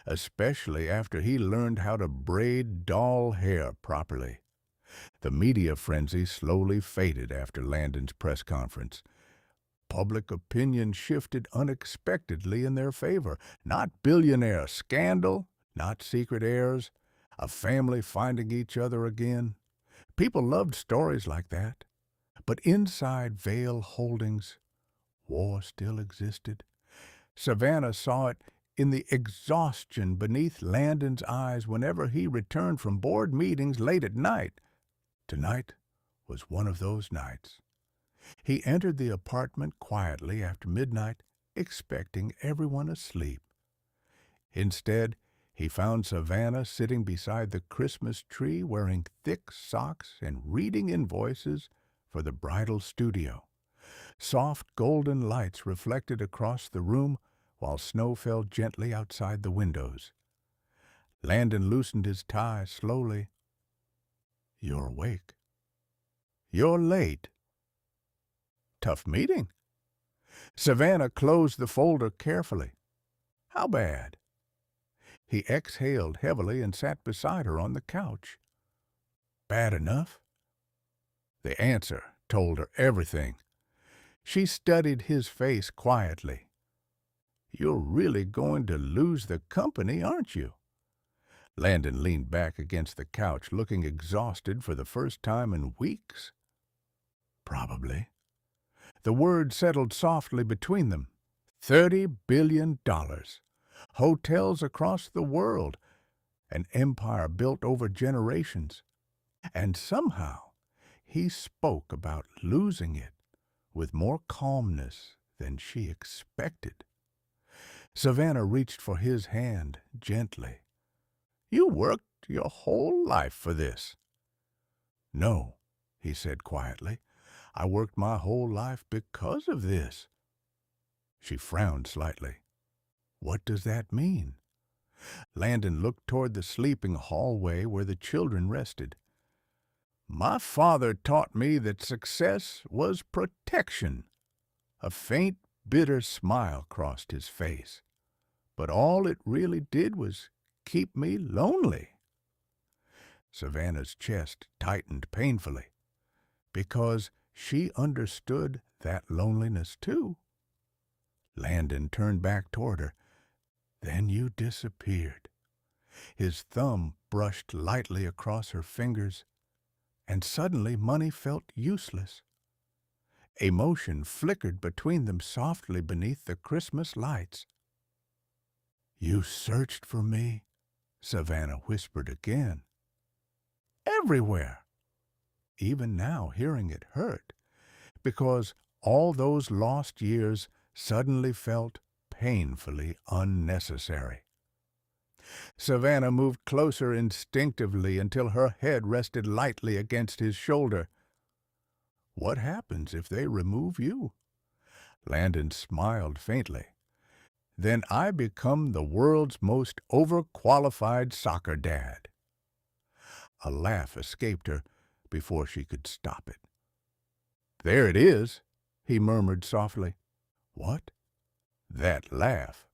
especially after he learned how to braid doll hair properly. The media frenzy slowly faded after Landon's press conference. Public opinion shifted unexpectedly in their favor. Not billionaire scandal, not secret heirs, a family finding each other again. People loved stories like that. But inside Vale Holdings, war still existed. Savannah saw it in the exhaustion beneath Landon's eyes whenever he returned from board meetings late at night. Tonight was one of those nights. He entered the apartment quietly after midnight, expecting everyone asleep. Instead, he found Savannah sitting beside the Christmas tree wearing thick socks and reading invoices for the bridal studio. Soft golden lights reflected across the room while snow fell gently outside the windows. Landon loosened his tie slowly. "You're awake. You're late." "Tough meeting." Savannah closed the folder carefully. "How bad?" He exhaled heavily and sat beside her on the couch. "Bad enough?" The answer told her everything. She studied his face quietly. "You're really going to lose the company, aren't you?" Landon leaned back against the couch, looking exhausted for the first time in weeks. "Probably." The word settled softly between them. $30 billion. hotels across the world, an empire built over generations. And somehow he spoke about losing it with more calmness than she expected. Savannah reached for his hand gently. "You worked your whole life for this." "No," he said quietly. "I worked my whole life because of this." She frowned slightly. "What does that mean?" Landon looked toward the sleeping hallway where the children rested. "My father taught me that success was protection." A faint, bitter smile crossed his face. "But all it really did was keep me lonely." Savannah's chest tightened painfully, because she understood that loneliness too. Landon turned back toward her. "Then you disappeared." His thumb brushed lightly across her fingers, and suddenly money felt useless. Emotion flickered between them softly beneath the Christmas lights. "You searched for me?" Savannah whispered again. "Everywhere." Even now, hearing it hurt, because all those lost years suddenly felt painfully unnecessary. Savannah moved closer instinctively until her head rested lightly against his shoulder. "What happens if they remove you?" Landon smiled faintly. "Then I become the world's most overqualified soccer dad." A laugh escaped her before she could stop it. "There it is," he murmured softly. "What?" "That laugh."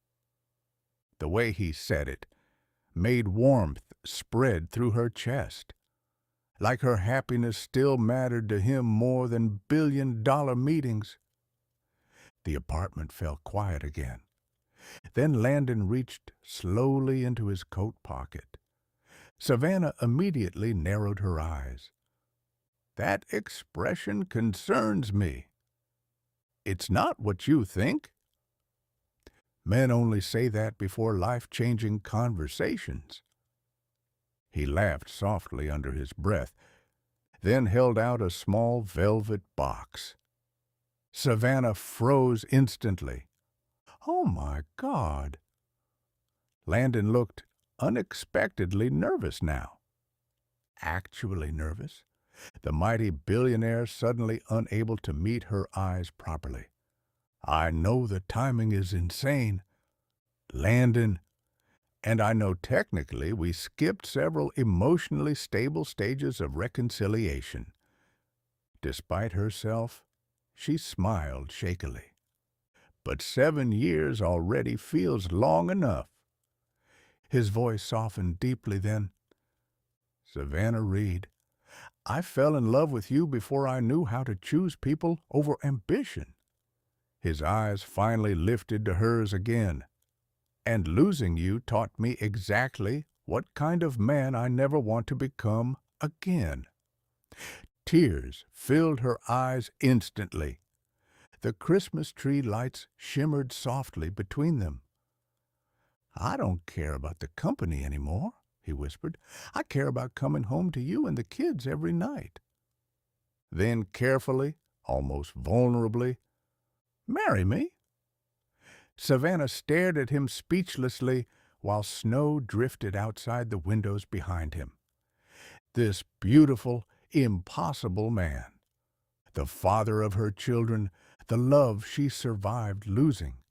The way he said it made warmth spread through her chest, like her happiness still mattered to him more than billion-dollar meetings. The apartment fell quiet again. Then Landon reached slowly into his coat pocket. Savannah immediately narrowed her eyes. "That expression concerns me." "It's not what you think." "Men only say that before life-changing conversations." He laughed softly under his breath, then held out a small velvet box. Savannah froze instantly. "Oh, my God!" Landon looked unexpectedly nervous now. Actually nervous. The mighty billionaire suddenly unable to meet her eyes properly. "I know the timing is insane, Landon, and I know technically we skipped several emotionally stable stages of reconciliation." Despite herself, she smiled shakily. "But 7 years already feels long enough." His voice softened deeply then. "Savannah Reed, I fell in love with you before I knew how to choose people over ambition." His eyes finally lifted to hers again. "And losing you taught me exactly what kind of man I never want to become again." Tears filled her eyes instantly. The Christmas tree lights shimmered softly between them. "I don't care about the company anymore," he whispered. "I care about coming home to you and the kids every night." Then carefully, almost vulnerably, "Marry me." Savannah stared at him speechlessly while snow drifted outside the windows behind him. This beautiful, impossible man, the father of her children, the love she survived losing,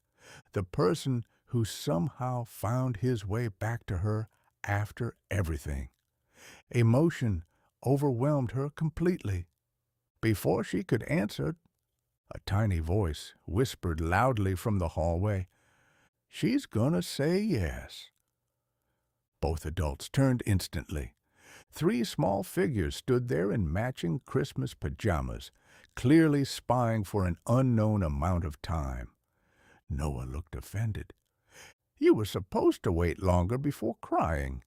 the person who somehow found his way back to her after everything. Emotion overwhelmed her completely. Before she could answer, a tiny voice whispered loudly from the hallway, "She's gonna say yes." Both adults turned instantly. 3 small figures stood there in matching Christmas pajamas, clearly spying for an unknown amount of time. Noah looked offended. "You were supposed to wait longer before crying."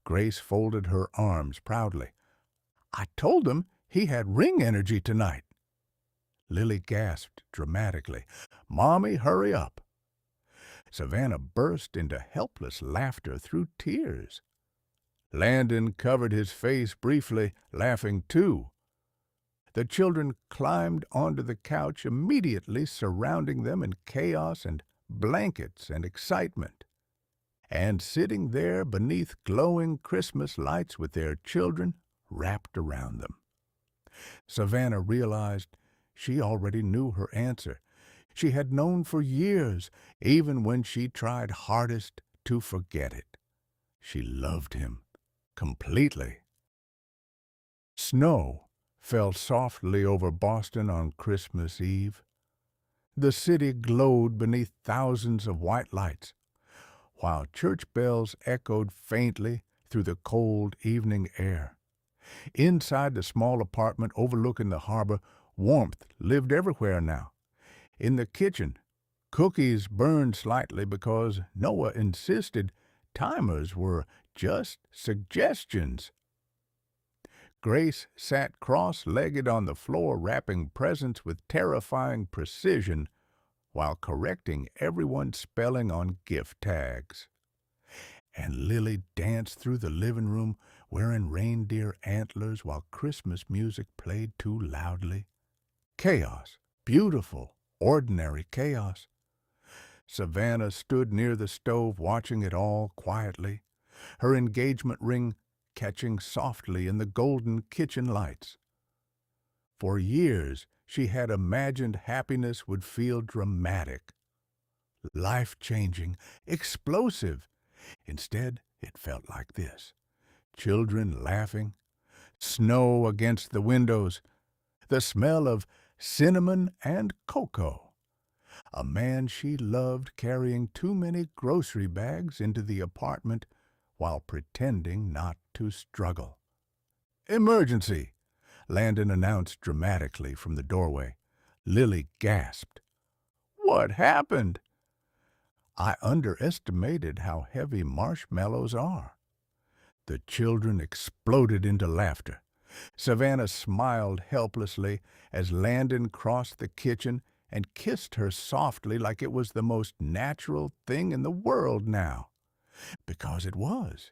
Grace folded her arms proudly. "I told him he had ring energy tonight." Lily gasped dramatically. "Mommy, hurry up." Savannah burst into helpless laughter through tears. Landon covered his face briefly, laughing too. The children climbed onto the couch, immediately surrounding them in chaos and blankets and excitement. And sitting there beneath glowing Christmas lights with their children wrapped around them. Savannah realized she already knew her answer. She had known for years, even when she tried hardest to forget it. She loved him completely. Snow fell softly over Boston on Christmas Eve. The city glowed beneath thousands of white lights, while church bells echoed faintly through the cold evening air. Inside the small apartment overlooking the harbor, warmth lived everywhere now. In the kitchen, cookies burned slightly because Noah insisted timers were just suggestions. Grace sat cross-legged on the floor, wrapping presents with terrifying precision while correcting everyone's spelling on gift tags. And Lily danced through the living room wearing reindeer antlers while Christmas music played too loudly. Chaos, beautiful, ordinary chaos. Savannah stood near the stove watching it all quietly, her engagement ring catching softly in the golden kitchen lights. For years she had imagined happiness would feel dramatic, life-changing, explosive. Instead, it felt like this: children laughing, snow against the windows, the smell of cinnamon and cocoa, a man she loved carrying too many grocery bags into the apartment while pretending not to struggle. "Emergency!" Landon announced dramatically from the doorway. Lily gasped. "What happened?" "I underestimated how heavy marshmallows are." The children exploded into laughter. Savannah smiled helplessly as Landon crossed the kitchen and kissed her softly like it was the most natural thing in the world now. Because it was.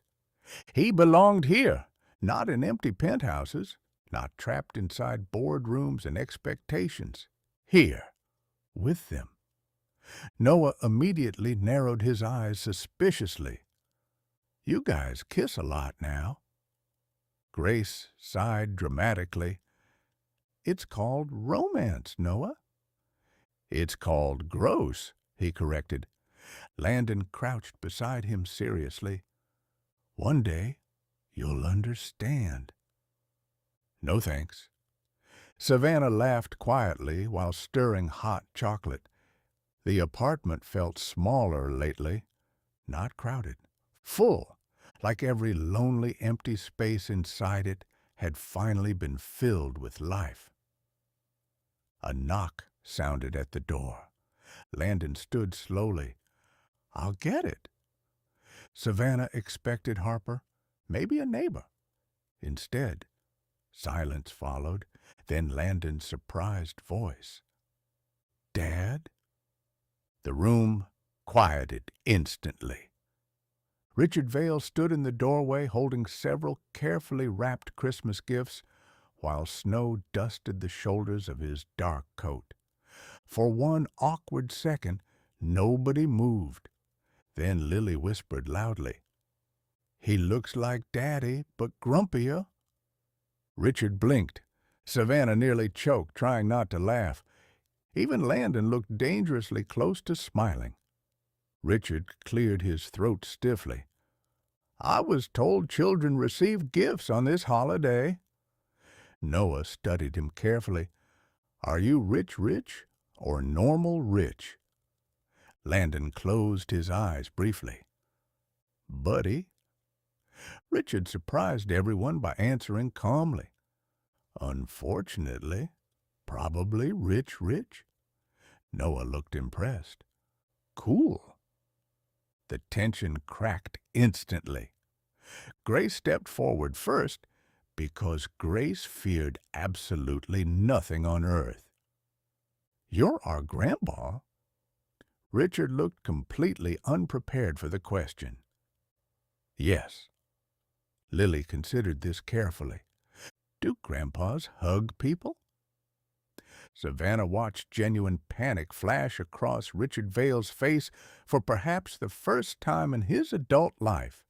He belonged here, not in empty penthouses, not trapped inside boardrooms and expectations. Here, with them. Noah immediately narrowed his eyes suspiciously. "You guys kiss a lot now." Grace sighed dramatically. "It's called romance, Noah." "It's called gross," he corrected. Landon crouched beside him seriously. "One day, you'll understand." "No thanks." Savannah laughed quietly while stirring hot chocolate. The apartment felt smaller lately, not crowded, full, like every lonely, empty space inside it had finally been filled with life. A knock sounded at the door. Landon stood slowly. "I'll get it." Savannah expected Harper, maybe a neighbor. Instead, silence followed, then Landon's surprised voice. "Dad?" The room quieted instantly. Richard Vale stood in the doorway holding several carefully wrapped Christmas gifts while snow dusted the shoulders of his dark coat. For one awkward second, nobody moved. Then Lily whispered loudly, "He looks like Daddy, but grumpier." Richard blinked. Savannah nearly choked, trying not to laugh. Even Landon looked dangerously close to smiling. Richard cleared his throat stiffly. "I was told children receive gifts on this holiday." Noah studied him carefully. "Are you rich or normal rich?" Landon closed his eyes briefly. "Buddy." Richard surprised everyone by answering calmly. "Unfortunately, probably rich. Noah looked impressed. "Cool." The tension cracked instantly. Grace stepped forward first because Grace feared absolutely nothing on earth. "You're our grandpa." Richard looked completely unprepared for the question. Yes. Lily considered this carefully. Do grandpas hug people? Savannah watched genuine panic flash across Richard Vale's face for perhaps the first time in his adult life.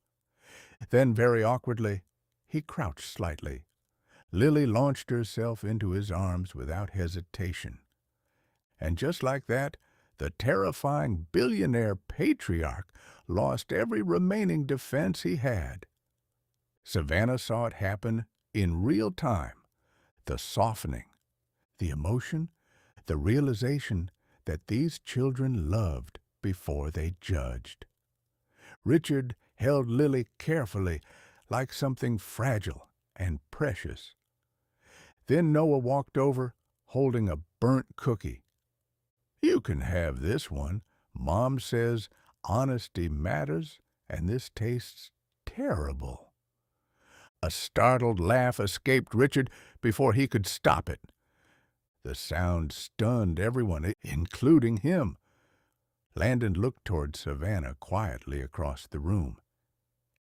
Then, very awkwardly, he crouched slightly. Lily launched herself into his arms without hesitation. And just like that, the terrifying billionaire patriarch lost every remaining defense he had. Savannah saw it happen in real time. The softening, the emotion, the realization that these children loved before they judged. Richard held Lily carefully, like something fragile and precious. Then Noah walked over, holding a burnt cookie. You can have this one. Mom says honesty matters, and this tastes terrible. A startled laugh escaped Richard before he could stop it. The sound stunned everyone, including him. Landon looked toward Savannah quietly across the room.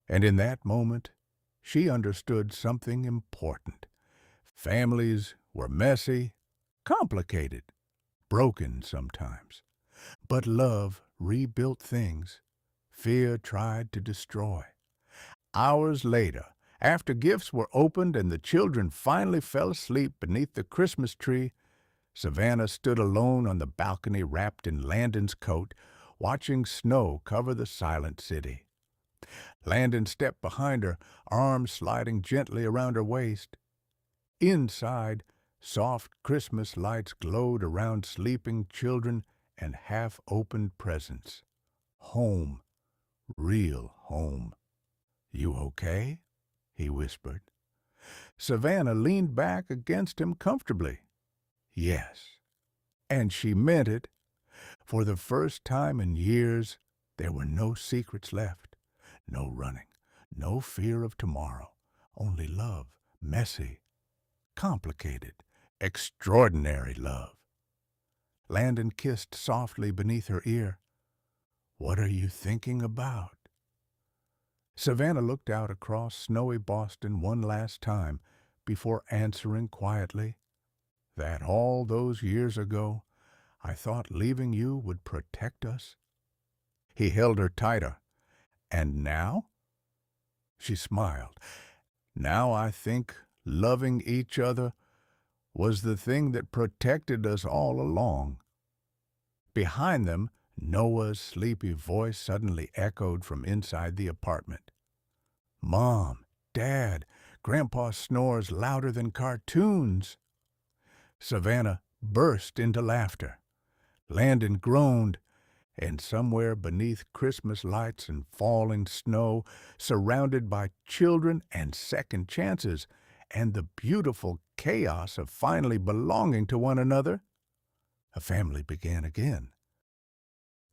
And in that moment, she understood something important. Families were messy, complicated, broken sometimes. But love rebuilt things fear tried to destroy. Hours later, after gifts were opened and the children finally fell asleep beneath the Christmas tree, Savannah stood alone on the balcony wrapped in Landon's coat, watching snow cover the silent city. Landon stepped behind her, arms sliding gently around her waist. Inside, soft Christmas lights glowed around sleeping children and half-opened presents. Home. Real home. You okay? He whispered. Savannah leaned back against him comfortably. Yes. And she meant it. For the first time in years, there were no secrets left. No running. No fear of tomorrow. Only love. Messy. Complicated. Extraordinary love. Landon kissed softly beneath her ear. What are you thinking about? Savannah looked out across snowy Boston one last time before answering quietly, that all those years ago, I thought leaving you would protect us. He held her tighter. And now? She smiled. Now I think loving each other was the thing that protected us all along. Behind them, Noah's sleepy voice suddenly echoed from inside the apartment. Mom, Dad, Grandpa snores louder than cartoons. Savannah burst into laughter. Landon groaned, and somewhere beneath Christmas lights and falling snow, surrounded by children and second chances, and the beautiful chaos of finally belonging to one another, a family began again.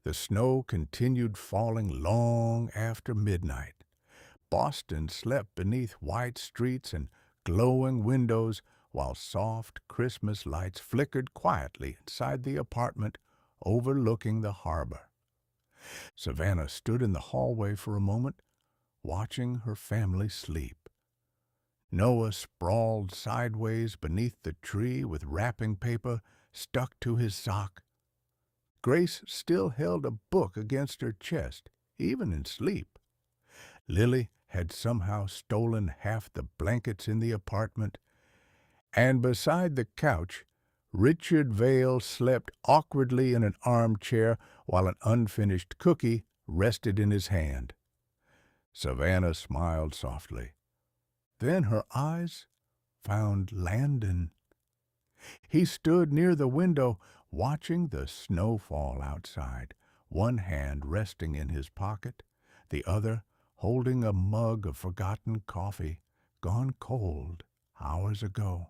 The snow continued falling long after midnight. Boston slept beneath white streets and glowing windows while soft Christmas lights flickered quietly inside the apartment overlooking the harbor. Savannah stood in the hallway for a moment, watching her family sleep. Noah sprawled sideways beneath the tree with wrapping paper stuck to his sock. Grace still held a book against her chest, even in sleep. Lily had somehow stolen half the blankets in the apartment, and beside the couch, Richard Vale slept awkwardly in an armchair while an unfinished cookie rested in his hand. Savannah smiled softly. Then her eyes found Landon. He stood near the window, watching the snowfall outside, one hand resting in his pocket, the other holding a mug of forgotten coffee, gone cold hours ago.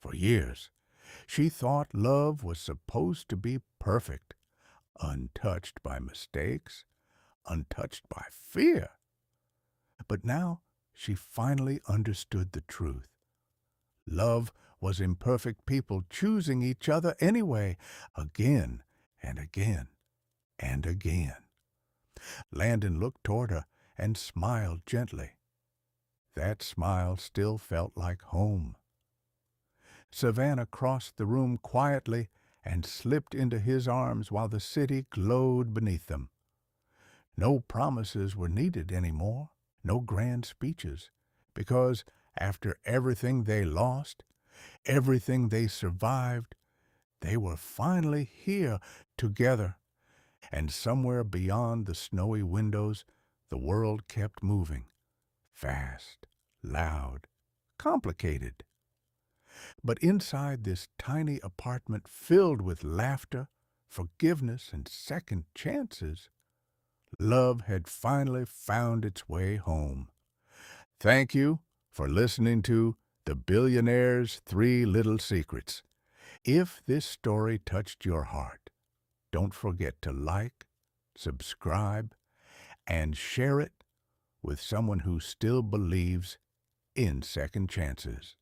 For years, she thought love was supposed to be perfect, untouched by mistakes, untouched by fear. But now she finally understood the truth. Love was imperfect people choosing each other anyway, again and again. and again. Landon looked toward her and smiled gently. That smile still felt like home. Savannah crossed the room quietly and slipped into his arms while the city glowed beneath them. No promises were needed anymore, no grand speeches, because after everything they lost, everything they survived, they were finally here together. And somewhere beyond the snowy windows, the world kept moving. Fast, loud, complicated. But inside this tiny apartment filled with laughter, forgiveness, and second chances, love had finally found its way home. Thank you for listening to The Billionaire's Three Little Secrets. If this story touched your heart, don't forget to like, subscribe, and share it with someone who still believes in second chances.